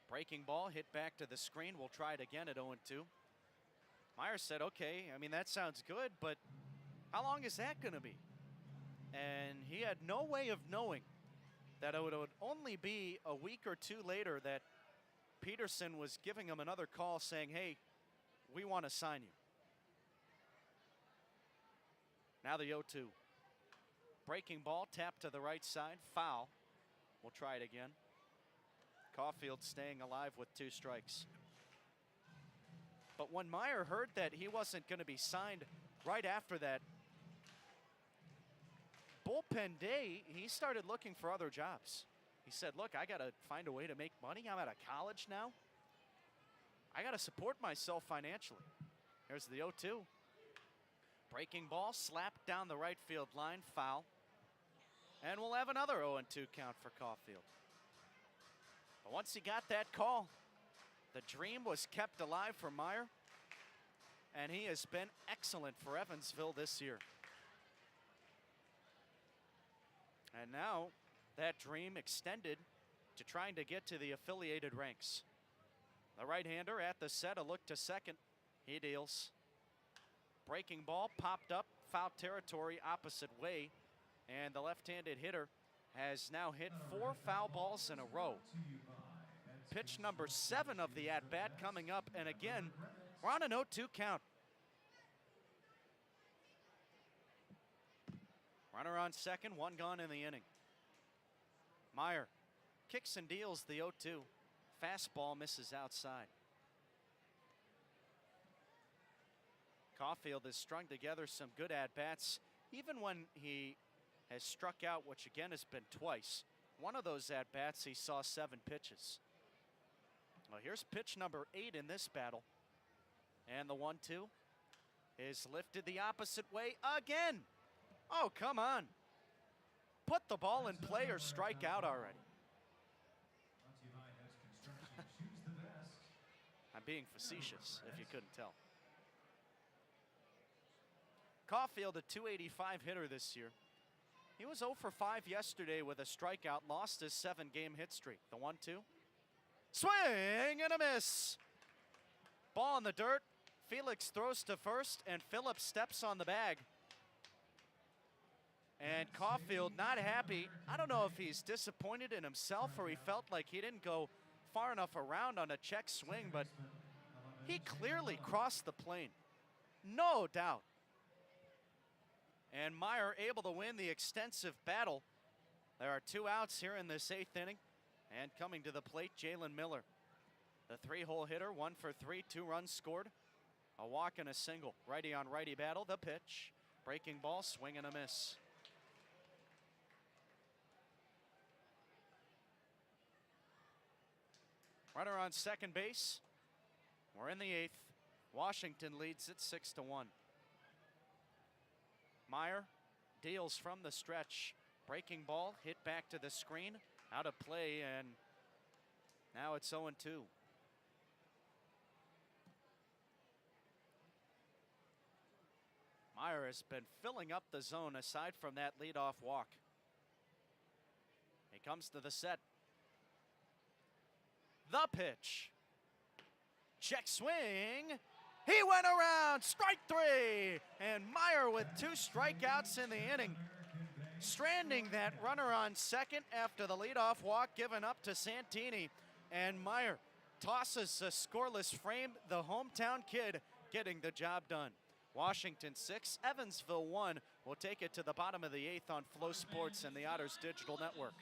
Breaking ball, hit back to the screen. We'll try it again at 0-2. Meyer said, okay, I mean, that sounds good, but how long is that going to be? And he had no way of knowing that it would only be a week or 2 later that Peterson was giving him another call saying, hey, we want to sign you. Now the 0-2. Breaking ball, tap to the right side, foul. We'll try it again. Caulfield staying alive with 2 strikes. But when Meyer heard that he wasn't going to be signed right after that bullpen day, he started looking for other jobs. He said, look, I got to find a way to make money. I'm out of college now. I got to support myself financially. Here's the 0-2. Breaking ball, slapped down the right field line, foul. And we'll have another 0-2 count for Caulfield. But once he got that call, the dream was kept alive for Meyer, and he has been excellent for Evansville this year. And now that dream extended to trying to get to the affiliated ranks. The right-hander at the set, a look to second. He deals. Breaking ball popped up, foul territory opposite way, and the left-handed hitter has now hit 4 foul balls in a row. Pitch number 7 of the at-bat coming up, and again, we're on an 0-2 count. Runner on second, 1 gone in the inning. Meyer kicks and deals the 0-2. Fastball misses outside. Caulfield has strung together some good at-bats, even when he has struck out, which again has been twice. One of those at-bats, he saw 7 pitches. Well, here's pitch number 8 in this battle. And the 1-2 is lifted the opposite way again. Oh, come on. Put the ball in play or strike out already. I'm being facetious, if you couldn't tell. Caulfield, a .285 hitter this year. He was 0 for 5 yesterday with a strikeout, lost his 7-game hit streak. The 1-2. Swing and a miss. Ball in the dirt. Felix throws to first, and Phillips steps on the bag. And Caulfield not happy. I don't know if he's disappointed in himself or he felt like he didn't go far enough around on a check swing, but he clearly crossed the plane. No doubt. And Meyer able to win the extensive battle. There are 2 outs here in this 8th inning. And coming to the plate, Jalen Miller. The 3-hole hitter, 1 for 3, 2 runs scored. A walk and a single. Righty on righty battle, the pitch. Breaking ball, swing and a miss. Runner on second base. We're in the 8th. Washington leads it 6-1. Meyer deals from the stretch. Breaking ball hit back to the screen. Out of play, and now it's 0-2. Meyer has been filling up the zone aside from that leadoff walk. He comes to the set. The pitch. Check swing. He went around. Strike 3. And Meyer with 2 strikeouts in the inning. Stranding that runner on second after the leadoff walk given up to Santini. And Meyer tosses a scoreless frame. The hometown kid getting the job done. Washington 6, Evansville 1. We'll take it to the bottom of the 8th on Flow Sports and the Otters Digital Network.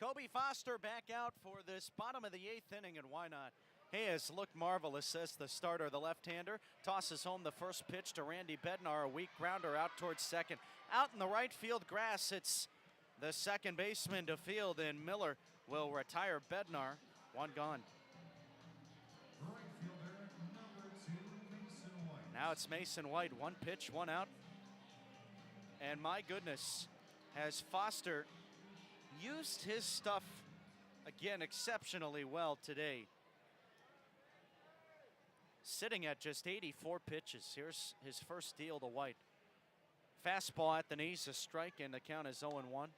Kobe Foster back out for this bottom of the 8th inning, and why not? He has looked marvelous as the starter. The left-hander tosses home the first pitch to Randy Bednar, a weak grounder out towards second. Out in the right field grass, it's the second baseman to field, and Miller will retire Bednar. One gone. Right fielder, number 2, Mason White. Now it's Mason White. One pitch, one out. And my goodness, has Foster used his stuff again exceptionally well today. Sitting at just 84 pitches. Here's his first deal to White. Fastball at the knees, a strike, and the count is 0-1.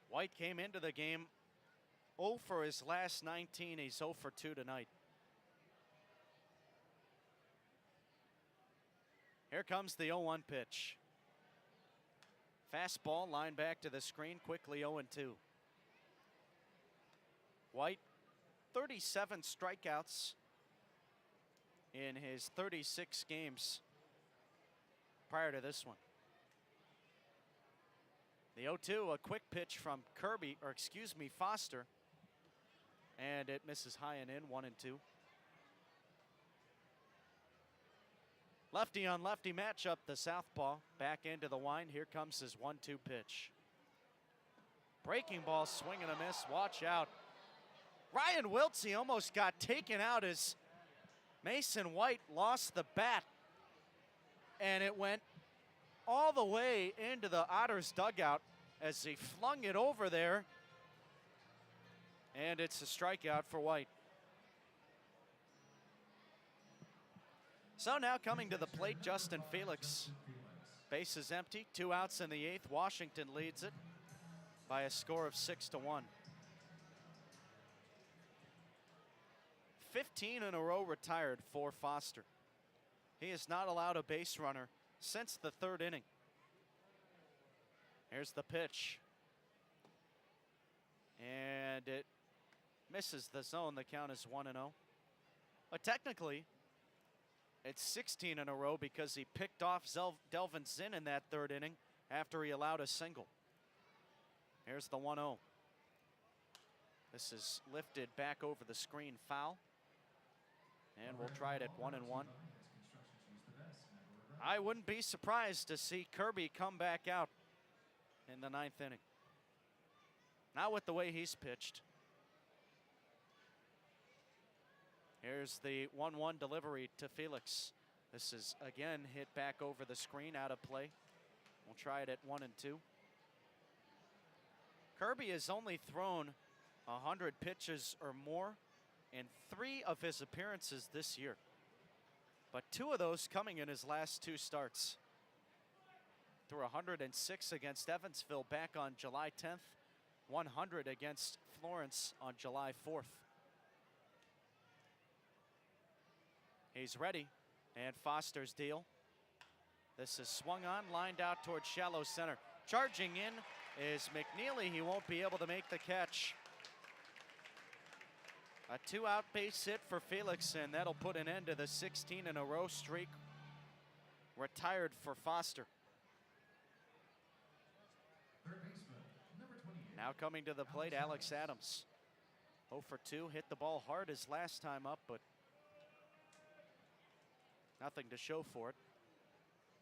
White came into the game 0 for his last 19. He's 0 for 2 tonight. Here comes the 0-1 pitch. Fastball, line back to the screen, quickly 0-2. White, 37 strikeouts in his 36 games prior to this one. The 0-2, a quick pitch from Foster. And it misses high and in, 1-2. Lefty on lefty matchup, the southpaw back into the wind. Here comes his 1-2 pitch. Breaking ball, swing and a miss, watch out. Ryan Wiltsey almost got taken out as Mason White lost the bat. And it went all the way into the Otters dugout as he flung it over there. And it's a strikeout for White. So now coming to the plate, Justin Felix. Base is empty, 2 outs in the 8th. Washington leads it by a score of 6-1. 15 in a row retired for Foster. He has not allowed a base runner since the 3rd inning. Here's the pitch. And it misses the zone. The count is 1-0. But technically, it's 16 in a row because he picked off Delvin Zinn in that 3rd inning after he allowed a single. Here's the 1-0. This is lifted back over the screen, foul. And we'll try it at 1-1. I wouldn't be surprised to see Kirby come back out in the 9th inning. Not with the way he's pitched. Here's the 1-1 delivery to Felix. This is again hit back over the screen, out of play. We'll try it at 1-2. Kirby has only thrown 100 pitches or more in 3 of his appearances this year, but 2 of those coming in his last 2 starts. Threw 106 against Evansville back on July 10th, 100 against Florence on July 4th. He's ready, and Foster's deal. This is swung on, lined out towards shallow center. Charging in is McNeely. He won't be able to make the catch. A 2-out base hit for Felix, and that'll put an end to the 16 in a row streak. Retired for Foster. Third baseman, number 28. Now coming to the plate, Alex Adams. 0 for 2, hit the ball hard his last time up, but nothing to show for it.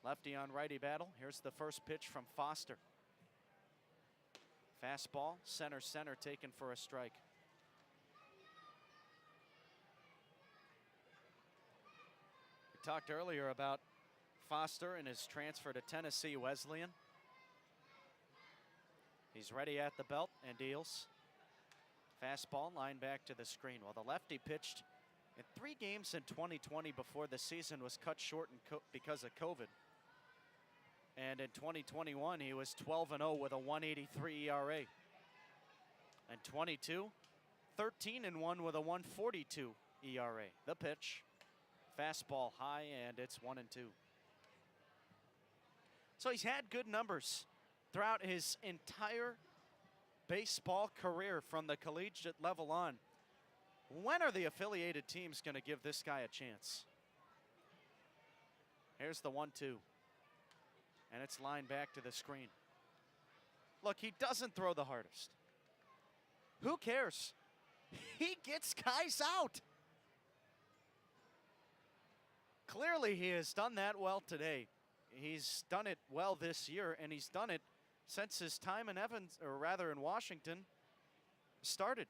Lefty on righty battle. Here's the first pitch from Foster. Fastball, center taken for a strike. We talked earlier about Foster and his transfer to Tennessee Wesleyan. He's ready at the belt and deals. Fastball, line back to the screen. Well, the lefty pitched in 3 games in 2020 before the season was cut short because of COVID. And in 2021, he was 12-0 with a 1.83 ERA. And 22, 13-1 with a 1.42 ERA. The pitch, fastball high, and it's 1-2. So he's had good numbers throughout his entire baseball career from the collegiate level on. When are the affiliated teams going to give this guy a chance? Here's the 1-2. And it's lined back to the screen. Look, he doesn't throw the hardest. Who cares? He gets guys out. Clearly, he has done that well today. He's done it well this year, and he's done it since his time in in Washington started.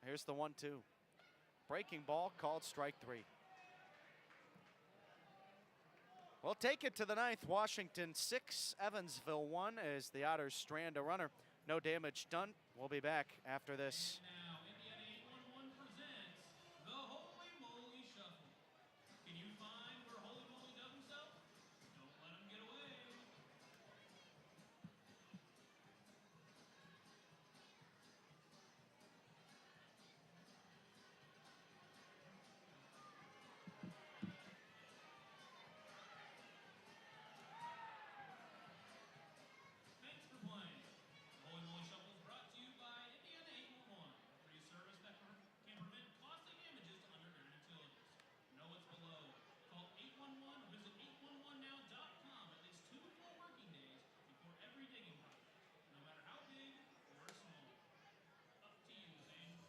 Here's the 1-2. Breaking ball called strike 3. We'll take it to the ninth. Washington 6, Evansville 1 as the Otters strand a runner. No damage done. We'll be back after this. And now, Indiana 811 presents the Holy Moly Shuffle. Can you find where Holy Moly does himself? Don't let him get away. Thanks for playing. The Holy Moly Shuffle is brought to you by Indiana 811, a free service that can prevent costly damages to underground utilities. Know what's below. Call 811 or visit 811now.com at least 2 full working days before every digging project, no matter how big or small. Up to you, Zane.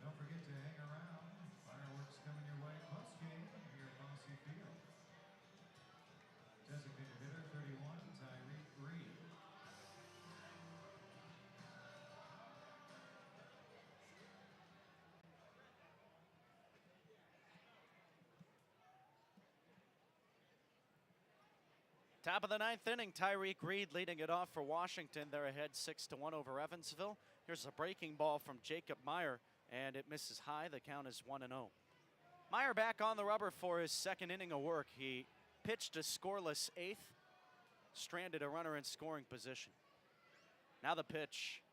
Don't forget to hang around. Fireworks coming your way post-game here at Mossy Field. Designated hitter 31, Tyreek Reed. Top of the ninth inning, Tyreek Reed leading it off for Washington. They're ahead 6-1 over Evansville. Here's a breaking ball from Jacob Meyer, and it misses high. The count is 1-0. Meyer back on the rubber for his second inning of work. He pitched a scoreless eighth, stranded a runner in scoring position. Now the pitch,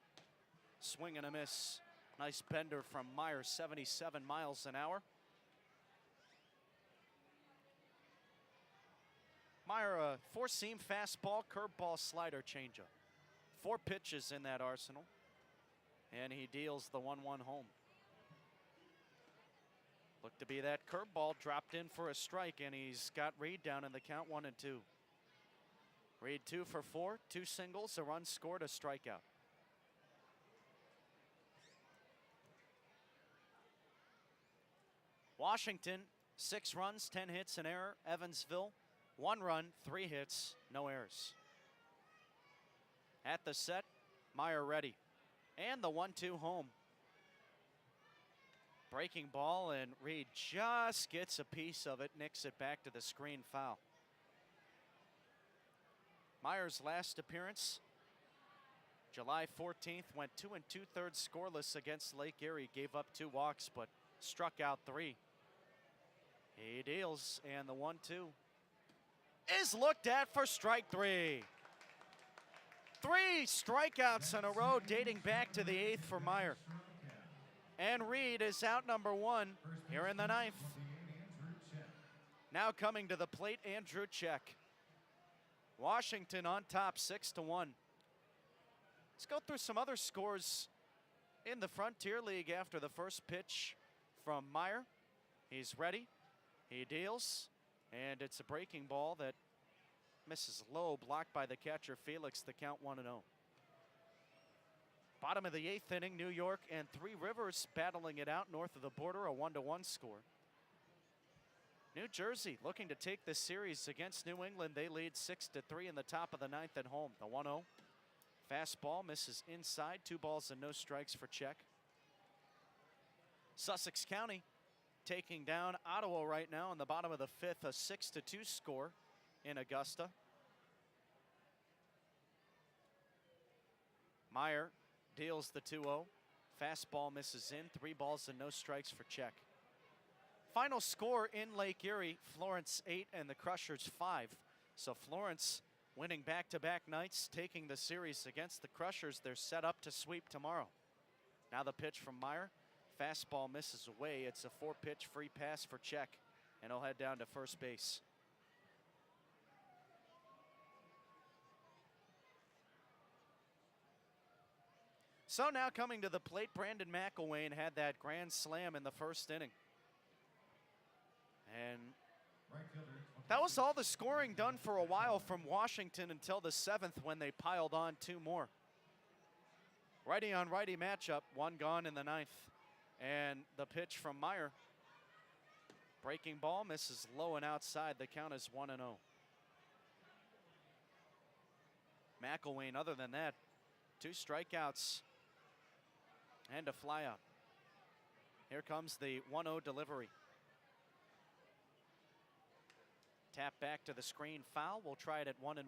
swing and a miss. Nice bender from Meyer, 77 miles an hour. Meyer, a four-seam fastball, curveball, slider, changeup. 4 pitches in that arsenal, and he deals the 1-1 home. Looked to be that curveball dropped in for a strike, and he's got Reed down in the count 1-2. Reed 2 for 4, 2 singles, a run scored, a strikeout. Washington, 6 runs, 10 hits, an error. Evansville, 1 run, 3 hits, no errors. At the set, Meyer ready. And the 1-2 home. Breaking ball, and Reed just gets a piece of it, nicks it back to the screen, foul. Meyer's last appearance, July 14th, went 2 2/3 scoreless against Lake Erie, gave up 2 walks, but struck out 3. He deals, and the 1-2 is looked at for strike 3. 3 strikeouts in a row dating back to the 8th for Meyer. And Reed is out number 1 here in the 9th. Now coming to the plate, Andrew Check. Washington on top 6-1. Let's go through some other scores in the Frontier League after the first pitch from Meyer. He's ready, he deals, and it's a breaking ball that misses low, blocked by the catcher Felix, the count 1-0. Bottom of the 8th inning, New York and Three Rivers battling it out north of the border, a 1-1 score. New Jersey looking to take this series against New England. They lead 6-3 in the top of the 9th at home. The 1-0 fastball misses inside, 2 balls and no strikes for Check. Sussex County taking down Ottawa right now in the bottom of the 5th, a 6-2 score in Augusta. Meyer deals the 2-0. Fastball misses in. 3 balls and no strikes for check. Final score in Lake Erie, Florence 8 and the Crushers 5. So Florence winning back-to-back nights, taking the series against the Crushers. They're set up to sweep tomorrow. Now the pitch from Meyer. Fastball misses away. It's a 4-pitch free pass for check, and he'll head down to first base. So now coming to the plate, Brandon McElwain had that grand slam in the first inning. And that was all the scoring done for a while from Washington until the 7th when they piled on 2 more. Righty on righty matchup, 1 gone in the 9th. And the pitch from Meyer. Breaking ball misses low and outside. The count is 1-0. McElwain, other than that, 2 strikeouts and a flyout. Here comes the 1-0 delivery. Tap back to the screen, foul. We'll try it at 1-1.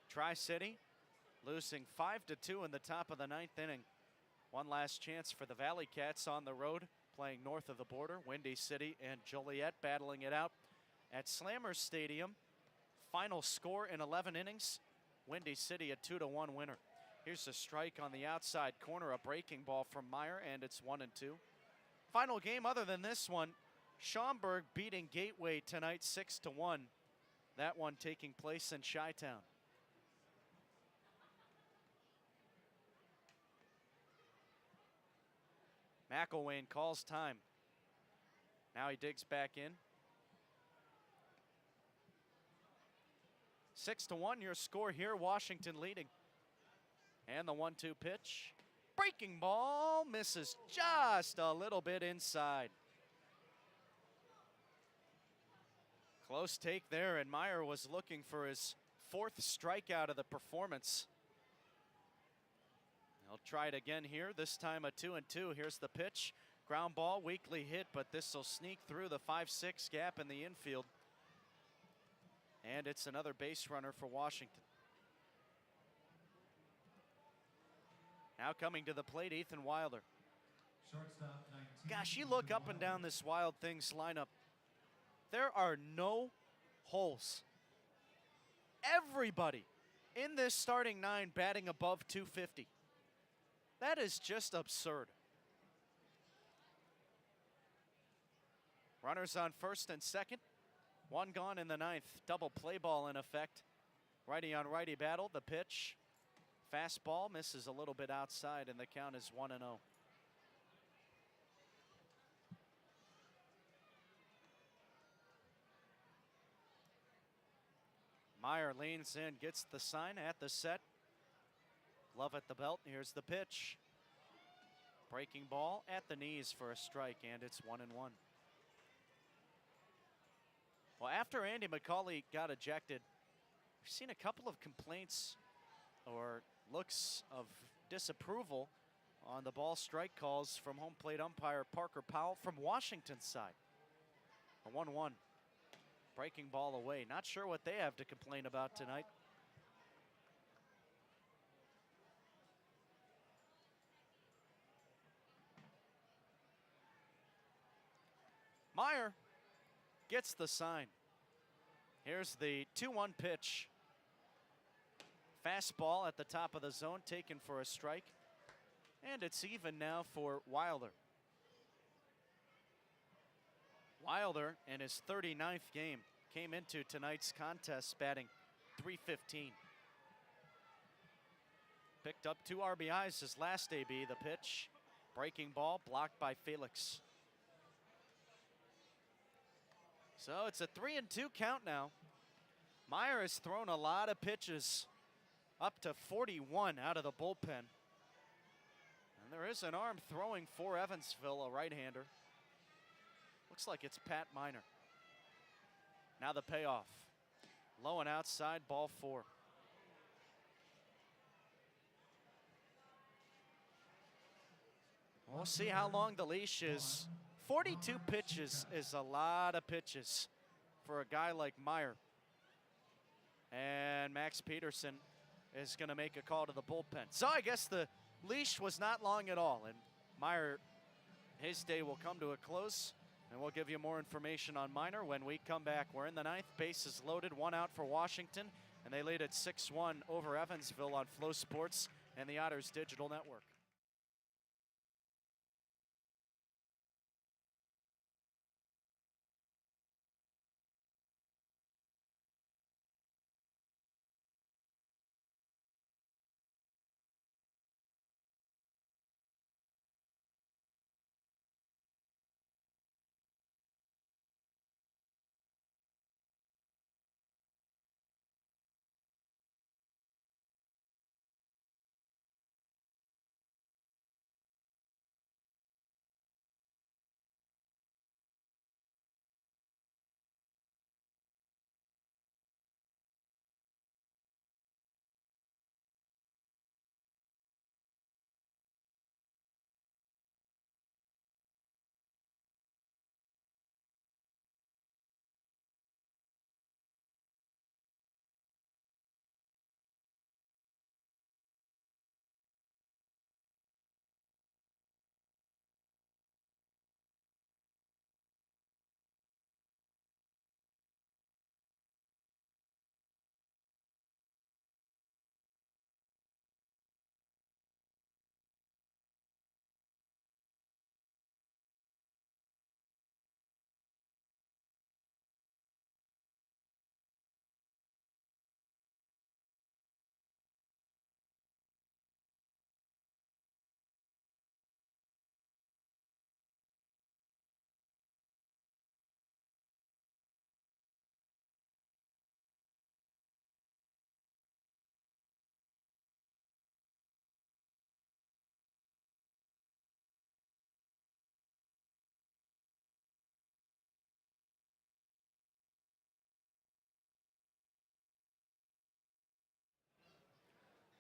Tri-City losing 5-2 in the top of the 9th inning. One last chance for the Valley Cats on the road, playing north of the border. Windy City and Joliet battling it out at Slammers Stadium. Final score in 11 innings. Windy City a 2-1 winner. Here's a strike on the outside corner, a breaking ball from Meyer, and it's 1-2. Final game other than this one, Schaumburg beating Gateway tonight 6-1. That one taking place in Chi-Town. McElwain calls time. Now he digs back in. 6-1 your score here, Washington leading. And the 1-2 pitch. Breaking ball misses just a little bit inside. Close take there, and Meyer was looking for his 4th strikeout of the performance. He'll try it again here, this time a 2-2. Here's the pitch. Ground ball, weakly hit, but this will sneak through the 5-6 gap in the infield. And it's another base runner for Washington. Now coming to the plate, Ethan Wilder. Shortstop 19. Gosh, you look up and down this Wild Things lineup. There are no holes. Everybody in this starting 9 batting above 250. That is just absurd. Runners on first and second. 1 gone in the 9th. Double play ball in effect. Righty on righty battle. The pitch. Fastball misses a little bit outside, and the count is 1-0. Meyer leans in, gets the sign at the set. Glove at the belt. Here's the pitch. Breaking ball at the knees for a strike, and it's 1-1. Well, after Andy McCauley got ejected, we've seen a couple of complaints or looks of disapproval on the ball strike calls from home plate umpire Parker Powell from Washington's side. A 1-1. Breaking ball away. Not sure what they have to complain about tonight. Meyer gets the sign. Here's the 2-1 pitch. Fastball at the top of the zone, taken for a strike. And it's even now for Wilder. Wilder, in his 39th game, came into tonight's contest batting .315. Picked up 2 RBIs his last AB. The pitch, breaking ball, blocked by Felix. So it's a 3-2 count now. Meyer has thrown a lot of pitches, up to 41 out of the bullpen. And there is an arm throwing for Evansville, a right-hander. Looks like it's Pat Miner. Now the payoff. Low and outside, ball 4. We'll see how long the leash is. 42 pitches is a lot of pitches for a guy like Meyer. And Max Peterson is going to make a call to the bullpen. So I guess the leash was not long at all, and Meyer, his day will come to a close, and we'll give you more information on Minor when we come back. We're in the ninth, bases loaded, 1 out for Washington, and they lead at 6-1 over Evansville on Flow Sports and the Otters Digital Network.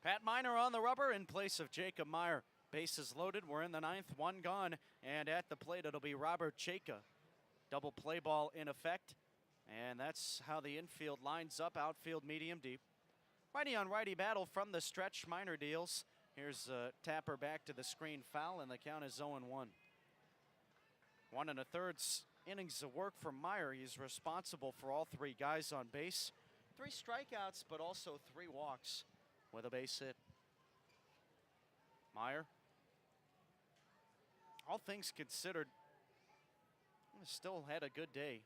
Pat Minor on the rubber in place of Jacob Meyer. Bases loaded, we're in the ninth, 1 gone, and at the plate it'll be Robert Chayka. Double play ball in effect, and that's how the infield lines up, outfield medium deep. Righty on righty battle from the stretch, Minor deals. Here's Tapper back to the screen foul, and the count is 0-1. 1 1/3 innings of work for Meyer. He's responsible for all 3 guys on base. 3 strikeouts, but also 3 walks with a base hit. Meyer, all things considered, still had a good day.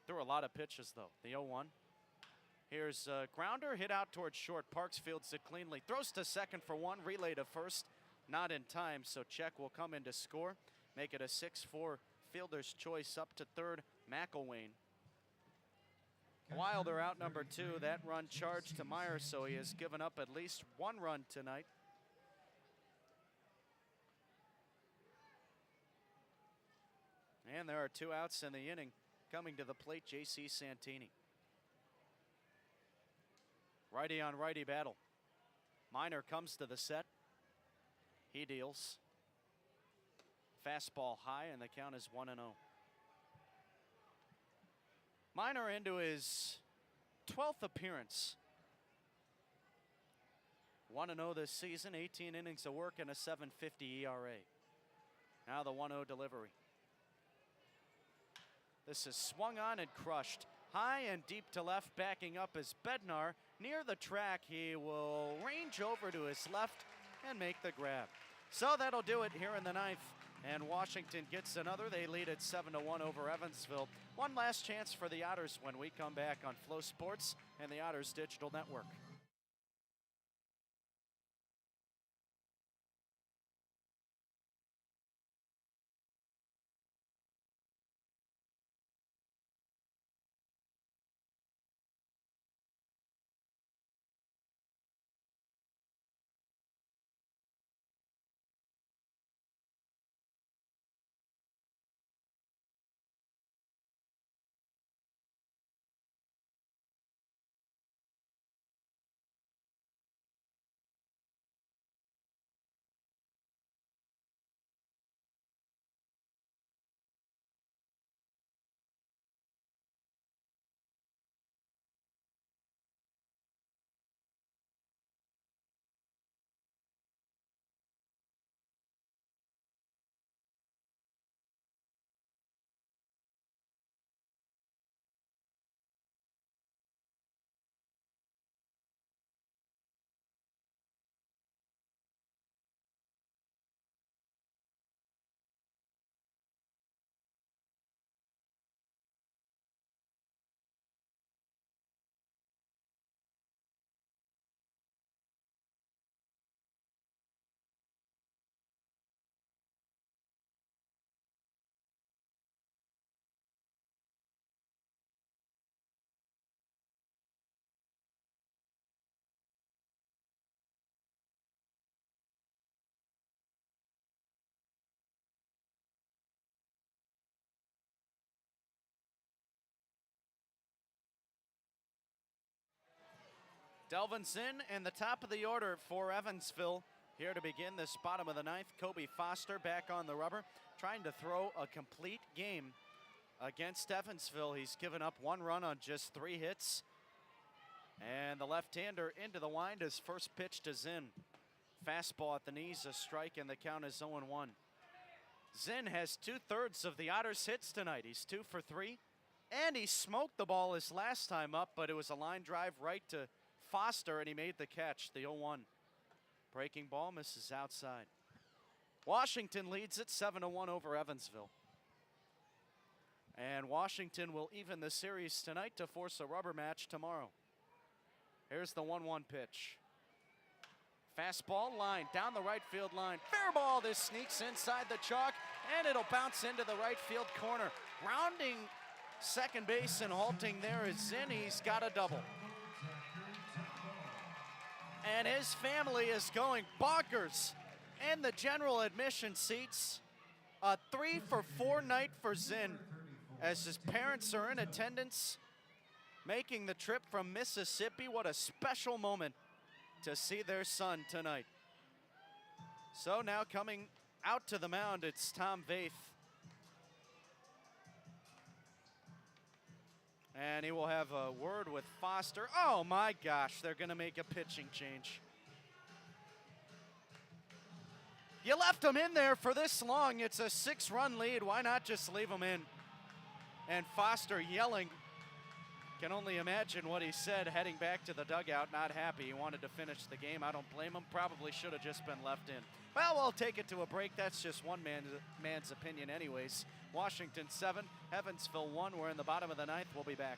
Threw a lot of pitches though. The 0-1. Here's a grounder hit out towards short. Parks fields it cleanly. Throws to second for 1. Relay to first. Not in time, so Check will come in to score. Make it a 6-4 fielder's choice up to third. McElwain. Wilder out number 2. That run charged to Meyer, so he has given up at least 1 run tonight. And there are 2 outs in the inning. Coming to the plate, J.C. Santini. Righty on righty battle. Minor comes to the set. He deals. Fastball high, and the count is 1-0. Minor into his 12th appearance. 1-0 this season, 18 innings of work and a 7.50 ERA. Now the 1-0 delivery. This is swung on and crushed. High and deep to left, backing up is Bednar. Near the track, he will range over to his left and make the grab. So that'll do it here in the ninth. And Washington gets another. They lead at 7-1 over Evansville. One last chance for the Otters when we come back on Flow Sports and the Otters Digital Network. Delvin Zinn in the top of the order for Evansville. Here to begin this bottom of the ninth, Kobe Foster back on the rubber, trying to throw a complete game against Evansville. He's given up 1 run on just 3 hits. And the left-hander into the wind, his first pitch to Zinn. Fastball at the knees, a strike, and the count is 0-1. Zinn has 2/3 of the Otters' hits tonight. He's 2 for 3, and he smoked the ball his last time up, but it was a line drive right to Foster, and he made the catch, the 0-1. Breaking ball misses outside. Washington leads it 7-1 over Evansville. And Washington will even the series tonight to force a rubber match tomorrow. Here's the 1-1 pitch. Fastball line down the right field line. Fair ball. This sneaks inside the chalk, and it'll bounce into the right field corner. Rounding second base and halting there is Zinn. He's got a double. And his family is going bonkers in the general admission seats. A 3 for 4 night for Zinn, as his parents are in attendance, making the trip from Mississippi. What a special moment to see their son tonight. So now coming out to the mound, it's Tom Vaith. And he will have a word with Foster. Oh my gosh, they're gonna make a pitching change. You left him in there for this long. It's a 6-run lead. Why not just leave him in? And Foster yelling. Can only imagine what he said heading back to the dugout, not happy. He wanted to finish the game. I don't blame him. Probably should have just been left in. Well, we'll take it to a break. That's just one man's opinion anyways. Washington 7, Evansville 1. We're in the bottom of the ninth. We'll be back.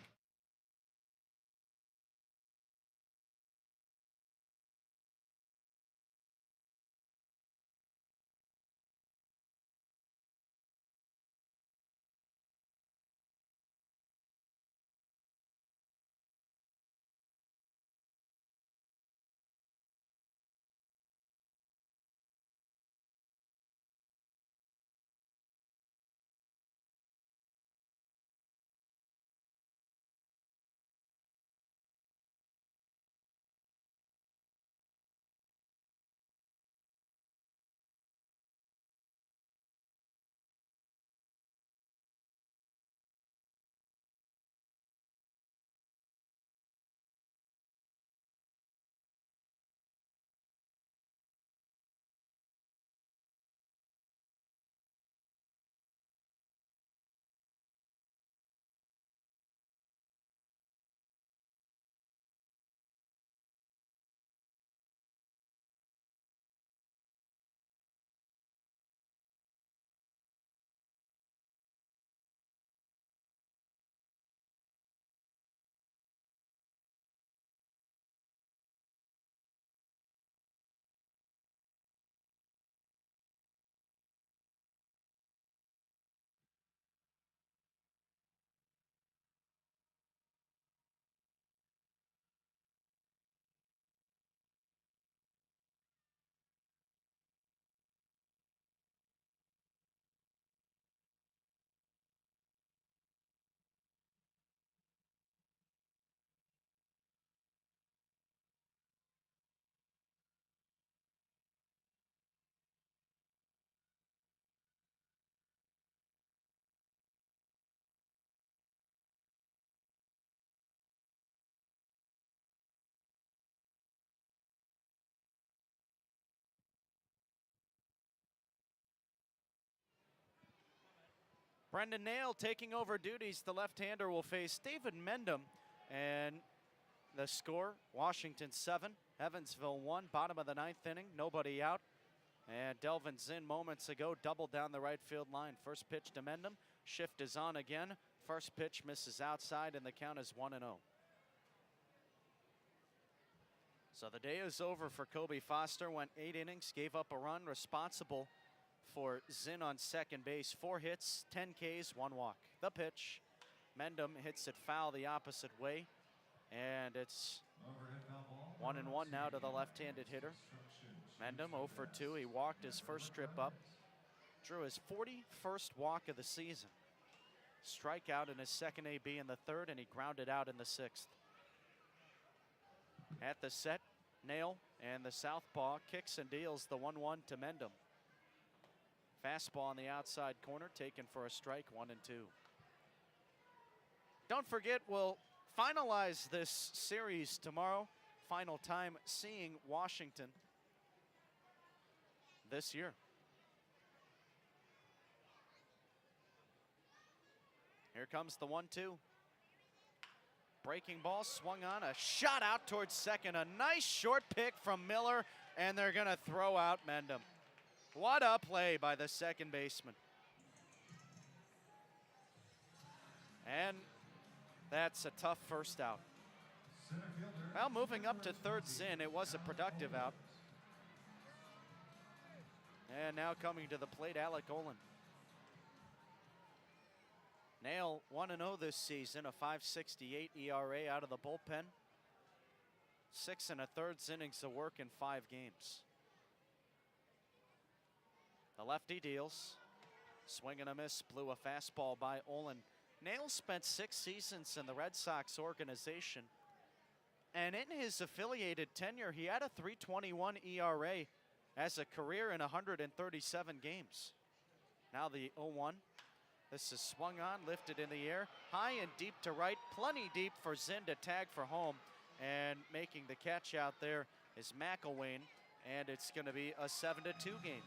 Brendan Nail taking over duties. The left-hander will face David Mendham. And the score, Washington 7, Evansville 1, bottom of the ninth inning, nobody out. And Delvin Zinn moments ago doubled down the right field line. First pitch to Mendham. Shift is on again. First pitch misses outside, and the count is 1-0. So the day is over for Kobe Foster. Went 8 innings, gave up a run, responsible for Zinn on second base. 4 hits, 10 Ks, 1 walk. The pitch. Mendham hits it foul the opposite way. And it's 1-1 now to the left-handed hitter. Mendham 0 for 2. He walked his first trip up. Drew his 41st walk of the season. Strikeout in his second AB in the third, and he grounded out in the 6th. At the set, Nail and the southpaw kicks and deals the 1-1 to Mendham. Fastball on the outside corner, taken for a strike, 1-2. Don't forget, we'll finalize this series tomorrow. Final time seeing Washington this year. Here comes the 1-2. Breaking ball swung on, a shot out towards second. A nice short pick from Miller, and they're going to throw out Mendham. What a play by the second baseman. And that's a tough first out. Well, moving up to third Zinn, it was a productive out. And now coming to the plate, Alec Olin. Nail 1-0 this season, a 5.68 ERA out of the bullpen. 6 1/3 innings of work in 5 games. The lefty deals. Swing and a miss, blew a fastball by Olin. Nail spent 6 seasons in the Red Sox organization. And in his affiliated tenure, he had a 3.21 ERA as a career in 137 games. Now the 0-1. This is swung on, lifted in the air, high and deep to right, plenty deep for Zinn to tag for home. And making the catch out there is McElwain, and it's going to be a 7-2 game.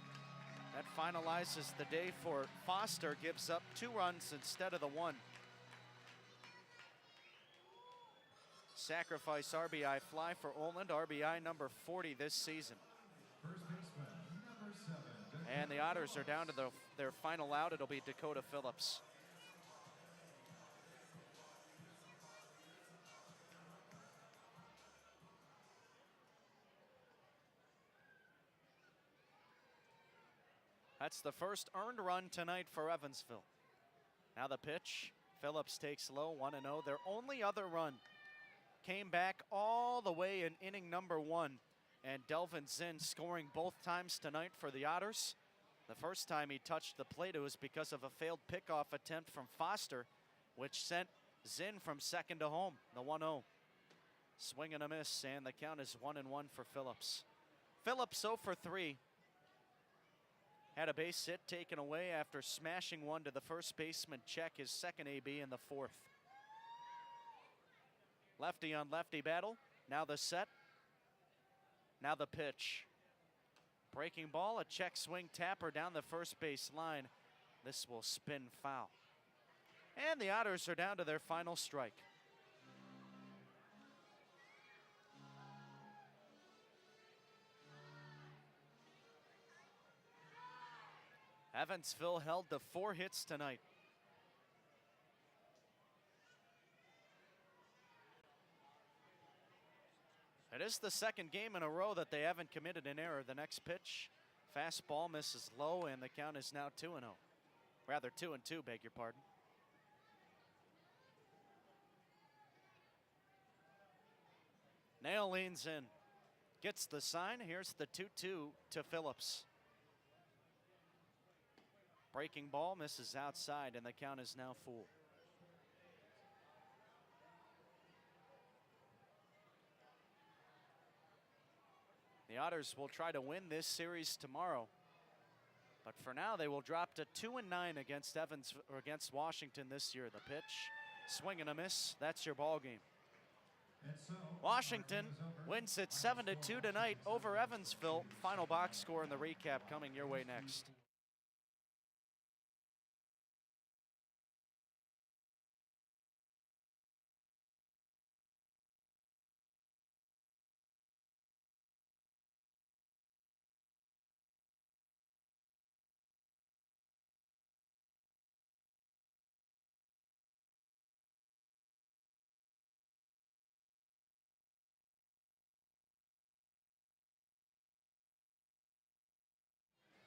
That finalizes the day for Foster, gives up 2 runs instead of the 1. Sacrifice RBI fly for Olin, RBI number 40 this season. First baseman, number 7. And the Otters are down to their final out. It'll be Dakota Phillips. That's the first earned run tonight for Evansville. Now the pitch. Phillips takes low, 1-0. Their only other run came back all the way in inning number 1. And Delvin Zinn scoring both times tonight for the Otters. The first time he touched the plate, it was because of a failed pickoff attempt from Foster, which sent Zinn from second to home, the 1-0. Swing and a miss, and the count is 1-1 for Phillips. Phillips 0 for 3. Had a base hit taken away after smashing one to the first baseman, check his second AB in the 4th. Lefty on lefty battle. Now the set. Now the pitch. Breaking ball, a check swing tapper down the first base line. This will spin foul. And the Otters are down to their final strike. Evansville held to 4 hits tonight. It is the second game in a row that they haven't committed an error. The next pitch, fastball misses low, and the count is now 2-0. Rather 2-2, beg your pardon. Nail leans in, gets the sign. Here's the 2-2 to Phillips. Breaking ball misses outside, and the count is now full. The Otters will try to win this series tomorrow, but for now they will drop to 2-9 against Washington this year. The pitch, swing and a miss. That's your ball game. Washington wins it 7-2 tonight over Evansville. Final box score in the recap coming your way next.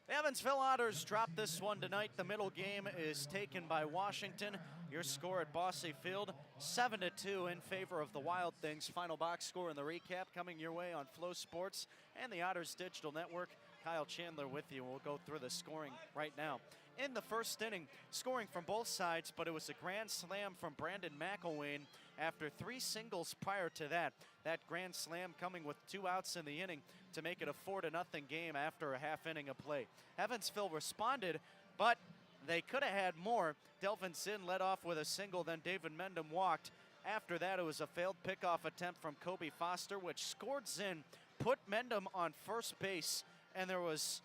The Evansville Otters drop this one tonight. The middle game is taken by Washington. Your score at Bosse Field, 7-2 in favor of the Wild Things. Final box score in the recap coming your way on Flow Sports and the Otters Digital Network. Kyle Chandler with you. We'll go through the scoring right now. In the first inning, scoring from both sides, but it was a grand slam from Brandon McElwain after 3 singles prior to that. That grand slam coming with 2 outs in the inning to make it a 4-0 game after a half inning of play. Evansville responded, but they could have had more. Delvin Zinn led off with a single, then David Mendham walked. After that, it was a failed pickoff attempt from Kobe Foster, which scored Zinn, put Mendham on first base, and there was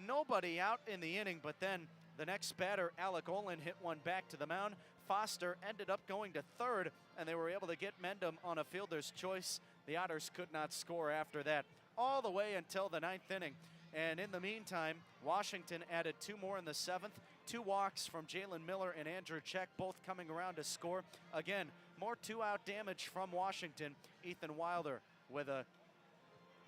nobody out in the inning, but then the next batter, Alec Olin, hit one back to the mound. Foster ended up going to third, and they were able to get Mendham on a fielder's choice. The Otters could not score after that, all the way until the 9th inning. And in the meantime, Washington added 2 more in the 7th. 2 walks from Jalen Miller and Andrew Check, both coming around to score. Again, more 2-out damage from Washington. Ethan Wilder with a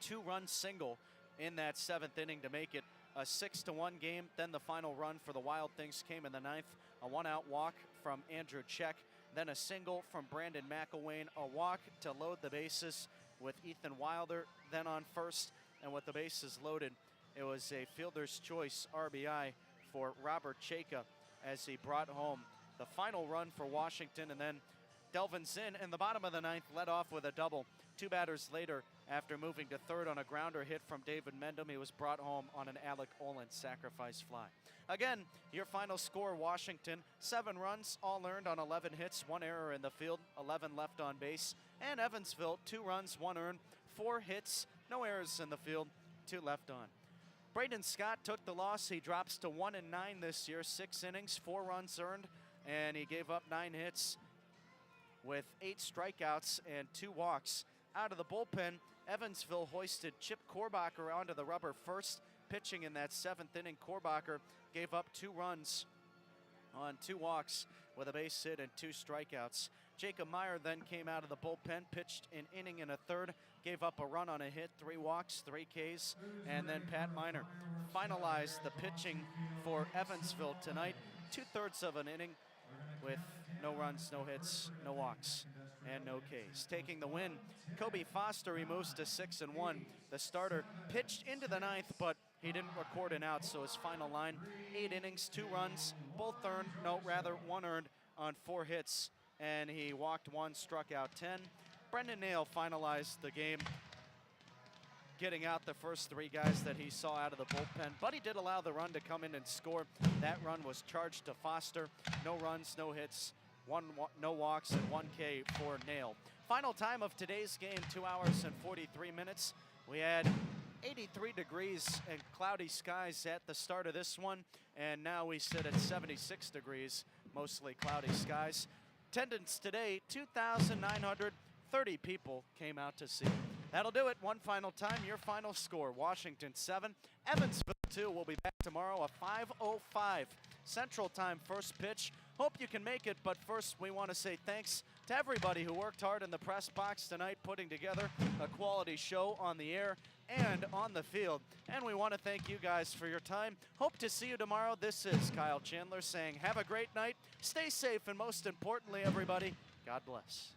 2-run single in that 7th inning to make it a 6-1 game. Then the final run for the Wild Things came in the 9th. A 1-out walk from Andrew Check. Then a single from Brandon McElwain. A walk to load the bases with Ethan Wilder then on first. And with the bases loaded, it was a fielder's choice RBI for Robert Chayka as he brought home the final run for Washington. And then Delvin Zinn in the bottom of the 9th led off with a double. 2 batters later, after moving to third on a grounder hit from David Mendham, he was brought home on an Alec Olin sacrifice fly. Again, your final score, Washington, 7 runs, all earned on 11 hits, 1 error in the field, 11 left on base. And Evansville, 2 runs, 1 earned, 4 hits, no errors in the field, 2 left on. Braden Scott took the loss. He drops to 1-9 this year, 6 innings, 4 runs earned, and he gave up 9 hits with 8 strikeouts and 2 walks. Out of the bullpen, Evansville hoisted Chip Korbacher onto the rubber first. Pitching in that 7th inning, Korbacher gave up 2 runs on 2 walks with a base hit and 2 strikeouts. Jacob Meyer then came out of the bullpen, pitched an inning and a third, gave up a run on a hit, 3 walks, 3 Ks, and then Pat Miner finalized the pitching for Evansville tonight. 2/3 of an inning with no runs, no hits, no walks, and no Ks. Taking the win, Kobe Foster, he moves to 6-1. The starter pitched into the 9th, but he didn't record an out, so his final line, 8 innings, 2 runs, both earned, no, rather 1 earned on 4 hits, and he walked 1, struck out 10. Brendan Nail finalized the game, getting out the first 3 guys that he saw out of the bullpen, but he did allow the run to come in and score. That run was charged to Foster. No runs, no hits, no walks, and 1 K for Nail. Final time of today's game, 2 hours and 43 minutes. We had 83 degrees and cloudy skies at the start of this one, and now we sit at 76 degrees, mostly cloudy skies. Attendance today, 2,930 people came out to see. That'll do it. One final time, your final score, Washington 7, Evansville 2. We'll be back tomorrow at 5:05 Central Time, first pitch. Hope you can make it, but first we want to say thanks to everybody who worked hard in the press box tonight, putting together a quality show on the air and on the field. And we want to thank you guys for your time. Hope to see you tomorrow. This is Kyle Chandler saying have a great night, stay safe, and most importantly, everybody, God bless.